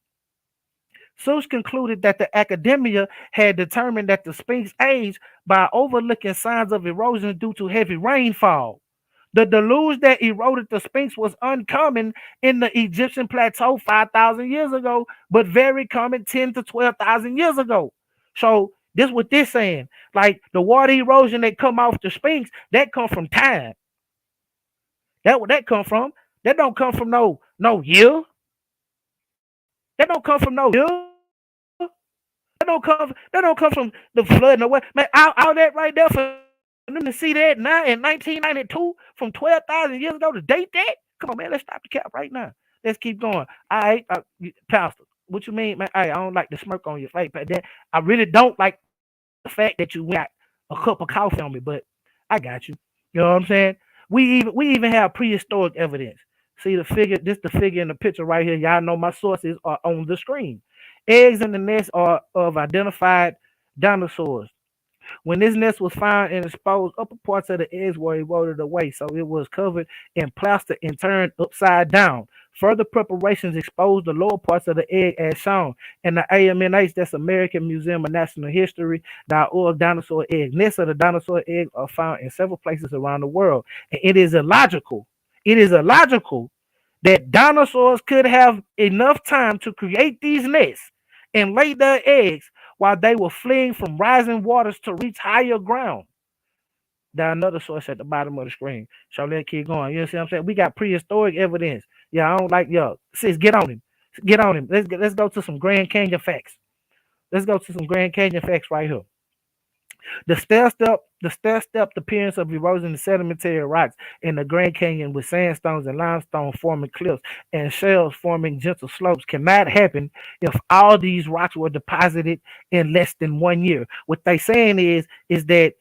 Such concluded that the academia had determined that the Sphinx aged by overlooking signs of erosion due to heavy rainfall. The deluge that eroded the Sphinx was uncommon in the Egyptian plateau 5,000 years ago, but very common 10 to 12,000 years ago. So this is what they're saying. Like the water erosion that come off the Sphinx, that come from time. That what that come from? That don't come from no year. That don't come from no year. That don't come from the flood. No way, man. All that right there for them to see that now in 1992 from 12,000 years ago to date that. Come on, man. Let's stop the cap right now. Let's keep going. Pastor, what you mean, man? I don't like the smirk on your face, but then I really don't like the fact that you got a cup of coffee on me. But I got you. You know what I'm saying? We even have prehistoric evidence. See the figure. This the figure in the picture right here. Y'all know my sources are on the screen. Eggs in the nest are of identified dinosaurs. When this nest was found and exposed, upper parts of the eggs were eroded away, so it was covered in plaster and turned upside down. Further preparations exposed the lower parts of the egg as shown. In the AMNH, that's American Museum of Natural History, the oil dinosaur egg. Nests of the dinosaur eggs are found in several places around the world. And it is illogical that dinosaurs could have enough time to create these nests and lay their eggs while they were fleeing from rising waters to reach higher ground. There's another source at the bottom of the screen. So let's keep going. You see what I'm saying? We got prehistoric evidence. Yeah, I don't like yo. Sis, get on him. Get on him. Let's go to some Grand Canyon facts. Let's go to some Grand Canyon facts right here. The stair-stepped appearance of erosion and sedimentary rocks in the Grand Canyon with sandstones and limestone forming cliffs and shells forming gentle slopes cannot happen if all these rocks were deposited in less than 1 year. What they saying is that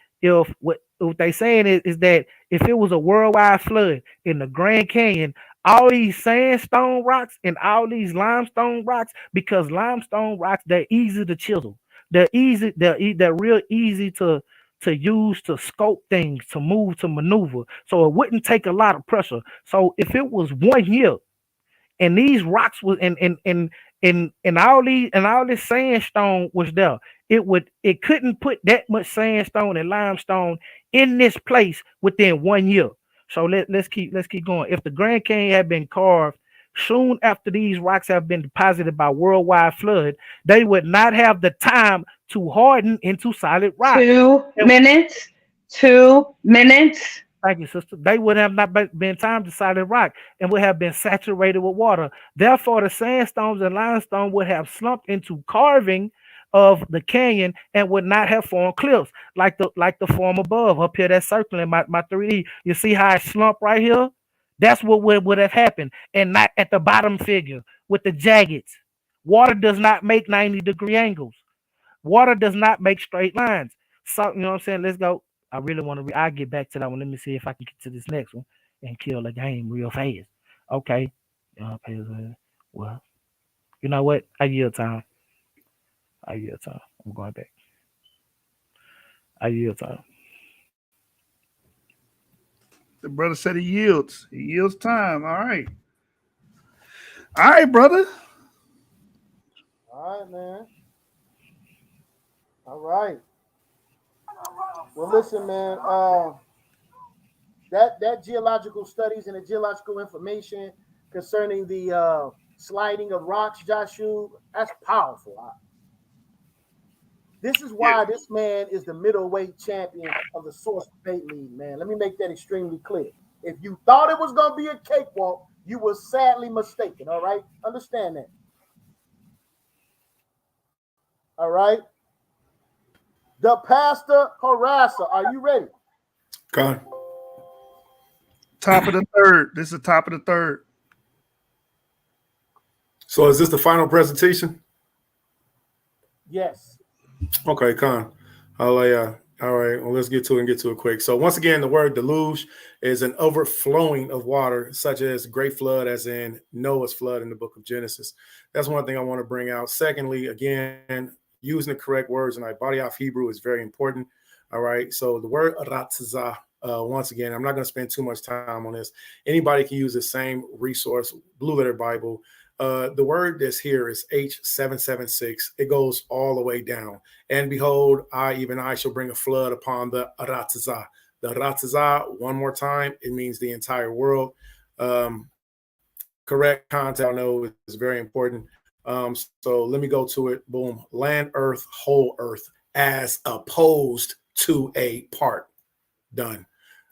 what they saying is that if it was a worldwide flood in the Grand Canyon, all these sandstone rocks and all these limestone rocks, because limestone rocks, they're easy to chisel. They're real easy to use to scope things, to move, to maneuver. So it wouldn't take a lot of pressure. So if it was 1 year and these rocks was and all this sandstone was there, it couldn't put that much sandstone and limestone in this place within 1 year. So let's keep going. If the Grand Canyon had been carved soon after these rocks have been deposited by worldwide flood, they would not have the time to harden into solid rock. 2 minutes. 2 minutes. Thank you, sister. They would have not been time to solid rock and would have been saturated with water. Therefore, the sandstones and limestone would have slumped into carving of the canyon and would not have formed cliffs like the form above up here that's circling my 3D. You see how it slumped right here? That's what would have happened, and not at the bottom figure with the jaggeds. Water does not make 90-degree angles. Water does not make straight lines. So, you know what I'm saying? Let's go. I really want to. I'll get back to that one. Let me see if I can get to this next one and kill the game real fast. Okay. Well, you know what? I yield time. I'm going back. I yield time. The brother said he yields. He yields time. All right. All right, brother. All right, man. All right. Well, listen, man. That geological studies and the geological information concerning the sliding of rocks, Joshua, that's powerful. This is why this man is the middleweight champion of the Source Debate League, man. Let me make that extremely clear. If you thought it was going to be a cakewalk, you were sadly mistaken, all right? Understand that. All right? The Pastor Harassa, are you ready? Go on. Top of the third. This is the top of the third. So is this the final presentation? Yes. Okay, Con. All right, well, let's get to it quick. So once again, the word deluge is an overflowing of water, such as great flood, as in Noah's flood in the book of Genesis. That's one thing I want to bring out. Secondly, again, using the correct words in body of Hebrew is very important. All right, so the word Harassa, once again, I'm not going to spend too much time on this. Anybody can use the same resource, Blue Letter Bible. The word that's here is H776. It goes all the way down. And behold, I shall bring a flood upon the Harassa. The Harassa, one more time, it means the entire world. Correct content, I know, is very important. So let me go to it. Boom. Land, earth, whole earth, as opposed to a part. Done.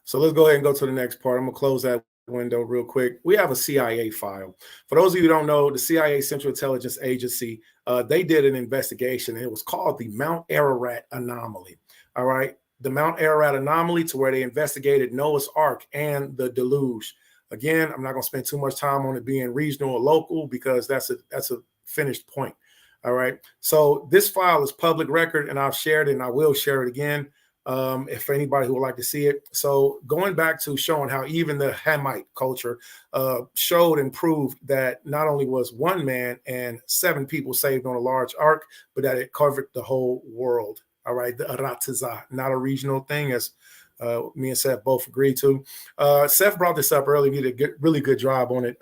So let's go ahead and go to the next part. I'm going to close that window real quick. We have a CIA file. For those of you who don't know, the CIA Central Intelligence Agency, they did an investigation, and it was called the Mount Ararat Anomaly. All right. The Mount Ararat Anomaly, to where they investigated Noah's Ark and the deluge. Again, I'm not going to spend too much time on it being regional or local, because that's a finished point. All right. So this file is public record, and I've shared it, and I will share it again. If anybody who would like to see it. So going back to showing how even the Hamite culture showed and proved that not only was one man and 7 people saved on a large ark, but that it covered the whole world. All right. The Harassa, not a regional thing, as Me and Seth both agreed to. Seth brought this up earlier. He did a really good job on it.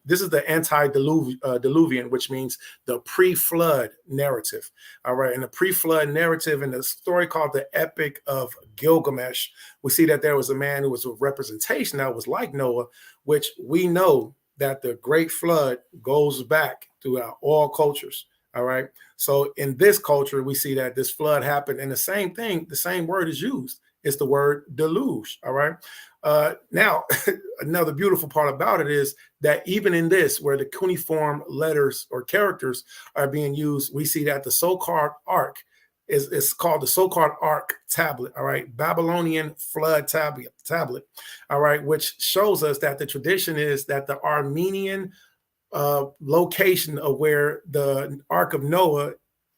This is the antediluvian, which means the pre-flood narrative. All right. And the pre-flood narrative in the story called the Epic of Gilgamesh, we see that there was a man who was a representation that was like Noah, which we know that the great flood goes back throughout all cultures. All right. So in this culture, we see that this flood happened, and the same thing, the same word is used. It's the word deluge. All right. Now, another beautiful part about it is that even in this, where the cuneiform letters or characters are being used, we see that the so-called ark is called the so-called Ark tablet, all right, Babylonian flood tablet, all right, which shows us that the tradition is that the Armenian location of where the Ark of Noah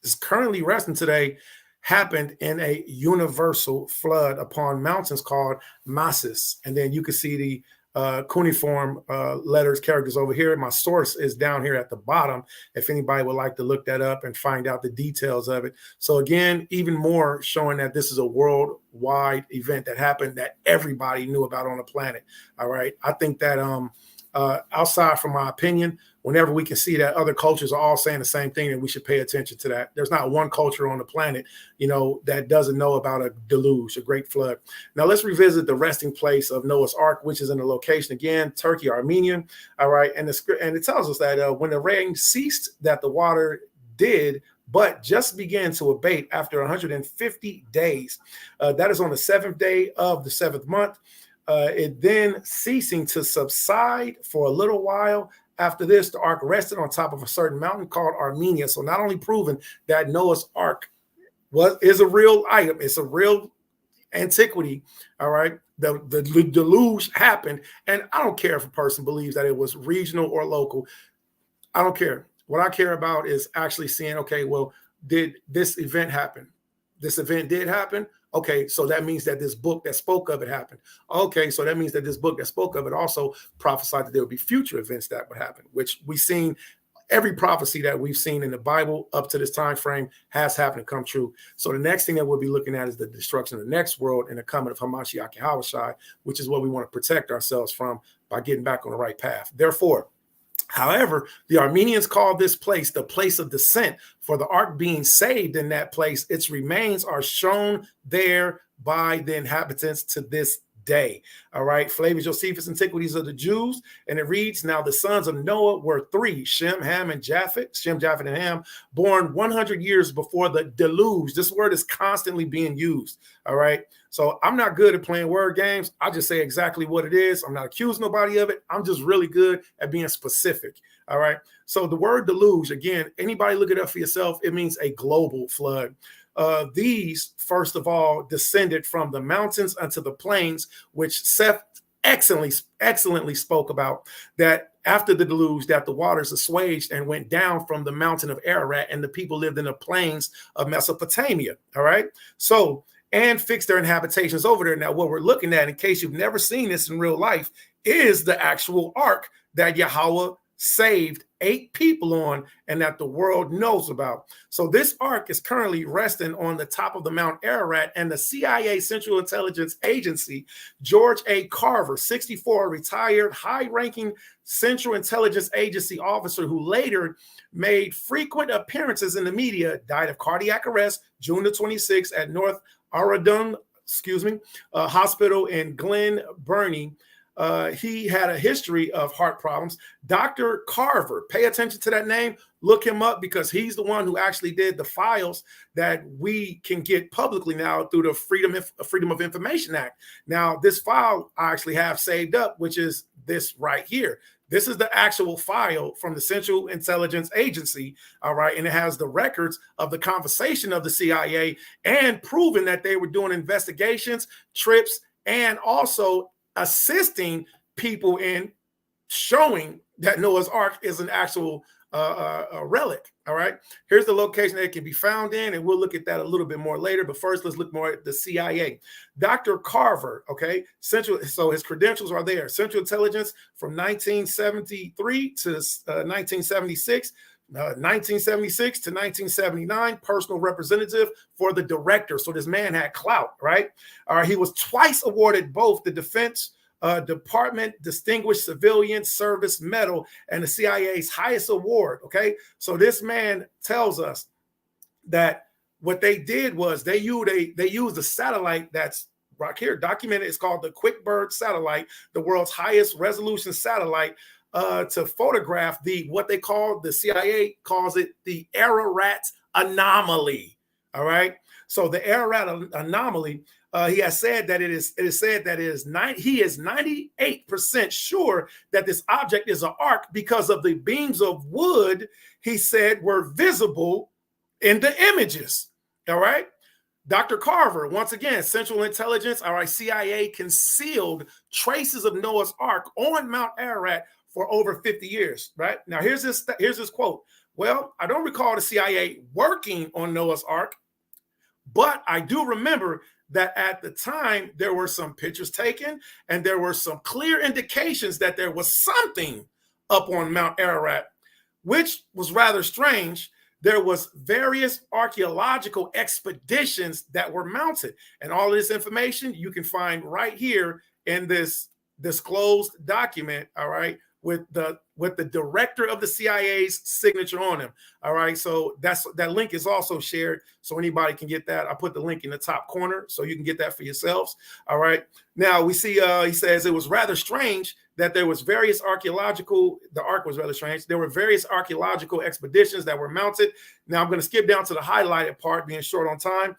is currently resting today happened in a universal flood upon mountains called Massis. And then you can see the cuneiform letters, characters over here. My source is down here at the bottom if anybody would like to look that up and find out the details of it. So again, even more showing that this is a worldwide event that happened that everybody knew about on the planet. All right. I think that outside from my opinion, whenever we can see that other cultures are all saying the same thing, and we should pay attention to that. There's not one culture on the planet, you know, that doesn't know about a deluge, a great flood. Now let's revisit the resting place of Noah's Ark, which is in the location again, Turkey, Armenia. All right, and it tells us that when the rain ceased, that the water did, but just began to abate after 150 days. That is on the 7th day of the 7th month. It then ceasing to subside for a little while. After this, the ark rested on top of a certain mountain called Armenia. So not only proving that Noah's Ark is a real item, it's a real antiquity. All right. The deluge happened. And I don't care if a person believes that it was regional or local. I don't care. What I care about is actually seeing, okay, well, did this event happen? This event did happen. Okay, so that means that this book that spoke of it happened. Okay, so that means that this book that spoke of it also prophesied that there would be future events that would happen, which we've seen. Every prophecy that we've seen in the Bible up to this time frame has happened and come true. So the next thing that we'll be looking at is the destruction of the next world and the coming of Hamashiach Yahushua, which is what we want to protect ourselves from by getting back on the right path. Therefore, however, the Armenians called this place the place of descent, for the ark being saved in that place, its remains are shown there by the inhabitants to this day. All right, Flavius Josephus, Antiquities of the Jews, and it reads, now the sons of Noah were 3, Shem, Ham, and Japheth, Shem, Japheth, and Ham, born 100 years before the deluge. This word is constantly being used. All right, so I'm not good at playing word games. I just say exactly what it is. I'm not accusing nobody of it. I'm just really good at being specific. All right, so the word deluge, again, anybody look it up for yourself. It means a global flood. These, first of all, descended from the mountains unto the plains, which Seth excellently spoke about, that after the deluge, that the waters assuaged and went down from the mountain of Ararat, and the people lived in the plains of Mesopotamia. All right, so, and fixed their inhabitations over there. Now, what we're looking at, in case you've never seen this in real life, is the actual ark that Yahweh saved 8 people on and that the world knows about. So this ark is currently resting on the top of the Mount Ararat, and the CIA Central Intelligence Agency, George A. Carver, 64, retired high-ranking Central Intelligence Agency officer who later made frequent appearances in the media, died of cardiac arrest June the 26th at North Aradun, hospital in Glen Burnie. He had a history of heart problems. Dr. Carver, pay attention to that name, look him up, because he's the one who actually did the files that we can get publicly now through the Freedom of Information Act. Now, this file I actually have saved up, which is this right here. This is the actual file from the Central Intelligence Agency, all right, and it has the records of the conversation of the CIA and proving that they were doing investigations, trips, and also assisting people in showing that Noah's Ark is an actual a relic. All right, here's the location that it can be found in, and we'll look at that a little bit more later. But first, let's look more at the CIA. Dr. Carver, okay, so his credentials are there. Central Intelligence from 1973 to 1976. 1976 to 1979, personal representative for the director. So this man had clout, right? He was twice awarded both the Defense Department Distinguished Civilian Service Medal and the CIA's highest award. Okay, so this man tells us that what they did was they used a satellite that's right here documented. It's called the QuickBird satellite, the world's highest resolution satellite, to photograph what they call, the CIA calls it the Ararat anomaly. All right, so the Ararat anomaly. He has said that it is said that he is 98% sure that this object is an arc because of the beams of wood he said were visible in the images. All right. Dr. Carver, once again, Central Intelligence, all right, CIA concealed traces of Noah's Ark on Mount Ararat for over 50 years, right? Now, here's this quote. Well, I don't recall the CIA working on Noah's Ark, but I do remember that at the time there were some pictures taken and there were some clear indications that there was something up on Mount Ararat, which was rather strange. There was various archaeological expeditions that were mounted, and all of this information you can find right here in this disclosed document, all right, with the director of the CIA's signature on him. All right, so that link is also shared, so anybody can get that. I put the link in the top corner so you can get that for yourselves. All right, now we see he says it was rather strange that there was various the ark was rather strange. There were various archaeological expeditions that were mounted. Now I'm going to skip down to the highlighted part, being short on time.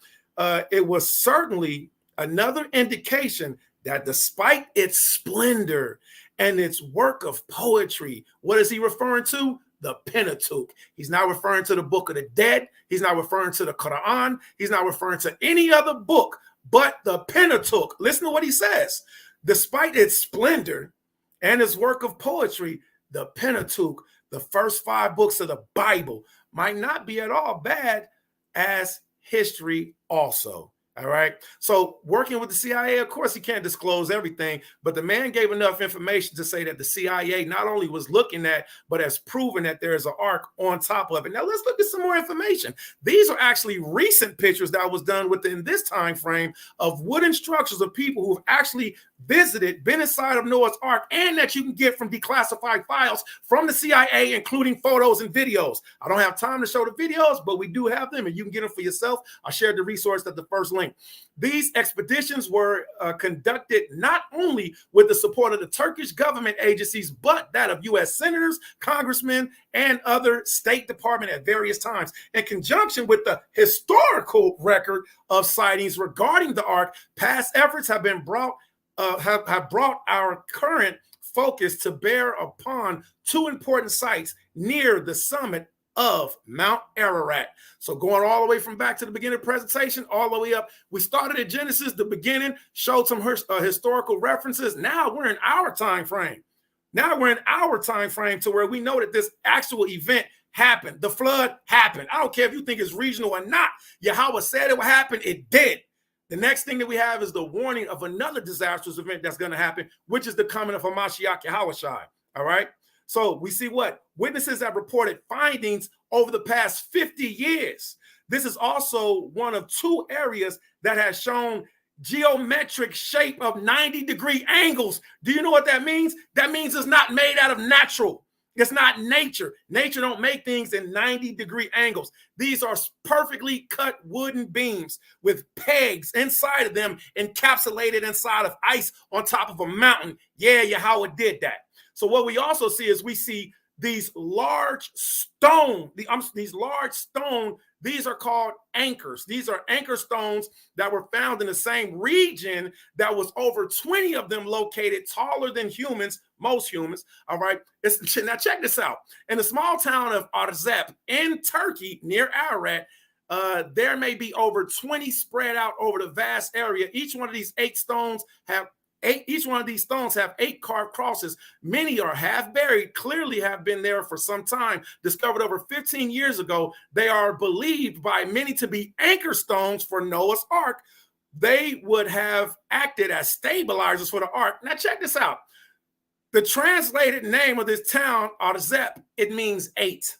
It was certainly another indication that despite its splendor and its work of poetry, what is he referring to? The Pentateuch. He's not referring to the Book of the Dead. He's not referring to the Quran. He's not referring to any other book but the Pentateuch. Listen to what he says. Despite its splendor and its work of poetry, the Pentateuch, the first 5 books of the Bible, might not be at all bad as history also. All right. So working with the CIA, of course, he can't disclose everything, but the man gave enough information to say that the CIA not only was looking at, but has proven that there is an ark on top of it. Now let's look at some more information. These are actually recent pictures that was done within this time frame of wooden structures of people who've actually visited, been inside of Noah's Ark, and that you can get from declassified files from the CIA, including photos and videos. I don't have time to show the videos, but we do have them, and you can get them for yourself. I shared the resource at the first link. These expeditions were conducted not only with the support of the Turkish government agencies, but that of U.S. senators, congressmen, and other State Department at various times. In conjunction with the historical record of sightings regarding the Ark, past efforts have been brought our current focus to bear upon 2 important sites near the summit of Mount Ararat. So going all the way from back to the beginning of the presentation, all the way up, we started at Genesis, the beginning, showed some historical references. Now we're in our time frame. To where we know that this actual event happened. The flood happened. I don't care if you think it's regional or not. Yahweh said it would happen. It did. The next thing that we have is the warning of another disastrous event that's going to happen, which is the coming of Hamashiach Yahushua. All right. So we see what witnesses have reported findings over the past 50 years. This is also one of 2 areas that has shown geometric shape of 90-degree angles. Do you know what that means? That means it's not made out of natural. It's not nature. Nature don't make things in 90-degree angles. These are perfectly cut wooden beams with pegs inside of them, encapsulated inside of ice on top of a mountain. Yeah, Yahweh did that. So what we also see is we see these large stone, these are called anchors. These are anchor stones that were found in the same region that was over 20 of them located taller than humans, most humans. All right. Now check this out. In the small town of Arzep in Turkey near Ararat, there may be over 20 spread out over the vast area. Each one of these 8 stones have 8 carved crosses. Many are half buried, clearly have been there for some time. Discovered over 15 years ago, they are believed by many to be anchor stones for Noah's Ark. They would have acted as stabilizers for the Ark. Now check this out. The translated name of this town, Arzep, it means 8.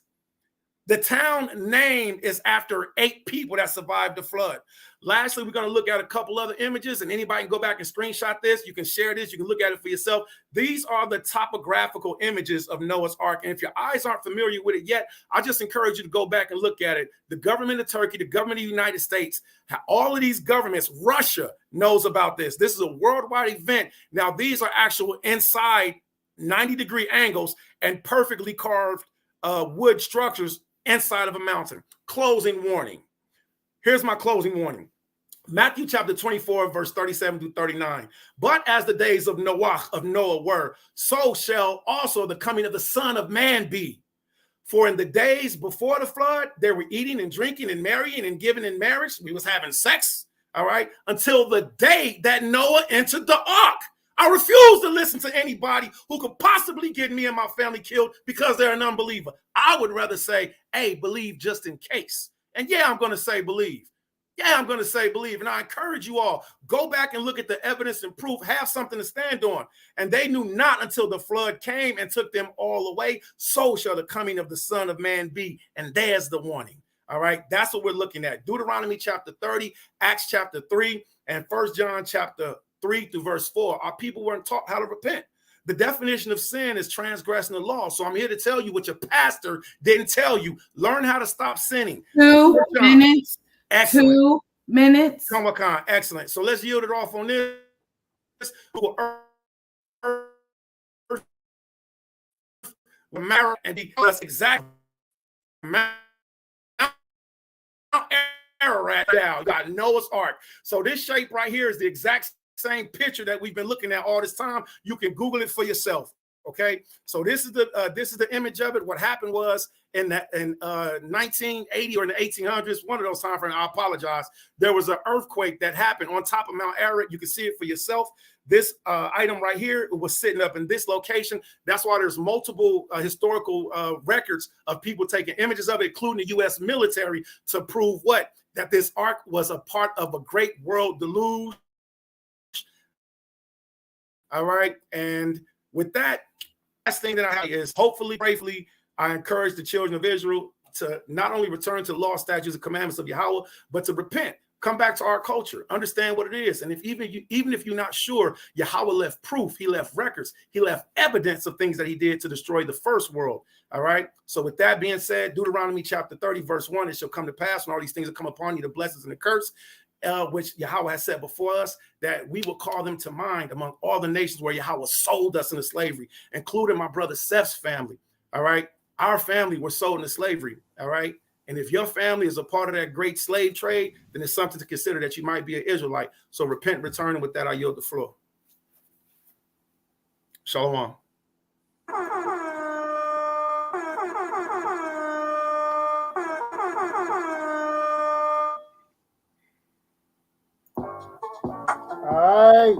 The town name is after 8 people that survived the flood. Lastly, we're going to look at a couple other images, and anybody can go back and screenshot this. You can share this. You can look at it for yourself. These are the topographical images of Noah's Ark. And if your eyes aren't familiar with it yet, I just encourage you to go back and look at it. The government of Turkey, the government of the United States, all of these governments, Russia knows about this. This is a worldwide event. Now, these are actual inside 90-degree angles and perfectly carved wood structures inside of a mountain. Closing warning. Here's my closing warning. Matthew chapter 24, verse 37 through 39. But as the days of Noah were, so shall also the coming of the Son of Man be. For in the days before the flood, they were eating and drinking and marrying and giving in marriage. We was having sex, all right, until the day that Noah entered the ark. I refuse to listen to anybody who could possibly get me and my family killed because they're an unbeliever. I would rather say, hey, believe just in case. And yeah, I'm going to say believe. Yeah, I'm going to say believe. And I encourage you all, go back and look at the evidence and proof, have something to stand on. And they knew not until the flood came and took them all away. So shall the coming of the Son of Man be. And there's the warning. All right, that's what we're looking at. Deuteronomy chapter 30, Acts chapter 3, and 1 John chapter 3 through verse 4. Our people weren't taught how to repent. The definition of sin is transgressing the law. So I'm here to tell you what your pastor didn't tell you. Learn how to stop sinning. 2 minutes. Excellent. 2 minutes. Come on, excellent. So let's yield it off on this. And that's exactly Ararat down. You got Noah's Ark. So this shape right here is the exact same picture that we've been looking at all this time. You can Google it for yourself. Okay, so this is the image of it. What happened was in 1980 or in the 1800s, one of those time frames. I apologize. There was an earthquake that happened on top of Mount Ararat. You can see it for yourself. This item right here was sitting up in this location. That's why there's multiple historical records of people taking images of it, including the U.S. military, to prove what? That this ark was a part of a great world deluge. All right, and with that, last thing that I have is hopefully, bravely, I encourage the children of Israel to not only return to the law, statutes, and commandments of Yahweh, but to repent. Come back to our culture, understand what it is. And if even if you're not sure, Yahweh left proof, he left records, he left evidence of things that he did to destroy the first world. All right. So with that being said, Deuteronomy chapter 30, verse 1, it shall come to pass when all these things will come upon you, the blessings and the curse, which Yahweh has said before us, that we will call them to mind among all the nations where Yahweh sold us into slavery, including my brother Seth's family. All right. Our family were sold into slavery. All right. And if your family is a part of that great slave trade, then it's something to consider that you might be an Israelite. So repent, return, and with that, I yield the floor. Shalom. All right.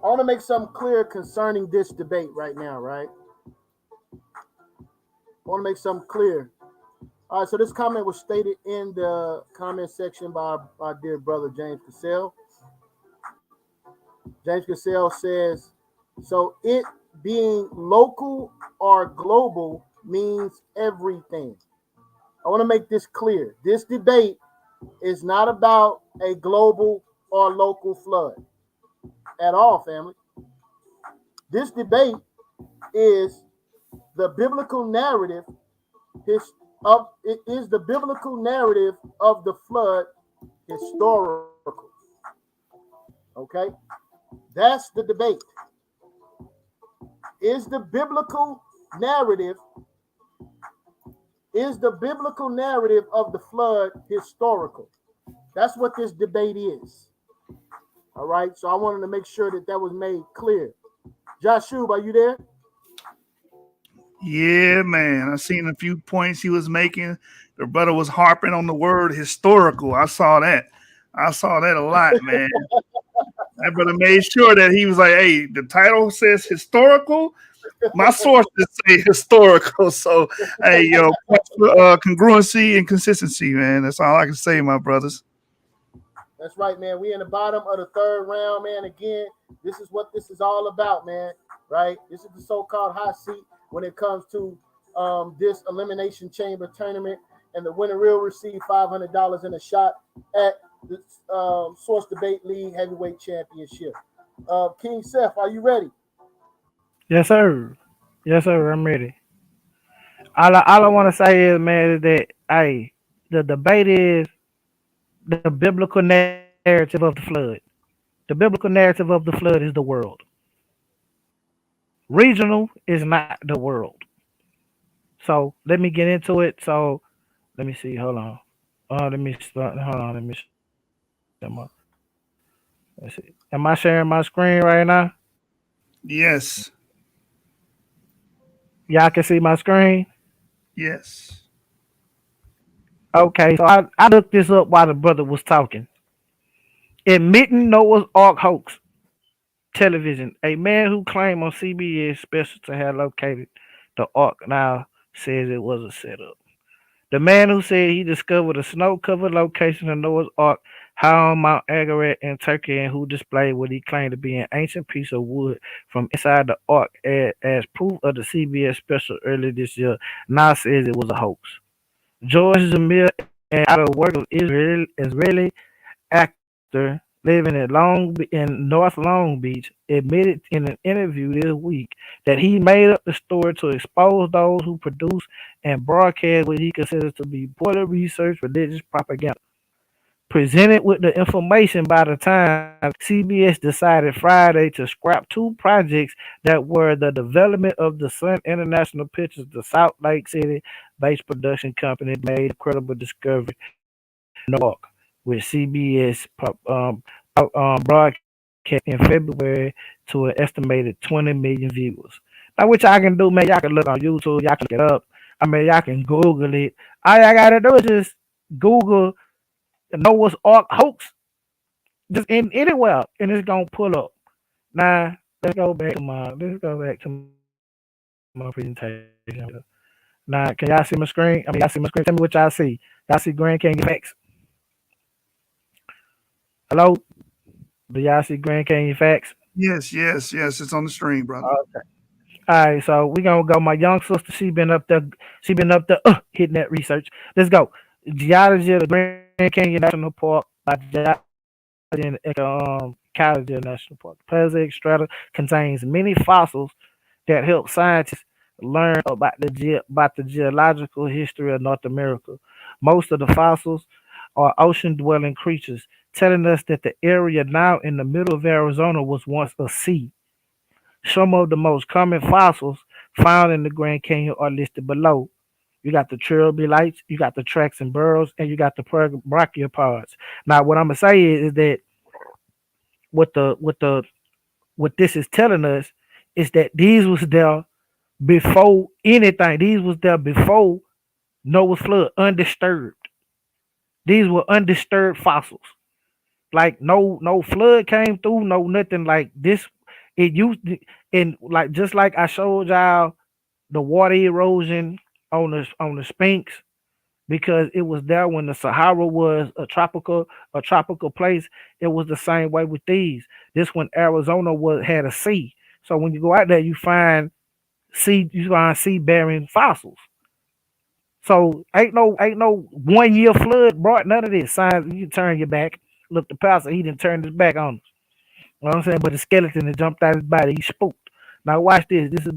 I want to make something clear concerning this debate right now, right? I want to make something clear. All right, so this comment was stated in the comment section by our dear brother James Cassell. James Cassell says, so it being local or global means everything. I want to make this clear. This debate is not about a global or local flood at all, family. This debate is the biblical narrative. It is the biblical narrative of the flood historical. Okay, that's the debate. Is the biblical narrative of the flood historical? That's what this debate is. All right, so I wanted to make sure that was made clear. Joshua, are you there? Yeah, man. I seen a few points he was making. The brother was harping on the word historical. I saw that a lot, man. That brother made sure that he was like, hey, the title says historical. My sources say historical. So, hey, yo, congruency and consistency, man. That's all I can say, my brothers. That's right, man. We in the bottom of the third round, man. Again, this is what this is all about, man. Right? This is the so-called hot seat when it comes to this elimination chamber tournament, and the winner will receive $500 in a shot at the Source Debate League Heavyweight Championship. Kyng Seth, are you ready? Yes, sir. Yes, sir. I'm ready. All I want to say is, man, is that hey, the debate is the biblical narrative of the flood. The biblical narrative of the flood is the world. Regional is not the world. So let me get into it. So let me see. Hold on. Let me start. Hold on. Let me share Let's see. Am I sharing my screen right now? Yes. Y'all can see my screen. Yes. Okay. So I looked this up while the brother was talking. Admitting Noah's Ark hoax. Television. A man who claimed on CBS special to have located the Ark now says it was a setup. The man who said he discovered a snow-covered location of Noah's Ark high on Mount Ararat in Turkey and who displayed what he claimed to be an ancient piece of wood from inside the Ark as proof of the CBS special earlier this year now says it was a hoax. George Zamir, an out-of-work Israeli actor living in North Long Beach, admitted in an interview this week that he made up the story to expose those who produce and broadcast what he considers to be poorly researched religious propaganda. Presented with the information by the Times, CBS decided Friday to scrap two projects that were the development of the Sun International Pictures, the Salt Lake City-based production company, made a credible discovery Nork, with CBS broadcast in February to an estimated 20 million viewers. Now, which I can do, man, y'all can look on YouTube, y'all can look it up. I mean, y'all can Google it. All y'all gotta do is just Google Noah's Ark hoax, just in anywhere, and it's gonna pull up. Now, let's go back to my presentation. Now, can y'all see my screen? I mean, y'all see my screen. Tell me what y'all see. Y'all see Grand Canyon Facts? Hello? Do y'all see Grand Canyon Facts? Yes. It's on the screen, brother. Okay. All right, so we gonna go. My young sister, she been up there hitting that research. Let's go. Geology of the Grand Canyon National Park by geology and ecology of National Park. The Paleozoic strata contains many fossils that help scientists learn about the geological history of North America. Most of the fossils are ocean-dwelling creatures, telling us that the area now in the middle of Arizona was once a sea. Some of the most common fossils found in the Grand Canyon are listed below. You got the trilobites, you got the tracks and burrows, and you got the brachiopods. Now, what I'm gonna say is that what this is telling us is that these was there before anything. These was there before Noah's flood, undisturbed. These were undisturbed fossils. Like no flood came through, no nothing like this. It used and like just like I showed y'all the water erosion on the Sphinx because it was there when the Sahara was a tropical place. It was the same way with these. This when Arizona was had a sea. So when you go out there, you find sea bearing fossils. So ain't no 1 year flood brought none of this. Signs you turn your back. Look, the pastor he didn't turn his back on us. You know what I'm saying? But the skeleton that jumped out his body, he spooked. Now watch this. This is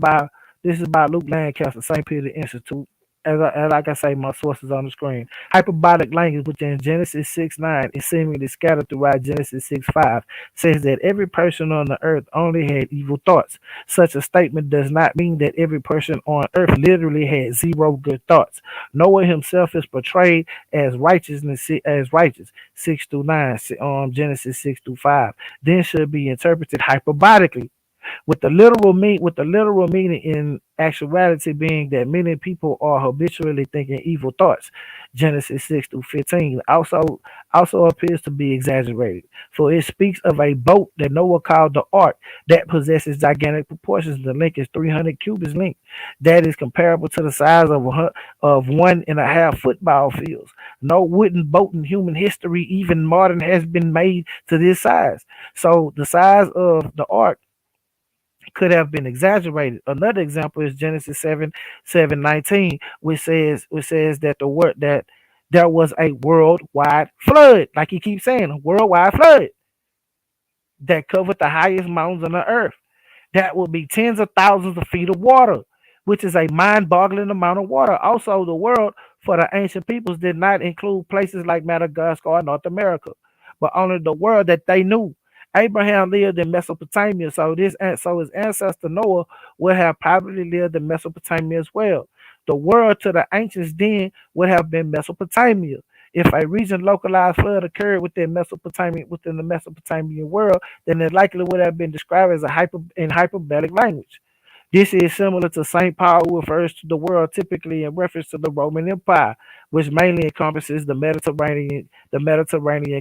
by Luke Lancaster, St. Peter Institute. Like I say, my sources on the screen. Hyperbolic language within Genesis 6:9 is seemingly scattered throughout Genesis 6:5 says that every person on the earth only had evil thoughts. Such a statement does not mean that every person on earth literally had zero good thoughts. Noah himself is portrayed as righteous 6 through 9, Genesis 6 through 5. Then should be interpreted hyperbolically with the literal meaning in actuality being that many people are habitually thinking evil thoughts. Genesis 6 through 15 also appears to be exaggerated, for it speaks of a boat that Noah called the ark that possesses gigantic proportions. The length is 300 cubits length. That is comparable to the size of 1.5 football fields. No wooden boat in human history, even modern, has been made to this size. So the size of the ark could have been exaggerated. Another example is Genesis 7:19, which says that the word that there was a worldwide flood, like he keeps saying, a worldwide flood that covered the highest mountains on the earth. That would be tens of thousands of feet of water, which is a mind boggling amount of water. Also, the world for the ancient peoples did not include places like Madagascar or North America, but only the world that they knew. Abraham lived in Mesopotamia, so his ancestor Noah would have probably lived in Mesopotamia as well. The world to the ancients then would have been Mesopotamia. If a region localized flood occurred within the Mesopotamian world, then it likely would have been described as a hyperbolic language. This is similar to St. Paul, who refers to the world typically in reference to the Roman Empire, which mainly encompasses the Mediterranean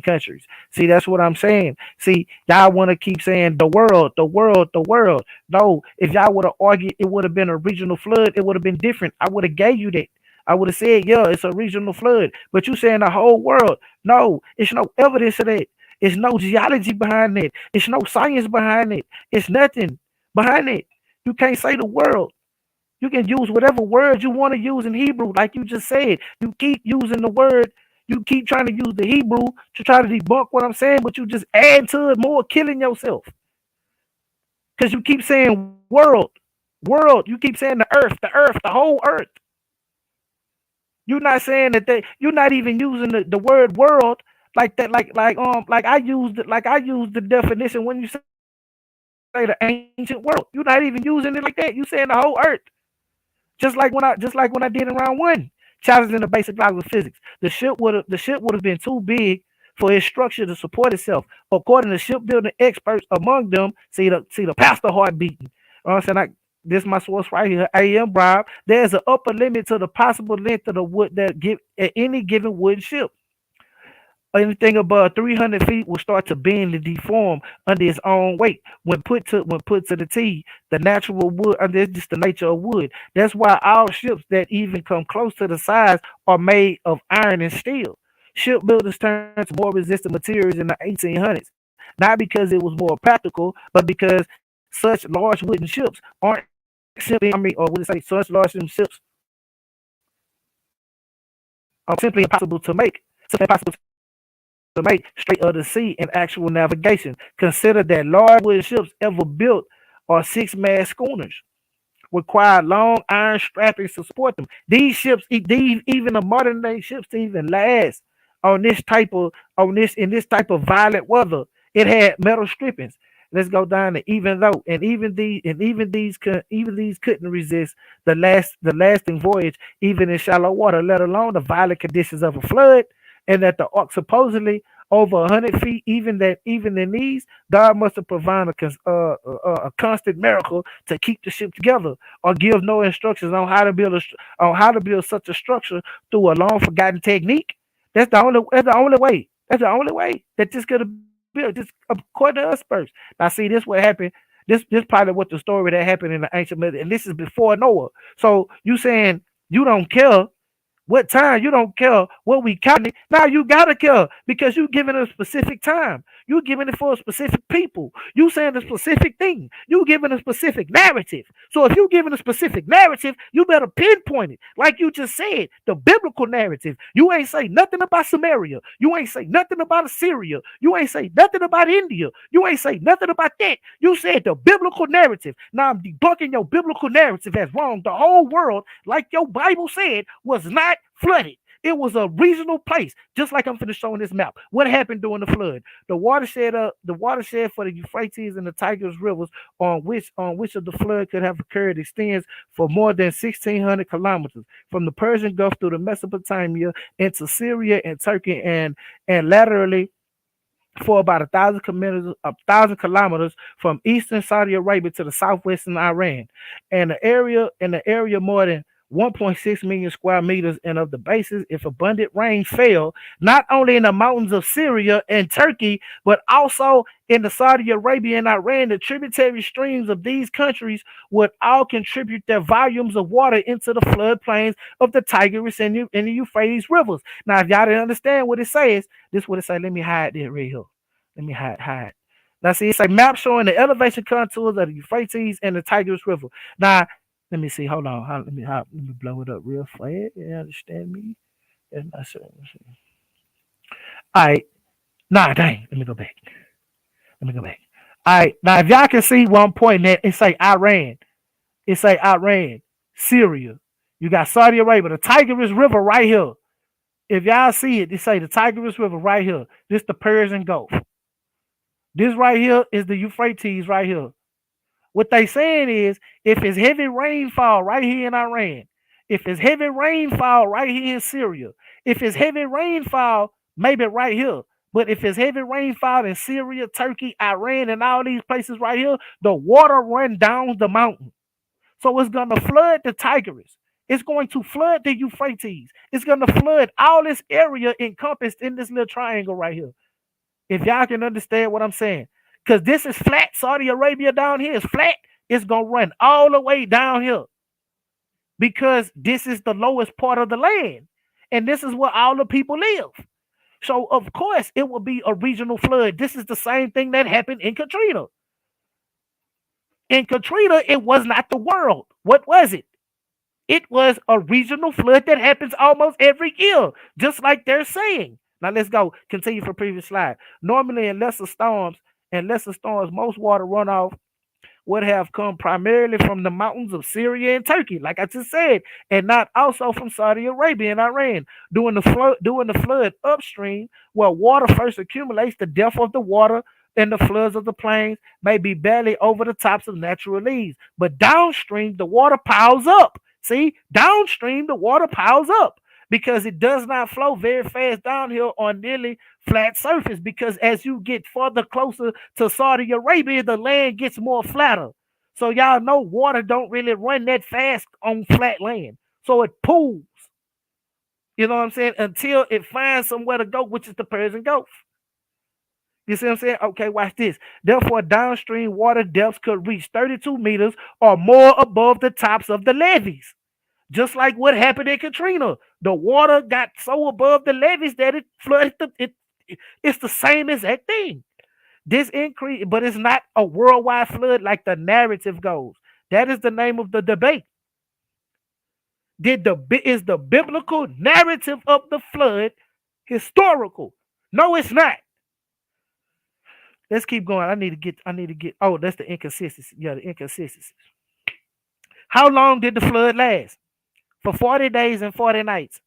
countries. See, that's what I'm saying. See, y'all want to keep saying the world, the world, the world. No, if y'all would have argued it would have been a regional flood, it would have been different. I would have gave you that. I would have said, yeah, it's a regional flood. But you saying the whole world. No, it's no evidence of that. It's no geology behind it. It's no science behind it. It's nothing behind it. You can't say the world. You can use whatever word you want to use in Hebrew, like you just said. You keep using the word. You keep trying to use the Hebrew to try to debunk what I'm saying, but you just add to it more, killing yourself. Because you keep saying world, world. You keep saying the earth, the whole earth. You're not saying you're not even using the word world like that, like I used the definition when you say the ancient world. You're not even using it like that. You saying the whole earth. Just like when I did in round one, challenging the basic laws of physics. The ship would have been too big for its structure to support itself. According to shipbuilding experts, among them, see the pastor heart beating. You know what I'm saying? This is my source right here. AM Bribe. There's an upper limit to the possible length of the wood that give at any given wooden ship. Anything above 300 feet will start to bend and deform under its own weight when put to the T. The natural wood, that's just the nature of wood. That's why all ships that even come close to the size are made of iron and steel. Shipbuilders turned to more resistant materials in the 1800s, not because it was more practical, but because such large wooden ships aren't simply, or would it say, such large wooden ships are simply impossible to make. Simply impossible to make straight of the sea and actual navigation. Consider that large wooden ships ever built are six-mast schooners require long iron strappings to support them. These ships, even the modern day ships, to even last on this type of in this type of violent weather, it had metal strippings. Let's go down to even though, and even these couldn't resist the lasting voyage, even in shallow water, let alone the violent conditions of a flood, and that the ark supposedly over 100 feet, even in these, God must have provided a constant miracle to keep the ship together, or give no instructions on how to build such a structure through a long forgotten technique. That's the only way. That's the only way that this could have built. Just according to us first. Now, see, this what happened. This probably what the story that happened in the ancient myth, and this is before Noah. So you saying you don't care what time, you don't care what we counting. Now you gotta care because you giving a specific time. You giving it for a specific people. You saying a specific thing. You giving a specific narrative. So if you giving a specific narrative, you better pinpoint it. Like you just said, the biblical narrative. You ain't say nothing about Samaria. You ain't say nothing about Assyria. You ain't say nothing about India. You ain't say nothing about that. You said the biblical narrative. Now I'm debunking your biblical narrative as wrong. The whole world, like your Bible said, was not flooded. It was a regional place, just like I'm finna show on this map. What happened during the flood? The watershed for the Euphrates and the Tigris rivers, on which of the flood could have occurred, extends for more than 1,600 kilometers from the Persian Gulf through the Mesopotamia into Syria and Turkey, and laterally for about 1,000 kilometers from eastern Saudi Arabia to the southwestern Iran, and the area more than 1.6 million square meters, and of the bases, if abundant rain fell, not only in the mountains of Syria and Turkey, but also in the Saudi Arabia and Iran, the tributary streams of these countries would all contribute their volumes of water into the floodplains of the Tigris and the Euphrates rivers. Now, if y'all didn't understand what it says, this is what it say. Let me hide this right here. Let me hide. Now, see, it's a map showing the elevation contours of the Euphrates and the Tigris River. Now, let me see. Hold on. Let me blow it up real fast. You understand me? That's not certain. All right. Nah, dang. Let me go back. All right. Now, if y'all can see where I'm pointing at, it say Iran. It say Iran, Syria. You got Saudi Arabia, the Tigris River right here. If y'all see it, they say the Tigris River right here. This the Persian Gulf. This right here is the Euphrates right here. What they saying is, if it's heavy rainfall right here in Iran, if it's heavy rainfall right here in Syria, if it's heavy rainfall maybe right here, but if it's heavy rainfall in Syria, Turkey, Iran, and all these places right here, the water run down the mountain. So it's going to flood the Tigris. It's going to flood the Euphrates. It's going to flood all this area encompassed in this little triangle right here. If y'all can understand what I'm saying. Because this is flat. Saudi Arabia down here is flat. It's going to run all the way down here. Because this is the lowest part of the land. And this is where all the people live. So, of course, it will be a regional flood. This is the same thing that happened in Katrina. In Katrina, it was not the world. What was it? It was a regional flood that happens almost every year, just like they're saying. Now let's go. Continue for previous slide. Normally, in lesser storms, most water runoff would have come primarily from the mountains of Syria and Turkey, like I just said, and not also from Saudi Arabia and Iran. During the flood upstream, where water first accumulates, the depth of the water and the floods of the plains may be barely over the tops of natural leaves. But downstream, the water piles up. See, downstream, the water piles up because it does not flow very fast downhill on nearly flat surface, because as you get further closer to Saudi Arabia, the land gets more flatter. So y'all know water don't really run that fast on flat land. So it pools. You know what I'm saying? Until it finds somewhere to go, which is the Persian Gulf. You see what I'm saying? Okay, watch this. Therefore, downstream water depths could reach 32 meters or more above the tops of the levees. Just like what happened in Katrina. The water got so above the levees that it flooded it's the same exact thing. This increase, but it's not a worldwide flood like the narrative goes. That is the name of the debate. Is the biblical narrative of the flood historical? No, it's not. Let's keep going. I need to get. Oh, that's the inconsistency. Yeah, the inconsistencies. How long did the flood last? For 40 days and 40 nights.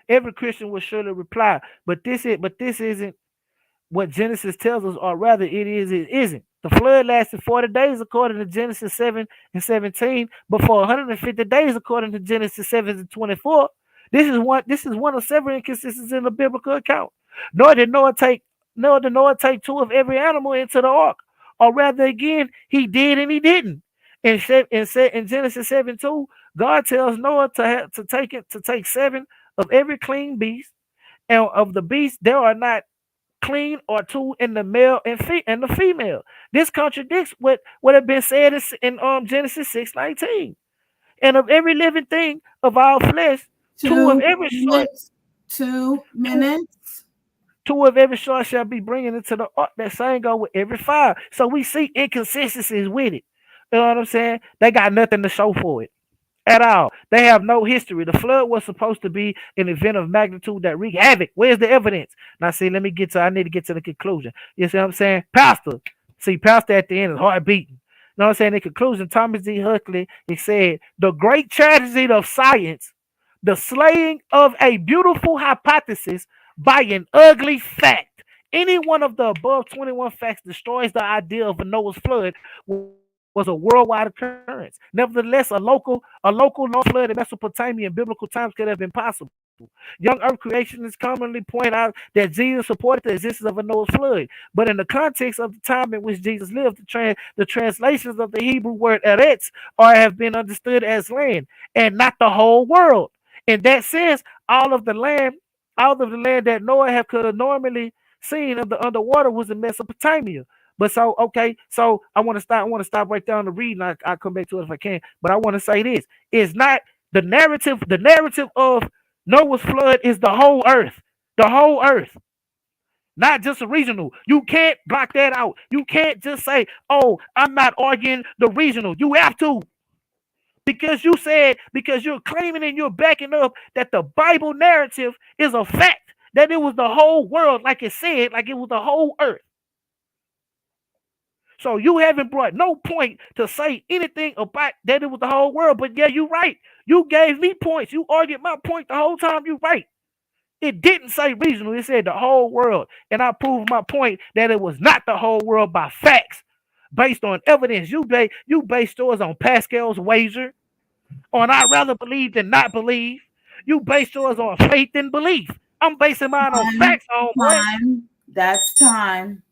Every Christian will surely reply, but this isn't what Genesis tells us, or rather it isn't. The flood lasted 40 days according to Genesis 7 and 17, but for 150 days according to Genesis 7 and 24. This is one of several inconsistencies in the biblical account. Nor did Noah take two of every animal into the ark, or rather again, he did and he didn't. In Genesis 7:2, God tells Noah to take 7 of every clean beast, and of the beasts there are not clean or 2 in the male and the female. This contradicts what had been said in Genesis 6:19. And of every living thing of all flesh, 2 of every sort. 2 minutes. 2 of every sort shall be bringing into the ark. That same go with every fire. So we see inconsistencies with it. You know what I'm saying? They got nothing to show for it at all. They have no history. The flood was supposed to be an event of magnitude that wreaked havoc. Where's the evidence? Now, see, I need to get to the conclusion. You see what I'm saying? Pastor at the end is heart beating. You know what I'm saying? In conclusion, Thomas D. Huxley, he said, the great tragedy of science, the slaying of a beautiful hypothesis by an ugly fact. Any one of the above 21 facts destroys the idea of a Noah's flood was a worldwide occurrence. Nevertheless, a local long flood in Mesopotamia in biblical times could have been possible. Young earth creationists commonly point out that Jesus supported the existence of a Noah's flood, but in the context of the time in which Jesus lived, the translations of the Hebrew word eretz have been understood as land and not the whole world. In that sense, all of the land that Noah could have normally seen of the underwater was in Mesopotamia. But so I want to stop right there on the reading. I'll come back to it if I can. But I want to say this: it's not the narrative. The narrative of Noah's flood is the whole earth. The whole earth. not just a regional. You can't block that out. You can't just say, oh, I'm not arguing the regional. You have to. Because you're claiming and you're backing up that the Bible narrative is a fact, that it was the whole world, like it said, like it was the whole earth. So you haven't brought no point to say anything about that it was the whole world. But yeah, you're right. You gave me points. You argued my point the whole time. You're right. It didn't say regional. It said the whole world. And I proved my point that it was not the whole world by facts, based on evidence. You based yours on Pascal's wager, on I'd rather believe than not believe. You based yours on faith and belief. I'm basing mine on facts, homeboy. Time. That's time.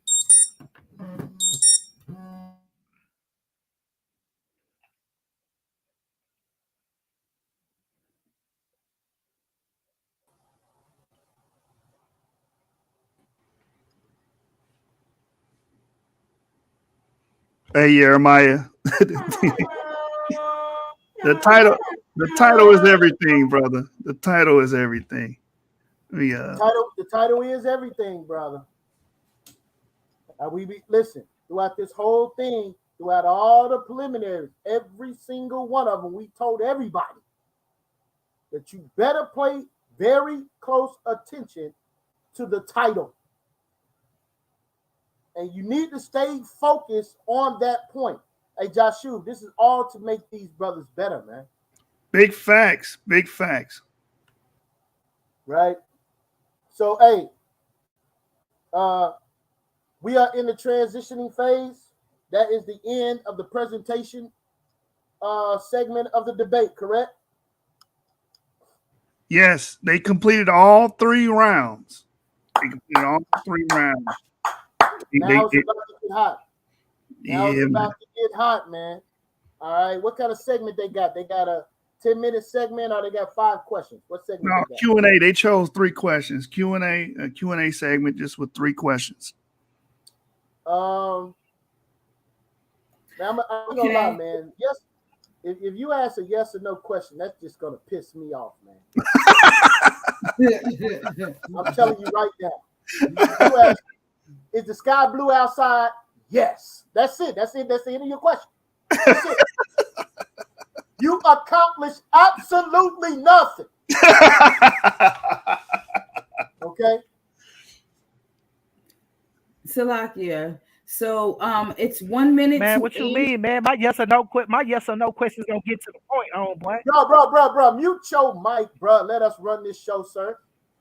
Hey, Jeremiah. The title is everything, brother. The title is everything. Yeah. The title is everything, brother. Listen, throughout this whole thing, throughout all the preliminaries, every single one of them, we told everybody that you better pay very close attention to the title. And you need to stay focused on that point. Hey, Joshua, this is all to make these brothers better, man. Big facts. Big facts. Right? So, hey, we are in the transitioning phase. That is the end of the presentation segment of the debate, correct? Yes, they completed all 3 rounds. They completed all 3 rounds. Now it's about to get hot. It's about to get hot, man. All right. What kind of segment they got? They got a 10-minute segment, or they got 5 questions? What segment? No, they got? Q&A. They chose 3 questions. A Q&A segment just with 3 questions. Now I'm gonna lie, man. Yes, if you ask a yes or no question, that's just gonna piss me off, man. I'm telling you right now. You ask, is the sky blue outside? Yes. That's it. That's the end of your question. That's it. You accomplished absolutely nothing. Okay. Salakia. So it's 1 minute. Man, what you mean, man? My yes or no questions gonna get to the point, boy. Bro. Mute your mic, bro. Let us run this show, sir.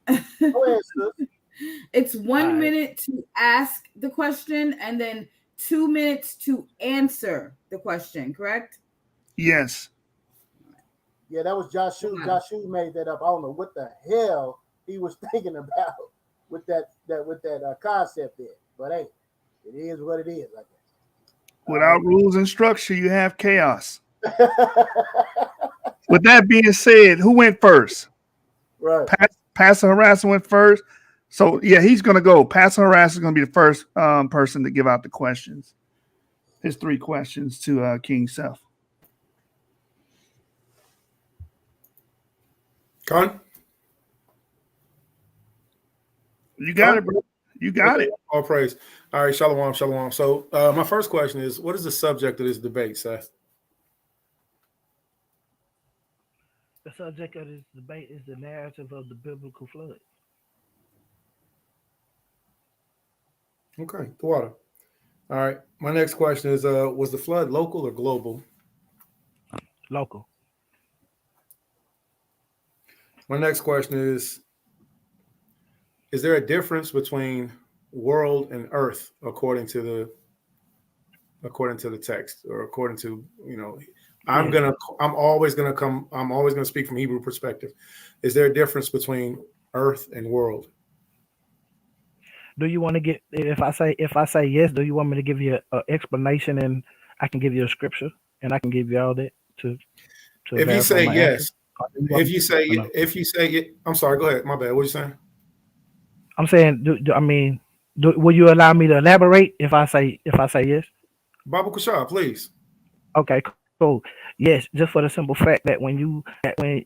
Go ahead, sis. It's 1 minute to ask the question and then 2 minutes to answer the question, correct? Yes. Yeah, that was Joshua. Joshua made that up. I don't know what the hell he was thinking about with that concept there. But hey, it is what it is. Like that. Without rules and structure, you have chaos. With that being said, who went first? Right. Pastor Harassa went first. So, yeah, he's going to go. Pastor Harassa is going to be the first person to give out the questions. His 3 questions to Kyng Seth. Con? You got it, bro. You got it. All praise. All right, shalom. So my first question is, what is the subject of this debate, Seth? The subject of this debate is the narrative of the biblical flood. Okay, the water. All right. My next question is, was the flood local or global? Local. My next question is there a difference between world and earth according to the text, or according to, I'm always gonna speak from Hebrew perspective. Is there a difference between earth and world? Do you want to get, if I say yes, do you want me to give you an explanation, and I can give you a scripture, and I can give you all that to if you say yes, answer? if you say I'm sorry, go ahead. My bad. What you saying? I'm saying, will you allow me to elaborate if I say yes? Baba Kushah, please. Okay, So yes, just for the simple fact that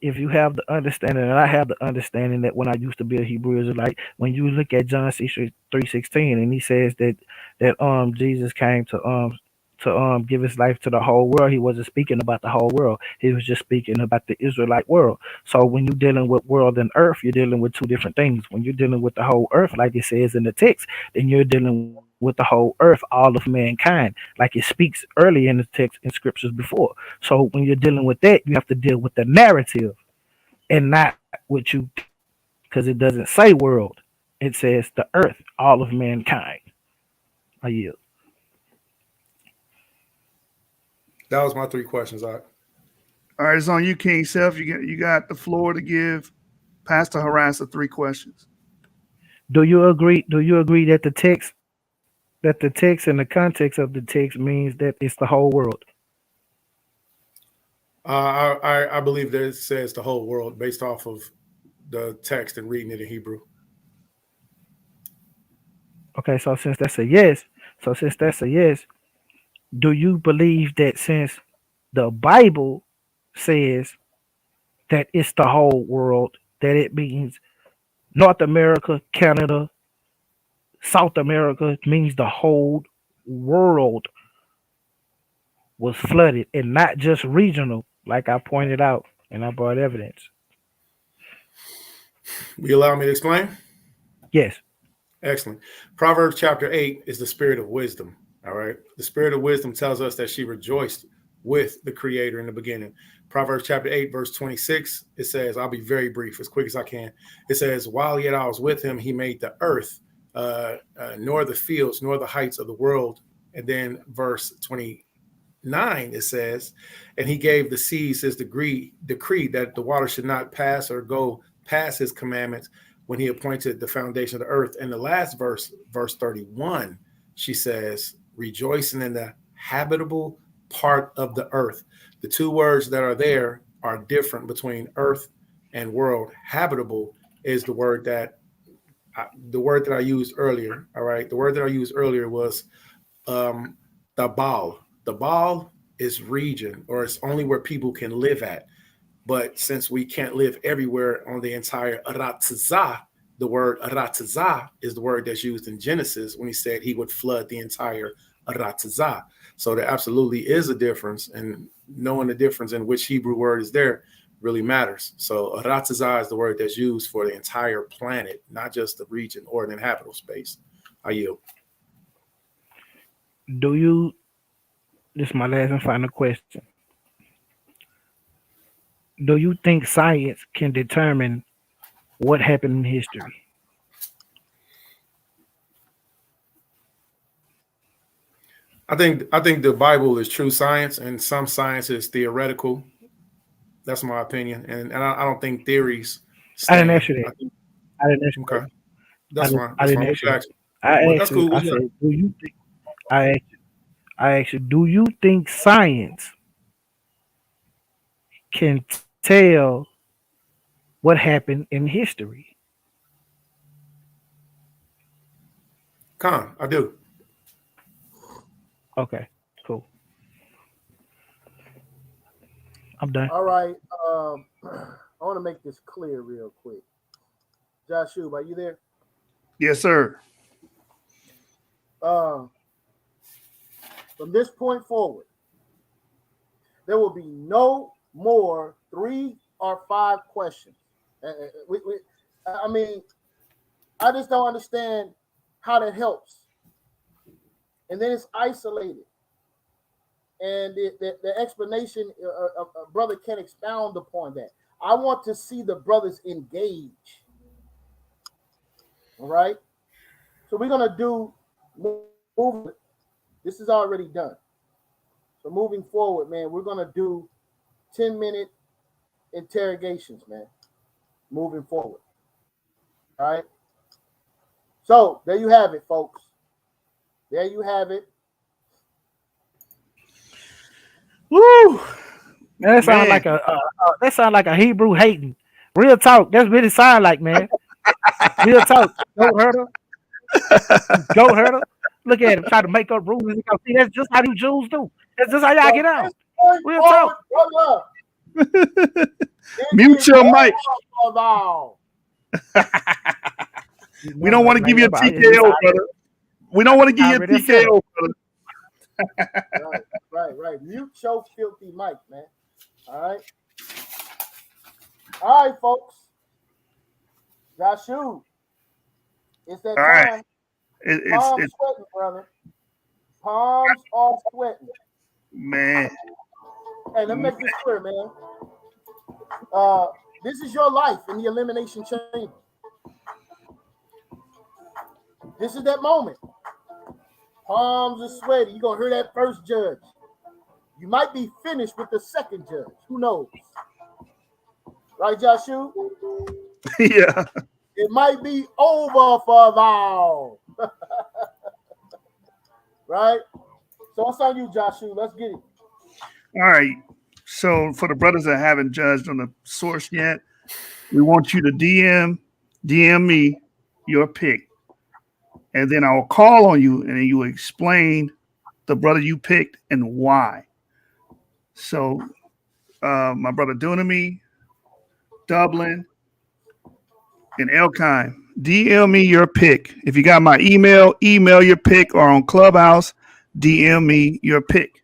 if you have the understanding, and I have the understanding that when I used to be a Hebrew Israelite, when you look at John 3:16, and he says that Jesus came to give his life to the whole world. He wasn't speaking about the whole world. He was just speaking about the Israelite world. So when you're dealing with world and earth, you're dealing with two different things. When you're dealing with the whole earth, like it says in the text, then you're dealing with the whole earth, all of mankind, like it speaks early in the text in scriptures before. So when you're dealing with that, you have to deal with the narrative and not what you, because it doesn't say world. It says the earth, all of mankind. I yield. That was my 3 questions. All right, it's on you, Kyng Seth. You got the floor to give Pastor Harassa 3 questions. Do you agree? Do you agree that the text and the context of the text means that it's the whole world? I believe that it says the whole world based off of the text and reading it in Hebrew. Okay, so since that's a yes, do you believe that since the Bible says that it's the whole world, that it means North America, Canada, South America, means the whole world was flooded and not just regional, like I pointed out and I brought evidence? Will you allow me to explain? Yes. Excellent. Proverbs chapter 8 is the spirit of wisdom. All right. The spirit of wisdom tells us that she rejoiced with the creator in the beginning. Proverbs chapter 8, verse 26, it says, I'll be very brief, as quick as I can. It says, while yet I was with him, he made the earth, nor the fields, nor the heights of the world. And then verse 29, it says, and he gave the seas his decree that the water should not pass or go past his commandments when he appointed the foundation of the earth. And the last verse 31, she says, rejoicing in the habitable part of the earth. The 2 words that are there are different between earth and world. Habitable is the word that I used earlier. All right. The word that I used earlier was Dabal. Dabal is region, or it's only where people can live at. But since we can't live everywhere on the entire Aratzah, the word Aratzah is the word that's used in Genesis when he said he would flood the entire Aratzah. So there absolutely is a difference, and knowing the difference in which Hebrew word is there really matters. So Aratzah is the word that's used for the entire planet, not just the region or an inhabitable space. I yield. This is my last and final question. Do you think science can determine what happened in history? I think the Bible is true science, and some science is theoretical. That's my opinion, and I don't think theories stand. I didn't ask you that. I didn't ask you Okay, that. that's fine. I That's didn't fine. ask you. That's cool. I said, do you think? I asked you, do you think science can tell what happened in history? Con, I do. Okay, cool. I'm done. All right. I want to make this clear real quick. Joshua, are you there? Yes, sir. From this point forward, there will be no more 3 or 5 questions. I mean, I just don't understand how that helps. And then it's isolated. And the explanation, a brother can expound upon that. I want to see the brothers engage. All right? So we're going to do, this is already done. So moving forward, man, we're going to do 10-minute interrogations, man, moving forward. All right? So there you have it, folks. There you have it. Woo! Man, that sound like a Hebrew hating. Real talk. That's what it sound like, man. Real talk. Go hurt her. Go hurt her. Look at him trying to make up rules. See, that's just how you Jews do. That's just how y'all get out. Real talk. Mute your mic. We don't want to give you a TKO, brother. We don't want to give you a TKO, brother. Right. Mute your filthy mic, man. All right, folks. Joshua, it's that time. Palms sweating, brother. Palms are sweating. Man. Hey, let me make this clear, man. This is your life in the elimination chamber. This is that moment. Palms are sweaty. You're going to hear that first judge. You might be finished with the second judge. Who knows? Right, Joshua? Yeah. It might be over for thou. Right? So it's on you, Joshua. Let's get it. All right. So for the brothers that haven't judged on the source yet, we want you to DM me your pick. And then I'll call on you and then you explain the brother you picked and why. So my brother Dunami, Dublin, and Elkine, DM me your pick. If you got my email your pick, or on Clubhouse, DM me your pick.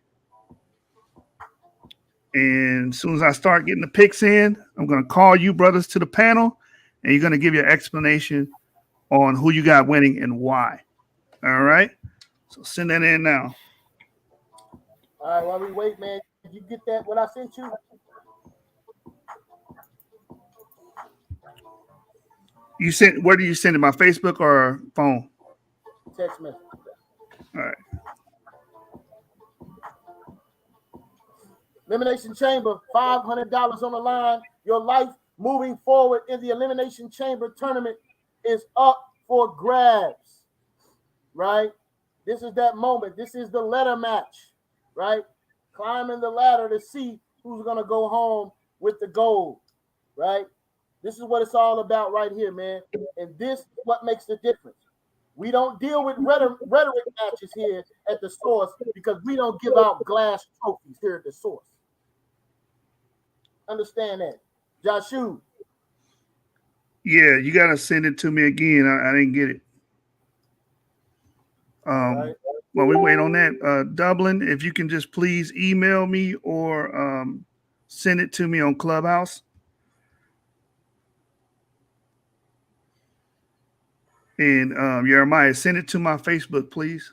And as soon as I start getting the picks in, I'm going to call you brothers to the panel, and you're going to give your explanation on who you got winning and why. All right? So send that in now. All right, while we wait, man, did you get that, what I sent you? Where do you send it? My Facebook or phone? Text message. All right. Elimination Chamber, $500 on the line. Your life moving forward in the Elimination Chamber tournament is up for grabs, right? This is that moment. This is the ladder match, right? Climbing the ladder to see who's going to go home with the gold, right? This is what it's all about right here, man. And this is what makes the difference. We don't deal with rhetoric matches here at the source because we don't give out glass trophies here at the source. Understand that. Joshua. Yeah, you got to send it to me again. I didn't get it. Right. While we wait on that, Dublin, if you can just please email me or send it to me on Clubhouse. And Jeremiah, send it to my Facebook, please.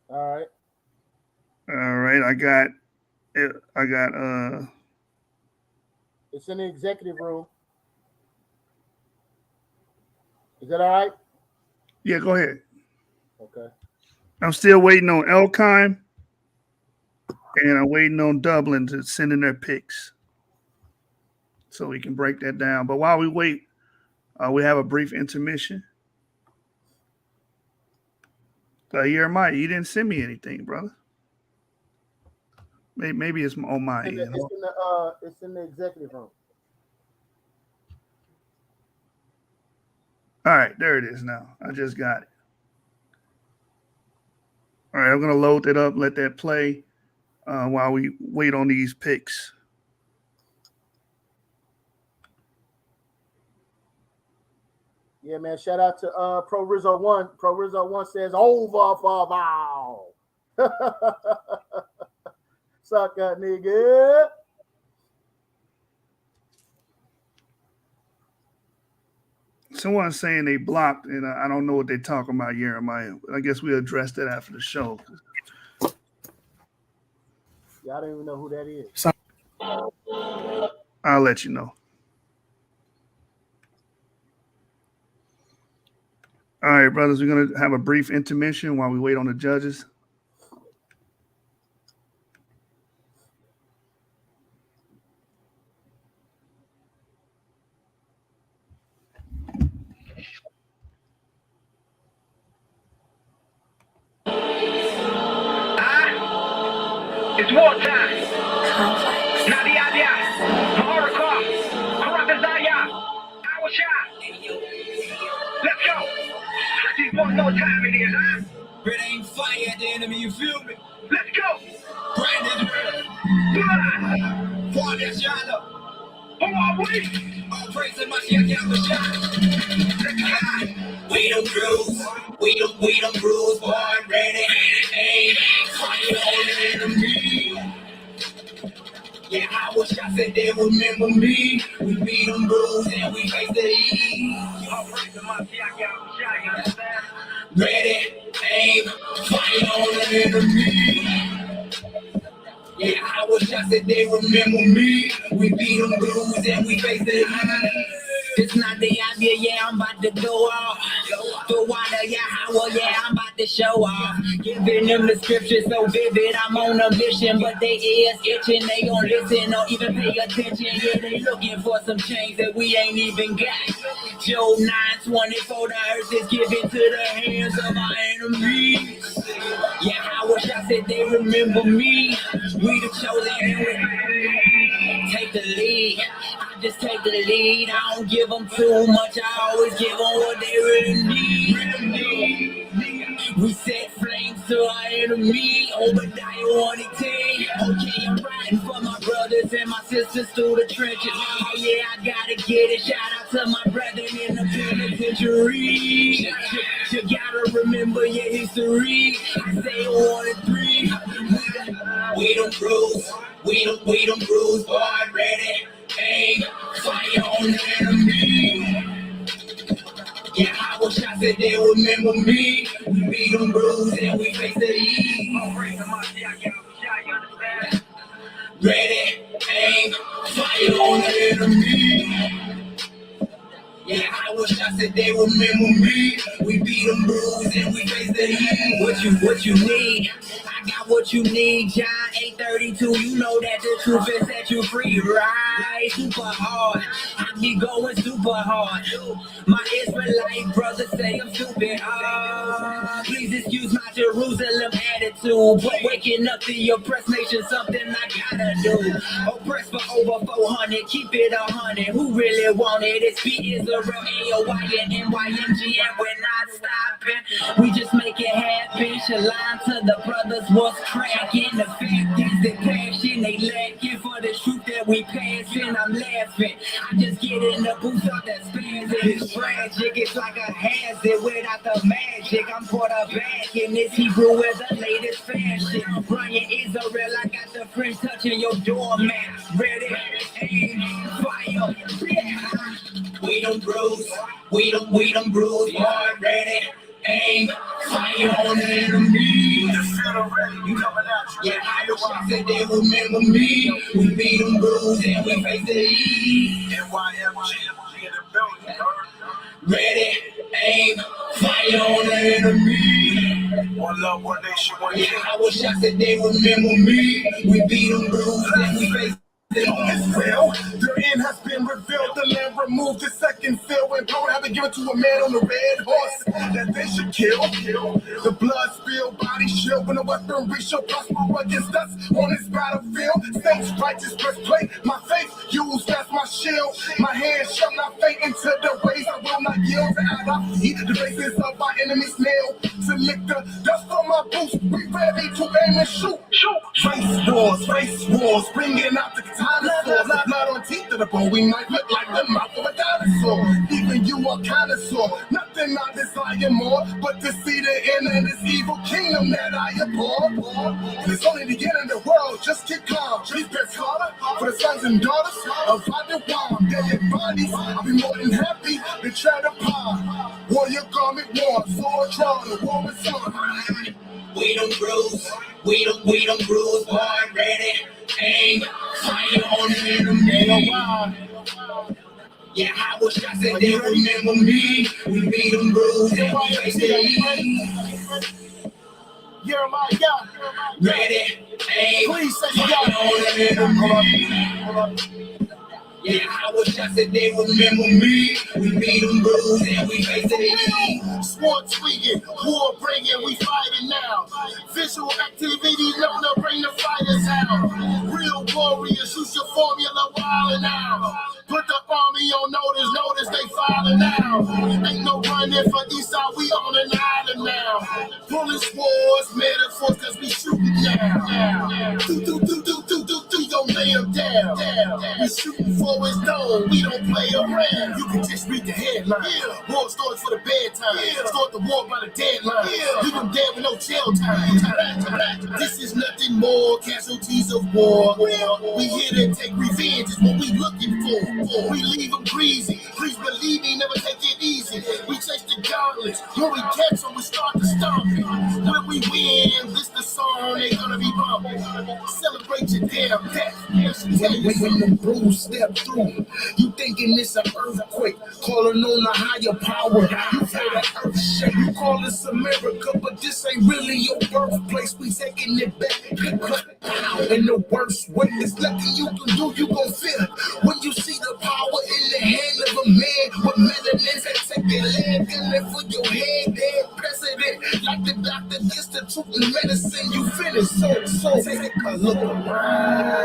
All right. All right. I got it's in the executive room. Is that all right? Yeah, go ahead. Okay. I'm still waiting on Elkine, and I'm waiting on Dublin to send in their picks so we can break that down. But while we wait, we have a brief intermission. Jeremiah, you didn't send me anything, brother. Maybe it's on my end. It's in the executive room. All right, there it is now. I just got it. All right, I'm going to load that up, let that play while we wait on these picks. Yeah, man. Shout out to Pro Rizzo 1. Pro Rizzo 1 says over for thou. Suck that nigga. Someone's saying they blocked, and I don't know what they're talking about, Jeremiah. I guess we'll address that after the show. Yeah, I don't even know who that is. I'll let you know. All right, brothers, we're going to have a brief intermission while we wait on the judges. It's wartime. Nadia, Harassa, our shot. Let's go. Just one more time it is, huh? It ain't fire at the enemy, you feel me? Let's go. Brand is real. All praise to my we don't bruise, we don't bruise, boy, ready, aim, fire on the enemy. Yeah, I wish I said they remember me. We beat them bruise and we face the heat. All praise to my ready, aim, fire on the enemy. Yeah, I wish I said they remember me. We beat them bruise and we face the heat. It's not the idea, yeah, I'm about to go off. The water, yeah, I'm about to show off. Giving them the scriptures so vivid, I'm on a mission, but they ears itching, they gon' listen or even pay attention. Yeah, they looking for some change that we ain't even got. Job 9:24, the earth is given to the hands of our enemies. Yeah, I wish I said they remember me. We the chosen. Take the lead. I just take the lead. I don't give them too much. I always give them what they really need. We set flames to our enemy. Obadiah 1:10. Okay, I'm riding for my brothers and my sisters through the trenches. Oh yeah, I gotta get it. Shout out to my brethren in the penitentiary. You gotta remember your history. I say 1 and 3. We don't bruise. We don't bruise, boy, ready, aim, fire on the enemy. Yeah, I wish I said they remember me. We beat them bruise and we face the heat. Ready, aim, fire on the enemy. Yeah, I wish I said they remember me. We beat them bruise and we face the heat. What you need? I got what you need, John 8:32. You know that the truth will set you free, right? Super hard. I be going super hard. My Israelite brothers say I'm stupid. Please excuse my Jerusalem attitude. But waking up to your oppressed nation, something I gotta do. Oppressed for over 400, keep it 100. Who really want it? It's B Israel, AOY, and NYMG, and we're not stopping. We just make it happen. Shalom to the brothers. What's cracking? The fact is the passion they lacking for the truth that we passing. I'm laughing. I just get in the booth of that spazzing. It's tragic. It's like a hazard without the magic. I'm quarterback in this Hebrew with the latest fashion. Brian Israel, I got the French touching your doormat. Ready, aim, fire. Yeah. We don't bruise. We don't bruise. Boy, ready, aim, fire on the enemy. Yeah, I wish I said they remember me. We beat them bruised and we face the heat. Ready, aim, fire on the enemy. One love, one nation, one nation. Yeah, I wish I said they remember me. We beat them bruised and we face Israel. The end has been revealed. The land removed the second seal. When power have been given to a man on a red horse that they should kill. The blood spilled, body shield. When the weapon reach shall prosper against us on this battlefield. Saints righteous breastplate. My faith used as my shield. My hands shall not faint into the ways. I will not yield to our feet. The faces of our enemies nailed to lick the dust from my boots. We ready to aim and shoot. Race wars, bringing out the dinosaurs. Blood on teeth of the bone, we might look like the mouth of a dinosaur. Even you are kind of sore. Nothing I desire more, but to see the end of this evil kingdom that I abhor. And it's only the end of the world, just keep calm. Please press slaughter for the sons and daughters of Adawan. Dead bodies, I'll be more than happy to tread upon. Warrior garment worn, sword drawn, the war is on. We don't bruise, we don't bruise, boy, ready, aim, fire on the enemy. Yeah, I wish I said they remember me. We beat them bruised and we face the heat. Ready, aim, fire on the enemy. Yeah, I wish I said they remember me. We beat them bruised and we face the heat. Sport tweaking, war bringing, we fighting now. Visual activity known to bring the fighters out. Real warriors, use your formula wildin' out. Put the army on notice they filing out. Ain't no running for Eastside, we on an island now. Pulling swords, metaphors, cause we shooting now. Do lay him down. We shooting for his dome, we don't play around. You can just read the headline. War stories for the bedtime. Start the war by the deadline. Leave them dead with no jail time. This is nothing more, casualties of war. We here to take revenge, is what we looking for. We leave them greasy. Please believe me, never take it easy. We chase the gauntlets. When we catch them, we start to stomp it. When we win, this the song they gonna be bumping. Celebrate your damn death. When the bros step through, you thinking it's an earthquake, calling on a higher power. You feel the earth shake. You call this America, but this ain't really your birthplace. We taking it back. In the worst way, there's nothing you can do. You gon' feel when you see the power in the hand of a man with melanin that take their leg gunning for your head. Dead president, like the doctor gets the truth in medicine. You finish, so take a look around.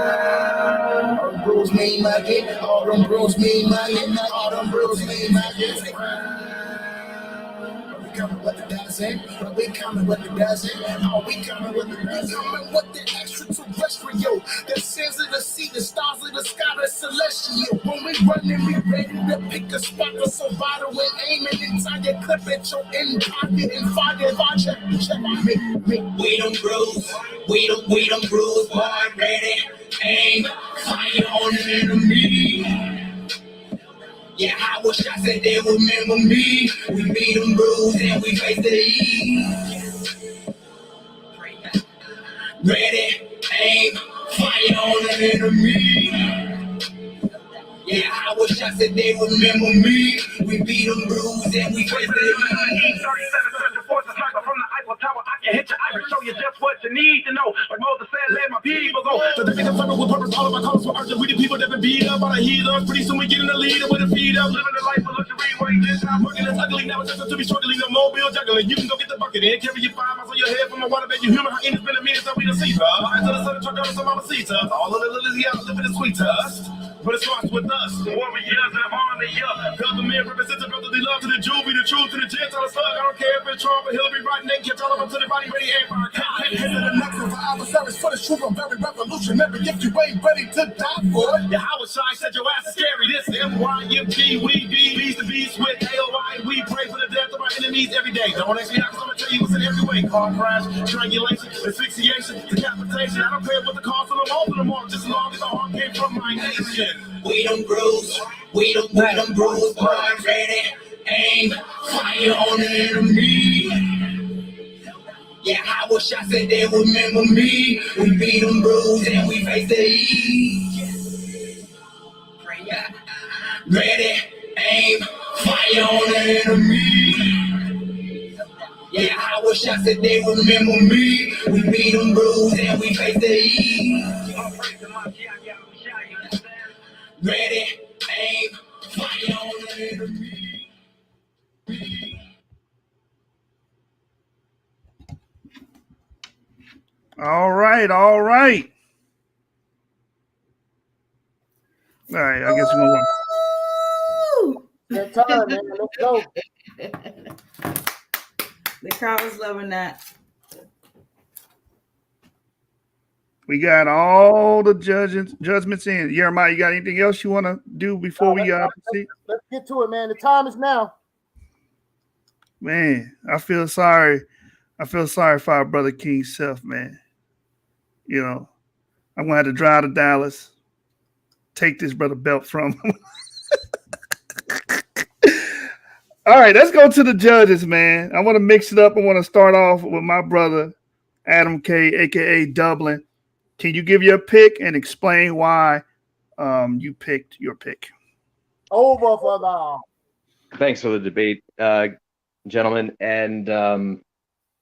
All them bros mean my get. All them bros mean my get. All them bros mean my get. Coming with the dozen, but we coming with the dozen. Oh, we coming with the dozen. Coming with the extraterrestrial. The sands of the sea, the stars of the sky, the celestial. When we running, we ready to pick a spot for so vital and aiming entire clip at your end pocket and fire. Check me. We don't bruise, we don't bruise, boy, ready, aim, fire on the enemy. Yeah, I wish I said they remember me. We beat them bruised and we face the east. Ready, aim, fire on the enemy. Yeah, I wish I said they remember me. We beat them bruised and we face the east. 37 forces sniper from the Eiffel Tower. I can hit your iris, show you just what you need to know. Like Moses said, let my people go. So the niggas coming with purpose, all of our colors were urgent. We the people that been beat up by the heathens. Pretty soon we get in the leader with a feet up. Living the life of luxury, waiting this time. Working is ugly, now it's just to be struggling. No mobile juggling. You can go get the bucket and carry your 5 miles on your head from a water bed. You human, how it's been a minute, so we don't see her. Until the sun truck down some mama sees us. All of the lilies, yeah, living is sweet to us. But it starts with us, warriors and army, yeah. Government represents the brotherly love to the Jew, be the truth to the Gentile slug. I don't care if it's Trump or Hillary, right? They catch all of them to the body, ready, and fire. Head to the next one for adversaries for the truth. I'm very revolutionary. If you ain't ready to die for it, yeah, Howard Shine said your ass is scary. This MYMG, we be beast to beast with AOI. We pray for the death of our enemies every day. Don't ask me how, 'cause I'm gonna tell you what's in every way. Car crash, strangulation, asphyxiation, decapitation. I don't care what the cost of them, all of them are, just as long as the heart came from my nation. We don't bruise, we don't bruise, boy, ready, aim, fire on the enemy. Yeah, I wish I said they remember me. We beat them bruised and we face the east. Ready, aim, fire on the enemy. Yeah, I wish I said they remember me. We beat them bruised and we face the east. Ready, aim, fire on the enemy. All right, all right. All right, I guess we're going That time, man. Let's go. The crowd was loving that. We got all the judgments in. Jeremiah, you got anything else you want to do before we proceed? Let's get to it, man. The time is now. Man, I feel sorry. I feel sorry for our brother Kyng Seth, man. You know, I'm going to have to drive to Dallas, take this brother belt from him. All right, let's go to the judges, man. I want to mix it up. I want to start off with my brother, Adam K, a.k.a. Dublin. Can you give your pick and explain why you picked your pick? Over for the. Thanks for the debate, gentlemen. And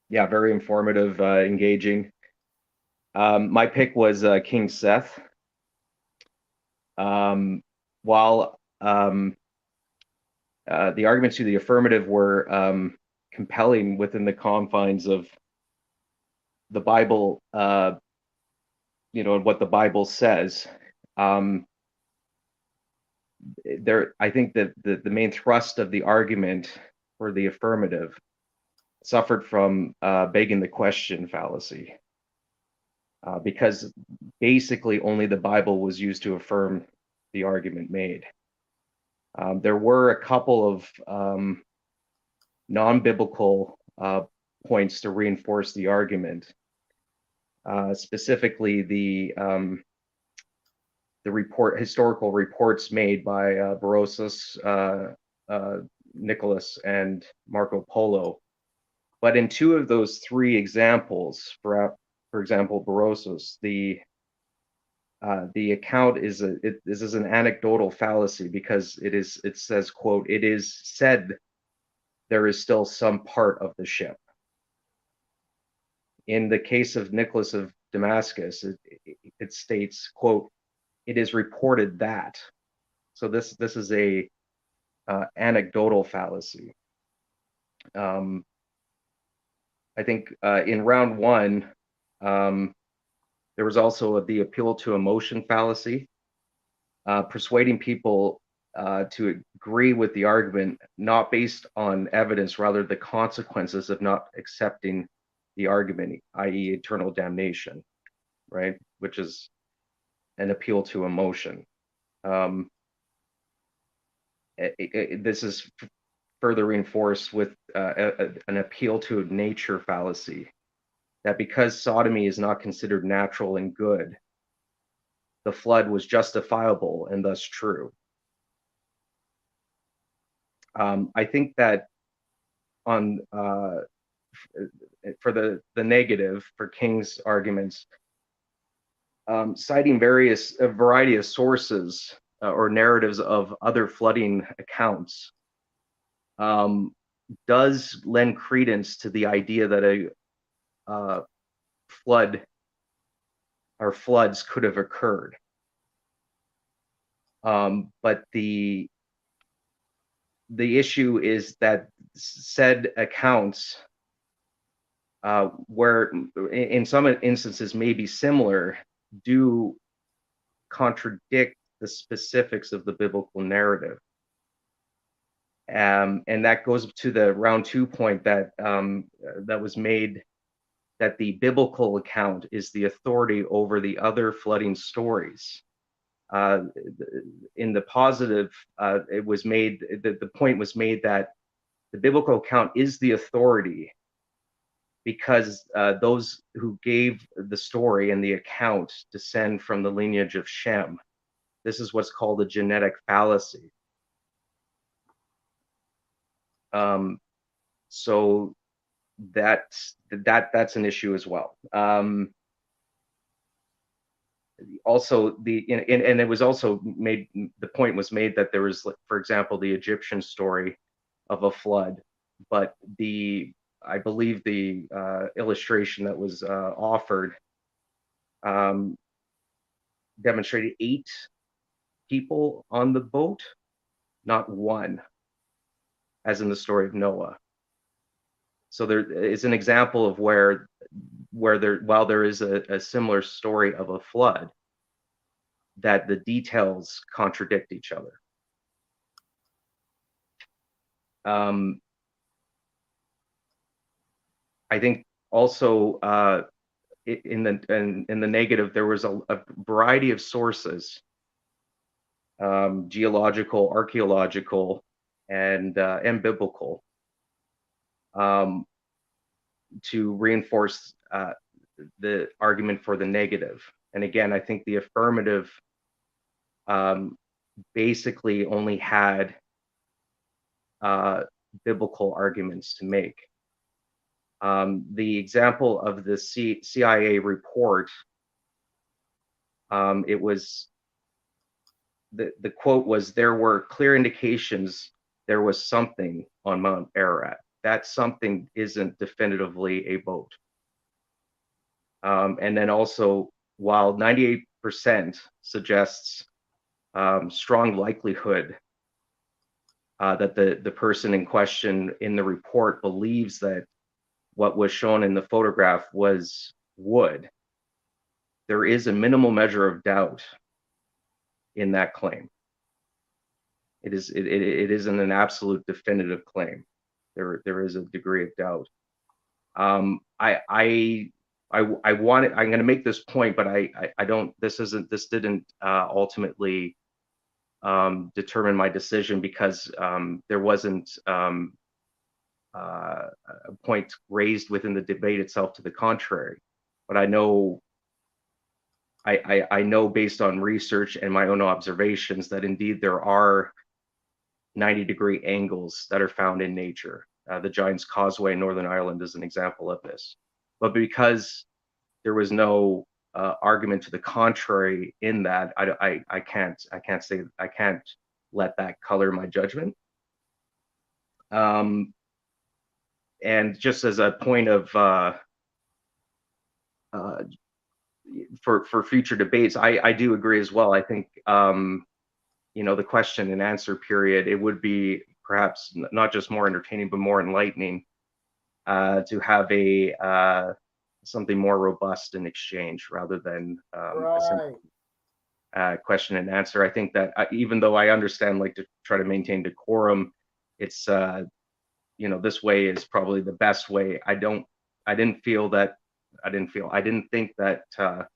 yeah, very informative, engaging. My pick was Kyng Seth. While the arguments to the affirmative were compelling within the confines of the Bible, you know, and what the Bible says, I think that the main thrust of the argument for the affirmative suffered from begging the question fallacy, because basically only the Bible was used to affirm the argument made. There were a couple of non-biblical points to reinforce the argument. Specifically, the historical reports made by Berosus, Nicholas, and Marco Polo. But in two of those three examples, for example, Berosus, the account is this is an anecdotal fallacy, because it says, quote, "It is said there is still some part of the ship." In the case of Nicholas of Damascus, it states, quote, "It is reported that." So this is a anecdotal fallacy. I think in round one, there was also the appeal to emotion fallacy, persuading people to agree with the argument, not based on evidence, rather the consequences of not accepting the argument, i.e. eternal damnation, right? Which is an appeal to emotion. This is further reinforced with an appeal to nature fallacy, that because sodomy is not considered natural and good, the flood was justifiable and thus true. I think that on for the negative, for Kyng's arguments, citing a variety of sources or narratives of other flooding accounts does lend credence to the idea that a flood or floods could have occurred. But the issue is that said accounts, where in some instances may be similar, do contradict the specifics of the biblical narrative. And that goes to the round 2 point that that was made, that the biblical account is the authority over the other flooding stories. In the positive, it was made, the point was made that the biblical account is the authority because those who gave the story and the account descend from the lineage of Shem. This is what's called a genetic fallacy. So that's an issue as well. Also, and it was also made, the point was made that there was, for example, the Egyptian story of a flood, but I believe the illustration that was offered demonstrated 8 people on the boat, not 1, as in the story of Noah. So there is an example of where while there is a similar story of a flood, that the details contradict each other. I think also in the negative, there was a variety of sources, geological, archaeological, and biblical, to reinforce the argument for the negative. And again, I think the affirmative basically only had biblical arguments to make. The example of the CIA report, it was, the quote was, "There were clear indications there was something on Mount Ararat." That something isn't definitively a boat. And then also, while 98% suggests strong likelihood that the person in question in the report believes that what was shown in the photograph was wood, there is a minimal measure of doubt in that claim. It isn't an absolute definitive claim. There is a degree of doubt. I I'm going to make this point, but I don't. This didn't ultimately determine my decision, because there wasn't a point raised within the debate itself to the contrary. But I know based on research and my own observations that indeed there are 90-degree angles that are found in nature. The Giant's Causeway in Northern Ireland is an example of this. But because there was no argument to the contrary in that, I can't let that color my judgment. And just as a point of for future debates, I do agree as well. I think the question and answer period, it would be perhaps not just more entertaining but more enlightening to have a something more robust in exchange rather than question and answer. I think that even though I understand, like, to try to maintain decorum, it's this way is probably the best way. I didn't think that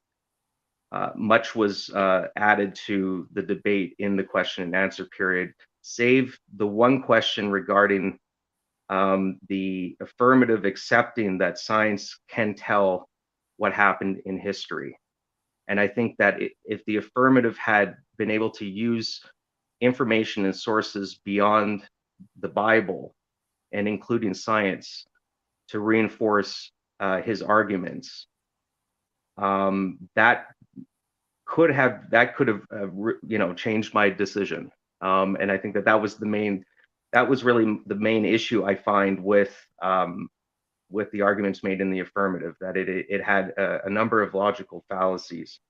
much was added to the debate in the question and answer period, save the one question regarding the affirmative accepting that science can tell what happened in history. And I think that if the affirmative had been able to use information and sources beyond the Bible and including science to reinforce his arguments, that could have changed my decision. And I think that was really the main issue I find with the arguments made in the affirmative, that it had a number of logical fallacies,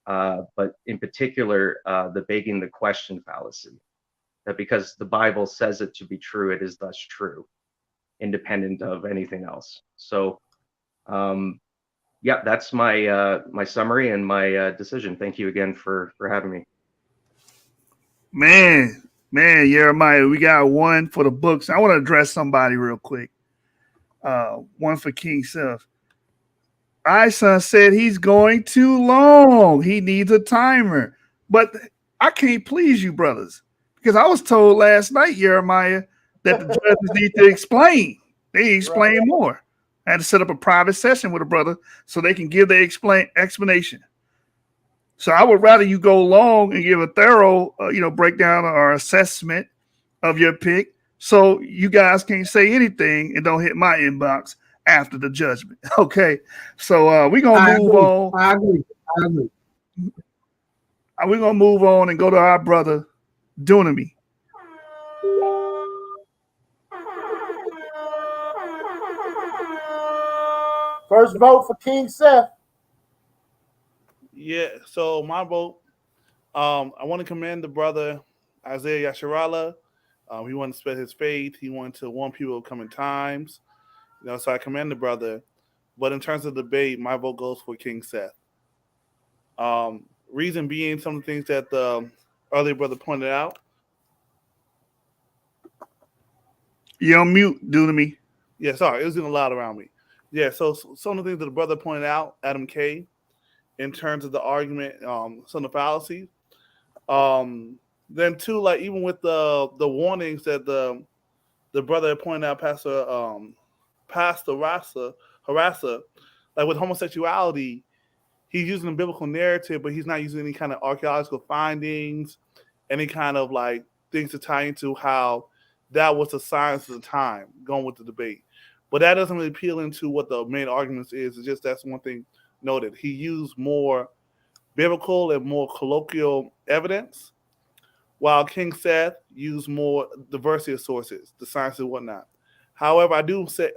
but in particular the begging the question fallacy, that because the Bible says it to be true, it is thus true, independent of anything else. So yeah, that's my my summary and my decision. Thank you again for having me. Man, Jeremiah, we got one for the books. I want to address somebody real quick. One for Kyng Seth. Son said he's going too long. He needs a timer. But I can't please you, brothers, because I was told last night, Jeremiah, that the judges need to explain. They explain more. I had to set up a private session with a brother so they can give their explanation. So I would rather you go long and give a thorough, breakdown or assessment of your pick, so you guys can't say anything and don't hit my inbox after the judgment. Okay, so we're gonna move on. I agree. We're gonna move on and go to our brother Dunami. First vote for Kyng Seth. Yeah, so my vote, I want to commend the brother Isaiah Yasharala. He wanted to spread his faith. He wanted to warn people of coming times. So I commend the brother. But in terms of debate, my vote goes for Kyng Seth. Reason being, some of the things that the earlier brother pointed out. You're on mute, Dunami. Yeah, sorry, it was getting loud around me. Yeah, so some of the things that the brother pointed out, Adam K., in terms of the argument, some of the fallacies. Then too, like even with the warnings that the brother pointed out, Pastor Harassa, like with homosexuality, he's using a biblical narrative, but he's not using any kind of archaeological findings, any kind of like things to tie into how that was the science of the time, going with the debate. But that doesn't really appeal into what the main argument is. It's just that's one thing noted. He used more biblical and more colloquial evidence, while Kyng Seth used more diversity of sources, the science and whatnot. However, I do say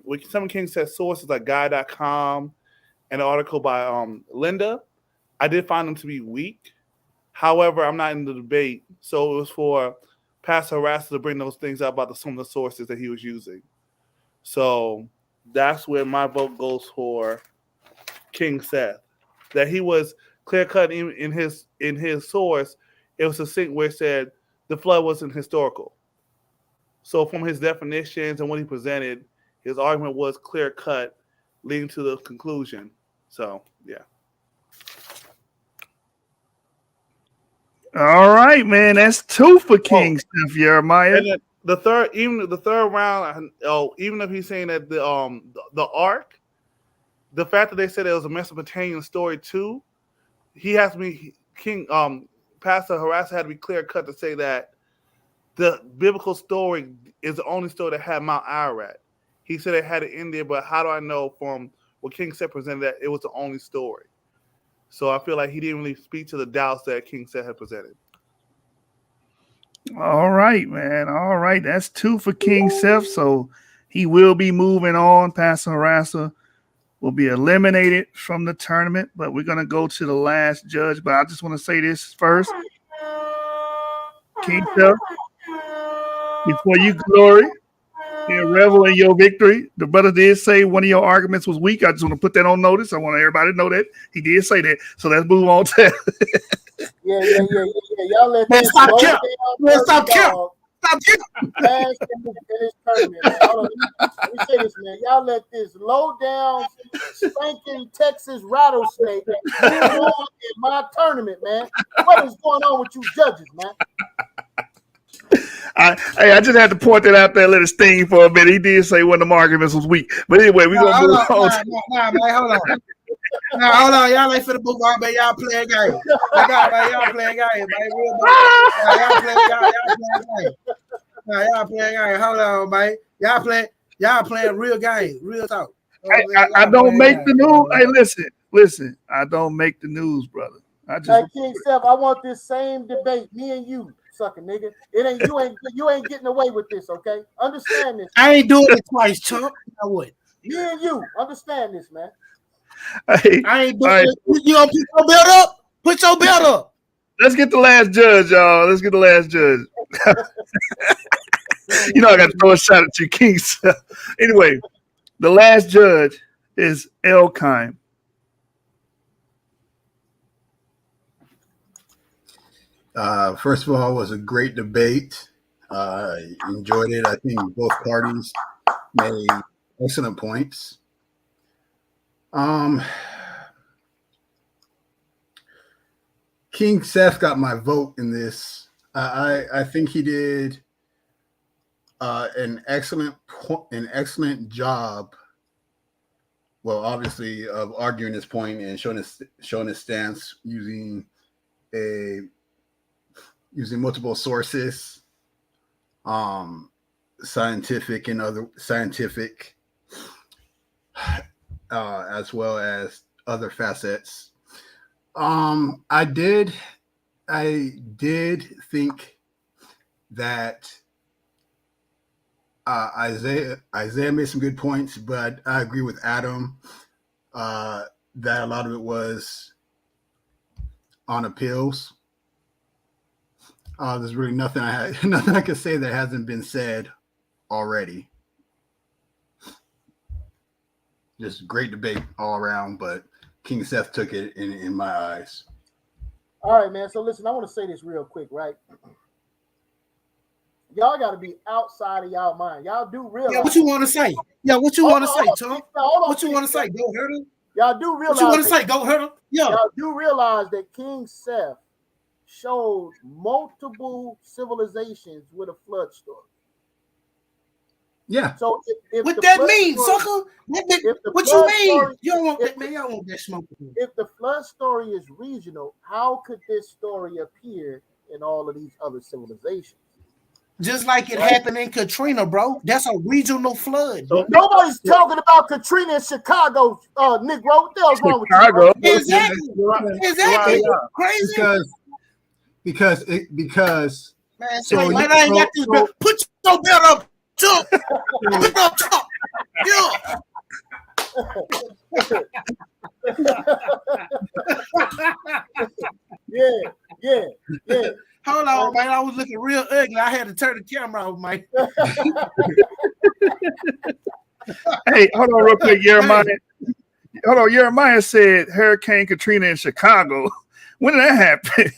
with some of Kyng Seth's sources like Guy.com and an article by Linda, I did find them to be weak. However, I'm not in the debate, so it was for Pastor Harassa to bring those things up about some of the sources that he was using. So that's where my vote goes for Kyng Seth. That he was clear cut in his source. It was succinct where it said the flood wasn't historical. So from his definitions and what he presented, his argument was clear cut leading to the conclusion. So yeah. All right, man. That's 2 for Kyng Seth, Jeremiah. And then the third round, even if he's saying that the ark, the fact that they said it was a Mesopotamian story too, he has to be Pastor Harassa had to be clear cut to say that the biblical story is the only story that had Mount Ararat. He said it had it in there, but how do I know from what Kyng Seth presented that it was the only story? So I feel like he didn't really speak to the doubts that Kyng Seth had presented. All right, man. All right. That's 2 for Kyng Seth. So he will be moving on. Pastor Harassa will be eliminated from the tournament, but we're going to go to the last judge. But I just want to say this first. Kyng Seth, before you glory and revel in your victory, the brother did say one of your arguments was weak. I just want to put that on notice. I want everybody to know that he did say that. So let's move on to Yeah. Y'all let Man, this stop low killing. down Man, stop dirty killing. dog Stop killing. pass in this tournament. Man. Hold on. Let me say this, man. Y'all let this low down, spanking Texas rattlesnake move on in my tournament, man. What is going on with you judges, man? I just had to point that out there, let it sting for a minute. He did say one of the arguments was weak. But anyway, we're going to move on. Nah, man, hold on. Nah, hold on. Y'all ain't finna move on, man. Y'all playing game. Y'all playing game, man. Real y'all playing game. Hold on, man. Y'all playing real game. Real talk. I don't make the news. Hey, listen. I don't make the news, brother. Hey, Kyng Seth, I want this same debate, me and you, sucker nigga. You ain't getting away with this, okay? Understand this. I ain't doing it twice, chump. I would. Me and you, understand this, man. Hey, I ain't doing it. You gonna put your belt up? Put your belt up. Let's get the last judge, y'all. Let's get the last judge. You know I got to throw a shot at you, Kyng Seth. Anyway, the last judge is Kyng. First of all, it was a great debate. Enjoyed it. I think both parties made excellent points. Kyng Seth got my vote in this. I think he did an excellent job. Well, obviously, of arguing his point and showing his stance using multiple sources, scientific and other scientific, as well as other facets. I did think that Isaiah made some good points, but I agree with Adam that a lot of it was on appeals. There's really nothing I could say that hasn't been said already. Just great debate all around, but Kyng Seth took it in my eyes. All right, man. So listen, I want to say this real quick, right? Y'all got to be outside of y'all mind. Y'all do realize. Yeah, what you want to say? Yeah, what you want to say, Tom? What you want to say? Go hurt him. Y'all do realize. What you want to say? Go hurt him. Yeah. Y'all do realize that Kyng Seth showed multiple civilizations with a flood story. Yeah. So if what that mean, sucker? What you mean? Story, you don't want that, man. Y'all want that smoke. If the flood story is regional, how could this story appear in all of these other civilizations? Just like it happened in Katrina, bro. That's a regional flood. So nobody's talking about Katrina in Chicago, Negro. What the hell's wrong with you? Exactly. Crazy. Because man, so I ain't got this belt. Put your belt up, jump. Put it up, jump. Yeah. Hold on, man. I was looking real ugly. I had to turn the camera off, Mike. Hey, hold on real quick, Jeremiah. Hold on, Jeremiah said Hurricane Katrina in Chicago. When did that happen?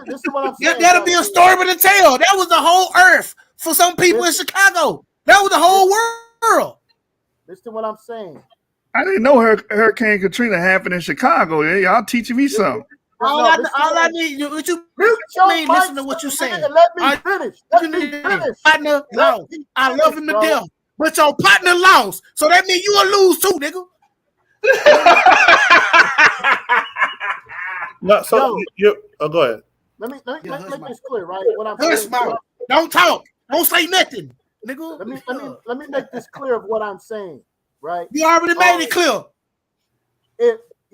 Listen what I'm saying. That'll be a story to tell. That was the whole earth for some people in Chicago. That was the whole world. Listen to what I'm saying. I didn't know Hurricane Katrina happened in Chicago. Yeah, y'all teaching me something. All I need, what you mean? Listen to what you saying. Let me finish. Let me finish. Partner lost. I love him to death, but your partner lost, so that means you will lose too, nigga. No, so go ahead. Let me make this clear, right? What I'm saying. Don't talk. Don't say nothing, nigga. Let me make this clear of what I'm saying, right? You already made it clear.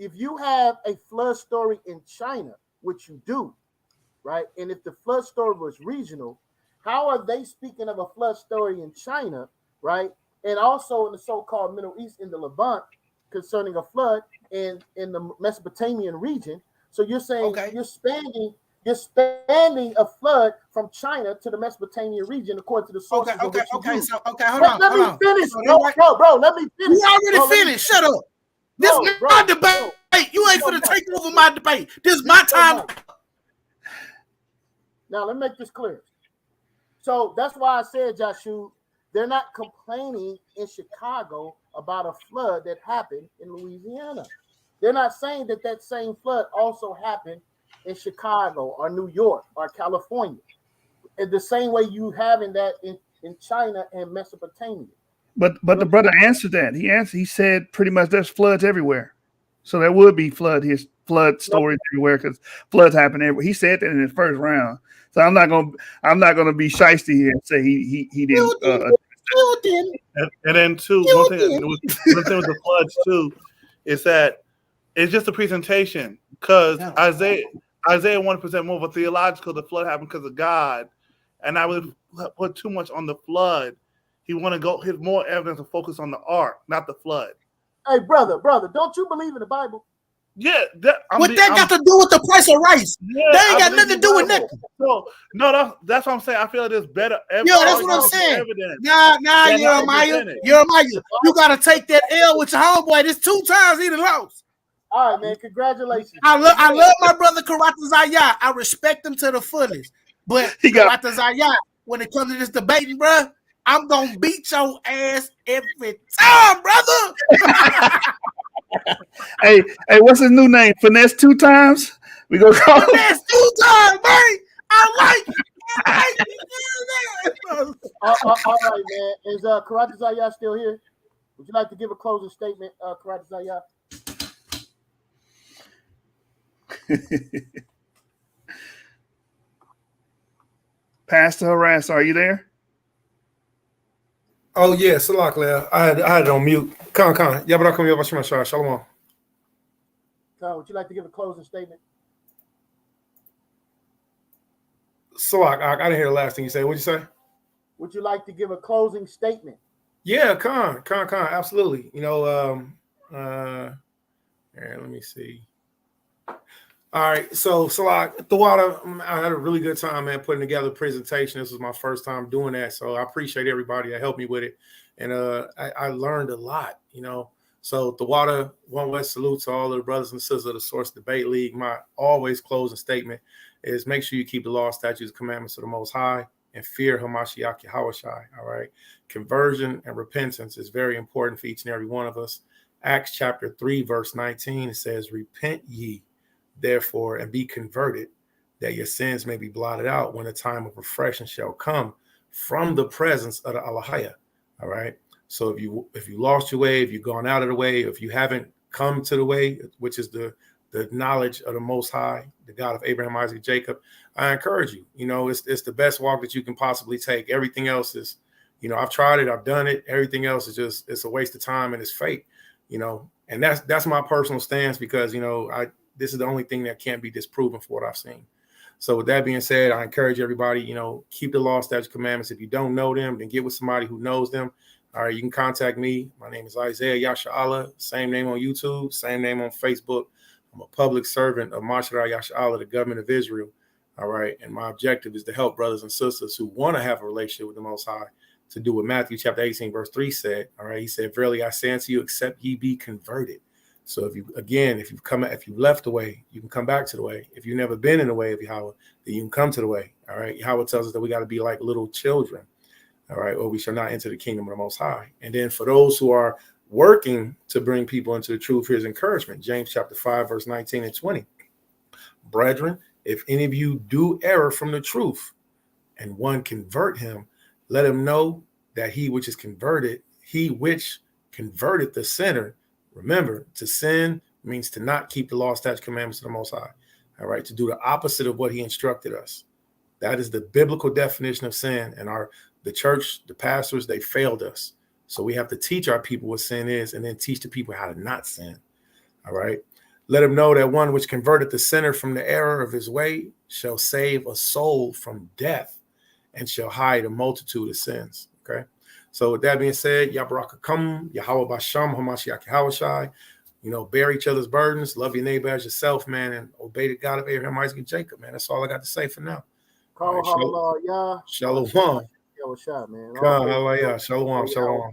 If you have a flood story in China, which you do, right? And if the flood story was regional, how are they speaking of a flood story in China, right? And also in the so-called Middle East, in the Levant, concerning a flood in the Mesopotamian region? So you're saying you're spanning a flood from China to the Mesopotamian region according to the sources. Hold on. Let me finish, bro. Let me finish. You already finished. Shut up. This is my debate. You ain't finna take over my debate. This is my time. Now, let me make this clear. So that's why I said, Joshua, they're not complaining in Chicago about a flood that happened in Louisiana. They're not saying that same flood also happened in Chicago or New York or California. In the same way you having that in China and Mesopotamia. But the brother answered that. He said pretty much there's floods everywhere. So there would be flood stories everywhere because floods happen everywhere. He said that in his first round. So I'm not gonna be shiesty here and say he didn't. And then too, one thing with the floods too is that it's just a presentation because Isaiah 1% more of a theological. The flood happened because of God, and I would put too much on the flood. He want to go hit more evidence and focus on the ark, not the flood. Hey, brother, don't you believe in the Bible? Yeah. What that got to do with the price of rice? Yeah, that ain't got nothing to do with nothing. No, that's what I'm saying. I feel there's better evidence. Yeah, that's what I'm saying. Nah, Jeremiah, you got to take that L with your homeboy. This 2 times he done lost. All right, man. Congratulations. I love my brother Karata Zayat. I respect him to the fullest. But Karata Zayat, when it comes to this debating, bro, I'm going to beat your ass every time, brother. Hey, what's his new name? Finesse 2 times? We gonna call Finesse 2 times, man. I like it. All right, man. Is Karate Zayat still here? Would you like to give a closing statement, Karate Zayat? Pastor Harassa, are you there? Oh yeah, Salak Lea. I had it on mute. Khan. Yabarakum Yabashima Shalom. Khan, would you like to give a closing statement? Salak, I didn't hear the last thing you said. What'd you say? Would you like to give a closing statement? Yeah, Khan, absolutely. You know, here, let me see. All right, so Salak, Thawada, I had a really good time, man, putting together a presentation. This was my first time doing that, so I appreciate everybody that helped me with it, and I learned a lot, you know. So Thawada, One West salute to all of the brothers and sisters of the Source Debate League. My always closing statement is make sure you keep the law, statutes, commandments of the Most High, and fear Hamashiach Yahushai. All right, conversion and repentance is very important for each and every one of us. Acts chapter 3, verse 19, it says, "Repent ye therefore, and be converted, that your sins may be blotted out when the time of refreshing shall come from the presence of the Alahaya." All right. So if you lost your way, if you've gone out of the way, if you haven't come to the way, which is the knowledge of the Most High, the God of Abraham, Isaac, Jacob, I encourage you. You know, it's the best walk that you can possibly take. Everything else is, you know, I've tried it, I've done it. Everything else is just, it's a waste of time and it's fake. You know, and that's my personal stance because, you know, this is the only thing that can't be disproven for what I've seen. So with that being said, I encourage everybody, you know, keep the law, statutes, commandments. If you don't know them, then get with somebody who knows them. All right, you can contact me. My name is Isaiah Yasha'Allah. Same name on YouTube, same name on Facebook. I'm a public servant of Mashra Yasha'Allah, the government of Israel. All right, and my objective is to help brothers and sisters who want to have a relationship with the Most High to do what Matthew chapter 18, verse 3 said. All right, he said, "Verily I say unto you, except ye be converted." So if you've left the way, you can come back to the way. If you've never been in the way of Yahweh, then you can come to the way. All right. Yahweh tells us that we got to be like little children. All right. Or we shall not enter the kingdom of the Most High. And then for those who are working to bring people into the truth. Here's encouragement. James chapter 5, verse 19 and 20. Brethren, if any of you do err from the truth, and one convert him, let him know that he which converted the sinner. Remember, to sin means to not keep the law, statutes, commandments of the Most High. All right, to do the opposite of what he instructed us. That is the biblical definition of sin. And the church, the pastors, they failed us. So we have to teach our people what sin is and then teach the people how to not sin. All right. Let him know that one which converted the sinner from the error of his way shall save a soul from death and shall hide a multitude of sins. Okay. So with that being said, Yabarakakum, Yahweh Basham, Hamashiach Yahweh, bear each other's burdens, love your neighbor as yourself, man, and obey the God of Abraham, Isaac, and Jacob, man. That's all I got to say for now. Call right, Shalom. Man. Shalom. Shalom.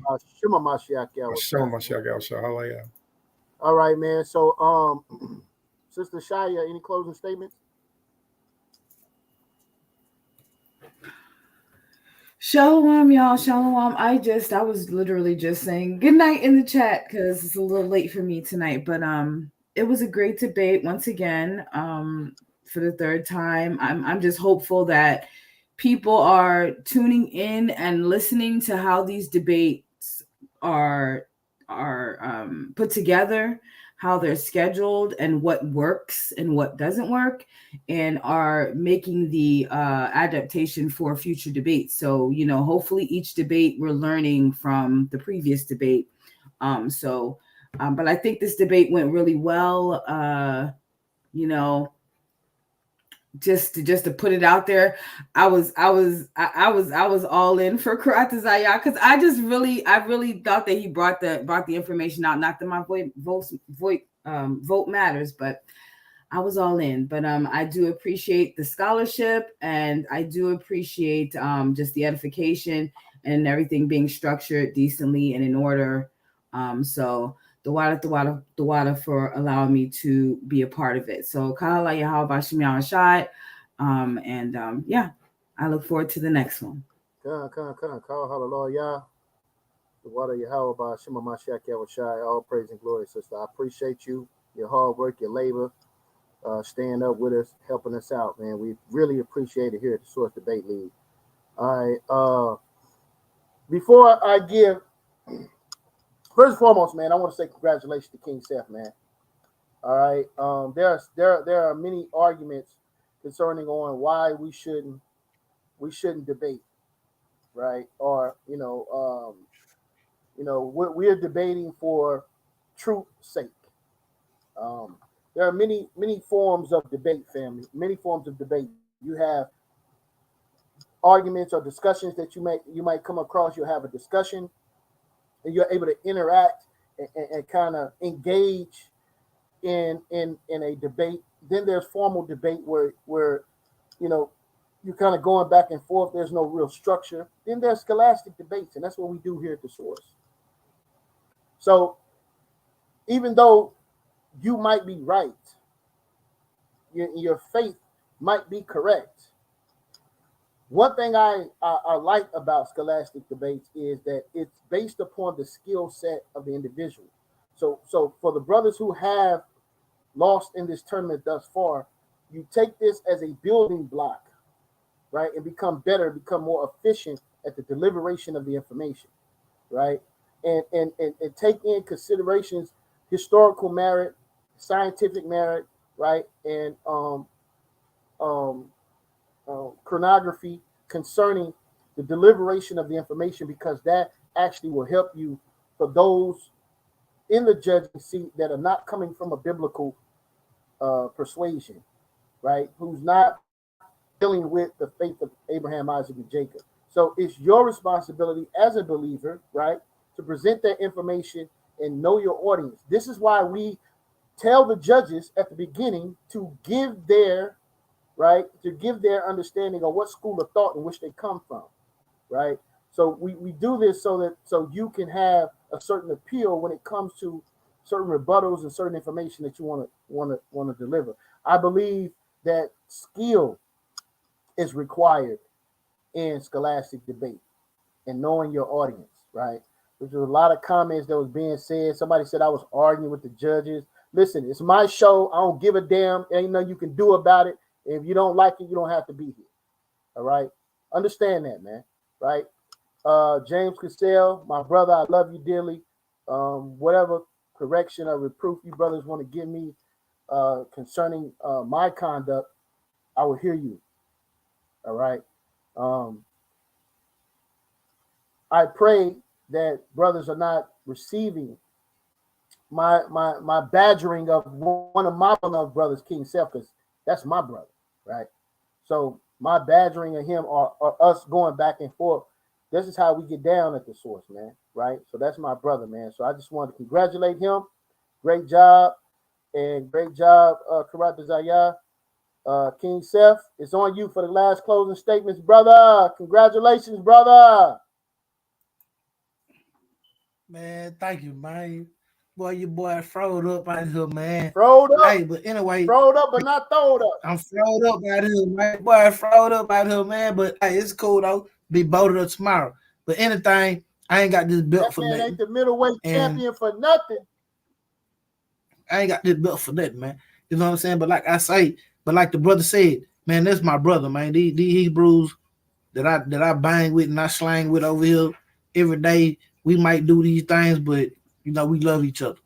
All right, man. So, Sister Shaya, any closing statements? Shalom, y'all. Shalom. I was literally just saying good night in the chat because it's a little late for me tonight. But it was a great debate once again. For the third time. I'm just hopeful that people are tuning in and listening to how these debates are put together, how they're scheduled, and what works and what doesn't work, and are making the adaptation for future debates. So, hopefully each debate we're learning from the previous debate. But I think this debate went really well. Just to put it out there, I was all in for Karatazaya because I really thought that he brought the information out. Not that my vote matters, but I was all in. But I do appreciate the scholarship, and I do appreciate just the edification and everything being structured decently and in order. So the water for allowing me to be a part of it. So Kahala Yahweh Bashim Yahweh. Yeah, I look forward to the next one. Kahala the water Yahweh Bashim Mashiach Yahweh. All praise and glory, sister. I appreciate you, your hard work, your labor, staying up with us, helping us out, man. We really appreciate it here at the Source Debate League. All right. Before I give, first and foremost, man, I want to say congratulations to Kyng Seth, man. All right. There are many arguments concerning on why we shouldn't debate, right? Or we're debating for truth's sake. There are many forms of debate, family. Many forms of debate. You have arguments or discussions that you might come across. You'll have a discussion, and you're able to interact and kind of engage in a debate. Then there's formal debate where you're kind of going back and forth. There's no real structure. Then there's scholastic debates, and that's what we do here at the Source. So even though you might be right, your faith might be correct. One thing I like about scholastic debates is that it's based upon the skill set of the individual. So for the brothers who have lost in this tournament thus far, you take this as a building block, right? And become better, become more efficient at the deliberation of the information, right? And take in considerations, historical merit, scientific merit, right? And chronography concerning the deliberation of the information, because that actually will help you for those in the judging seat that are not coming from a biblical persuasion, right? Who's not dealing with the faith of Abraham, Isaac, and Jacob. So it's your responsibility as a believer, right, to present that information and know your audience. This is why we tell the judges at the beginning to give their understanding of what school of thought in which they come from, right? So we do this so you can have a certain appeal when it comes to certain rebuttals and certain information that you want to deliver. I believe that skill is required in scholastic debate and knowing your audience, right? There's a lot of comments that was being said. Somebody said I was arguing with the judges. Listen, it's my show. I don't give a damn. Ain't nothing you can do about it. If you don't like it, you don't have to be here. All right? Understand that, man. Right? James Cassell, my brother, I love you dearly. Whatever correction or reproof you brothers want to give me concerning my conduct, I will hear you. All right? I pray that brothers are not receiving my badgering of one of my beloved brothers, Kyng Seth, because that's my brother, right? So my badgering of him or us going back and forth, this is how we get down at the source, man, right? So that's my brother, man. So I just want to congratulate him. Great job. And great job, Karate Zaya. Kyng Seth, it's on you for the last closing statements, brother. Congratulations, brother. Man, thank you, man. Boy, your boy throwed up out here, man. Throwed up. Hey, but anyway. Throwed up, but not throwed up. I'm throwed up out here, man. Boy, throwed up out here, man. But hey, it's cool though. Be bolted up tomorrow. But anything, I ain't got this belt for nothing. Ain't the middleweight champion for nothing. I ain't got this belt for nothing, man. You know what I'm saying? But like I say, like the brother said, man, that's my brother, man. These Hebrews that I bang with and I slang with over here every day. We might do these things, but you know, we love each other.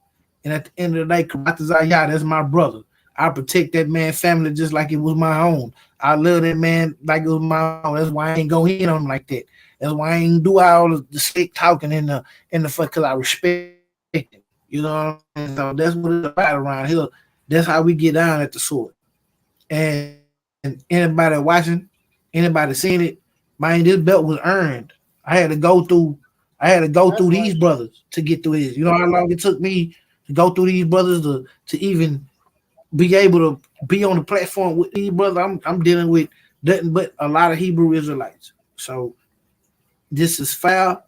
And at the end of the day, Karate Zaya, that's my brother. I protect that man's family just like it was my own. I love that man like it was my own. That's why I ain't go in on him like that. That's why I ain't do all the slick talking in the fuck, because I respect him. You know what I mean? So that's what it's about around here. That's how we get down at the sword. And anybody watching, anybody seeing it, man, this belt was earned. I had to go through these brothers to get through this. You know how long it took me to go through these brothers to even be able to be on the platform with these brothers. I'm dealing with nothing but a lot of Hebrew Israelites. So this is foul.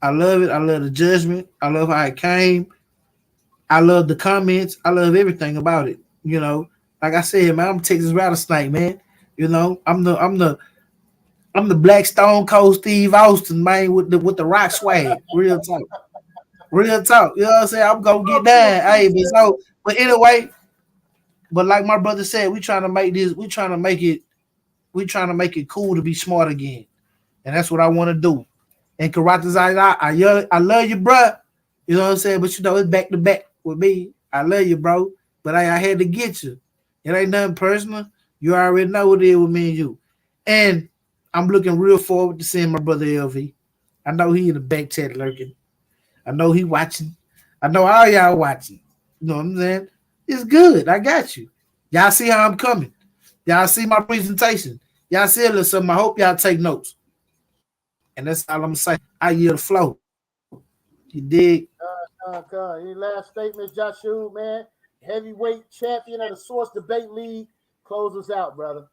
I love it. I love the judgment. I love how it came. I love the comments. I love everything about it. You know, like I said, man, I'm Texas Rattlesnake, man. You know, I'm the Black Stone Cold Steve Austin, man, with the rock swag. Real talk. Real talk. You know what I'm saying? I'm gonna get down. Hey, but anyway, but like my brother said, we trying to make it cool to be smart again. And that's what I want to do. And Karate Zaya, I love you, bro. You know what I'm saying? But you know, it's back to back with me. I love you, bro. But I had to get you. It ain't nothing personal. You already know what it is with me and you. And I'm looking real forward to seeing my brother LV. I know he in the back chat lurking. I know he watching. I know all y'all watching. You know what I'm saying? It's good. I got you. Y'all see how I'm coming. Y'all see my presentation. Y'all see a little something. I hope y'all take notes. And that's all I'm saying. I yield the flow. You dig? Any last statements, Joshua, man? Heavyweight champion of the Source Debate League. Close us out, brother.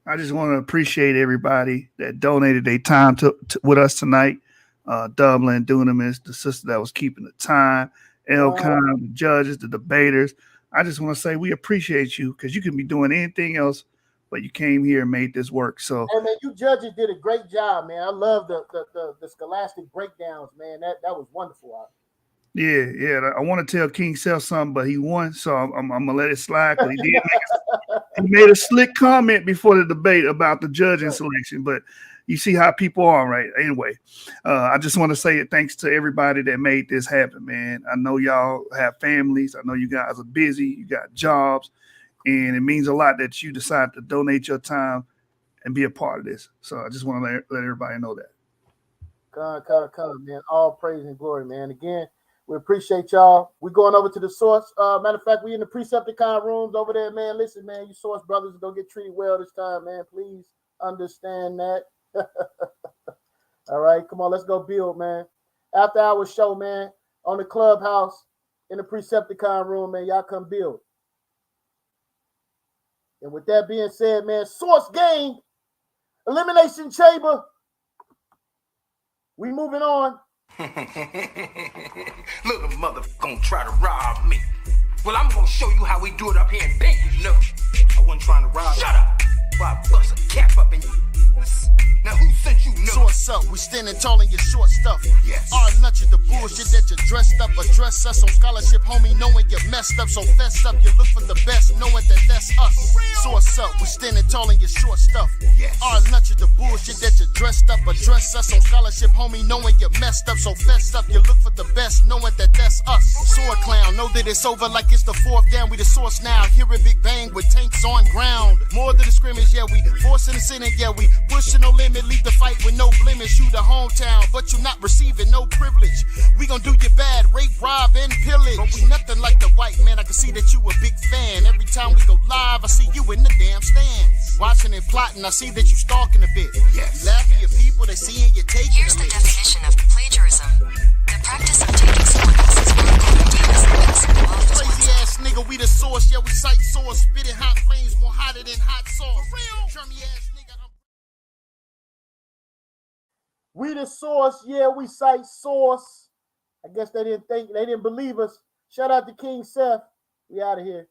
I just want to appreciate everybody that donated their time with us tonight. Dublin, Dunamis, the sister that was keeping the time, Elcon, the judges, the debaters. I just want to say we appreciate you because you can be doing anything else, but you came here and made this work. So, hey man, you judges did a great job, man. I love the scholastic breakdowns, man. That was wonderful. Yeah. I want to tell Kyng Seth something, but he won, so I'm gonna let it slide. Because he made a slick comment before the debate about the judging selection, but you see how people are, right? Anyway, I just want to say thanks to everybody that made this happen, man. I know y'all have families. I know you guys are busy. You got jobs, and it means a lot that you decide to donate your time and be a part of this. So I just want to let everybody know that. Come, man. All praise and glory, man. Again, we appreciate y'all. We're going over to the Source. Matter of fact, we in the Precepticon rooms over there, man. Listen, man, you Source brothers don't get treated well this time, man. Please understand that. All right, come on, let's go build, man. After our show, man, on the Clubhouse in the Precepticon room, man, y'all come build. And with that being said, man, Source Game, Elimination Chamber. We moving on. Little motherfucker gonna try to rob me. Well, I'm gonna show you how we do it up here in Vegas. No, I wasn't trying to rob. Shut up! Why I bust a cap up in you? Now who sent you? No. Source up, we standing tall in your short stuff. Yes. Our lunch is the bullshit that you dressed up. Address us on scholarship, homie, knowing you're messed up. So fess up, you look for the best, knowing that that's us. Source up, we standing tall in your short stuff. Yes. Our lunch is the bullshit that you dressed up. Address us on scholarship, homie, knowing you're messed up. So fess up, you look for the best, knowing that that's us. Sword clown, know that it's over like it's the fourth down. We the source now. Hear a big bang with tanks on ground. More than a scrimmage, yeah, we forcing the Senate, yeah, we pushing no limit. Leave the fight with no blemish. You the hometown, but you not receiving no privilege. We gon' do you bad, rape, rob, and pillage. But we nothing like the white man. I can see that you a big fan. Every time we go live, I see you in the damn stands. Watching and plotting, I see that you stalking a bit. Yes. You laughing at people, they seeing you taking Here's a the bit. definition of plagiarism. The practice of taking someone else's work and ideas and passing them off as Crazy one's own. ass nigga, we the source, yeah, we cite source. Spitting hot flames more hotter than hot sauce. For real? Chummy ass nigga, We the source, yeah, we cite source. I guess they didn't believe us. Shout out to Kyng Seth. We out of here.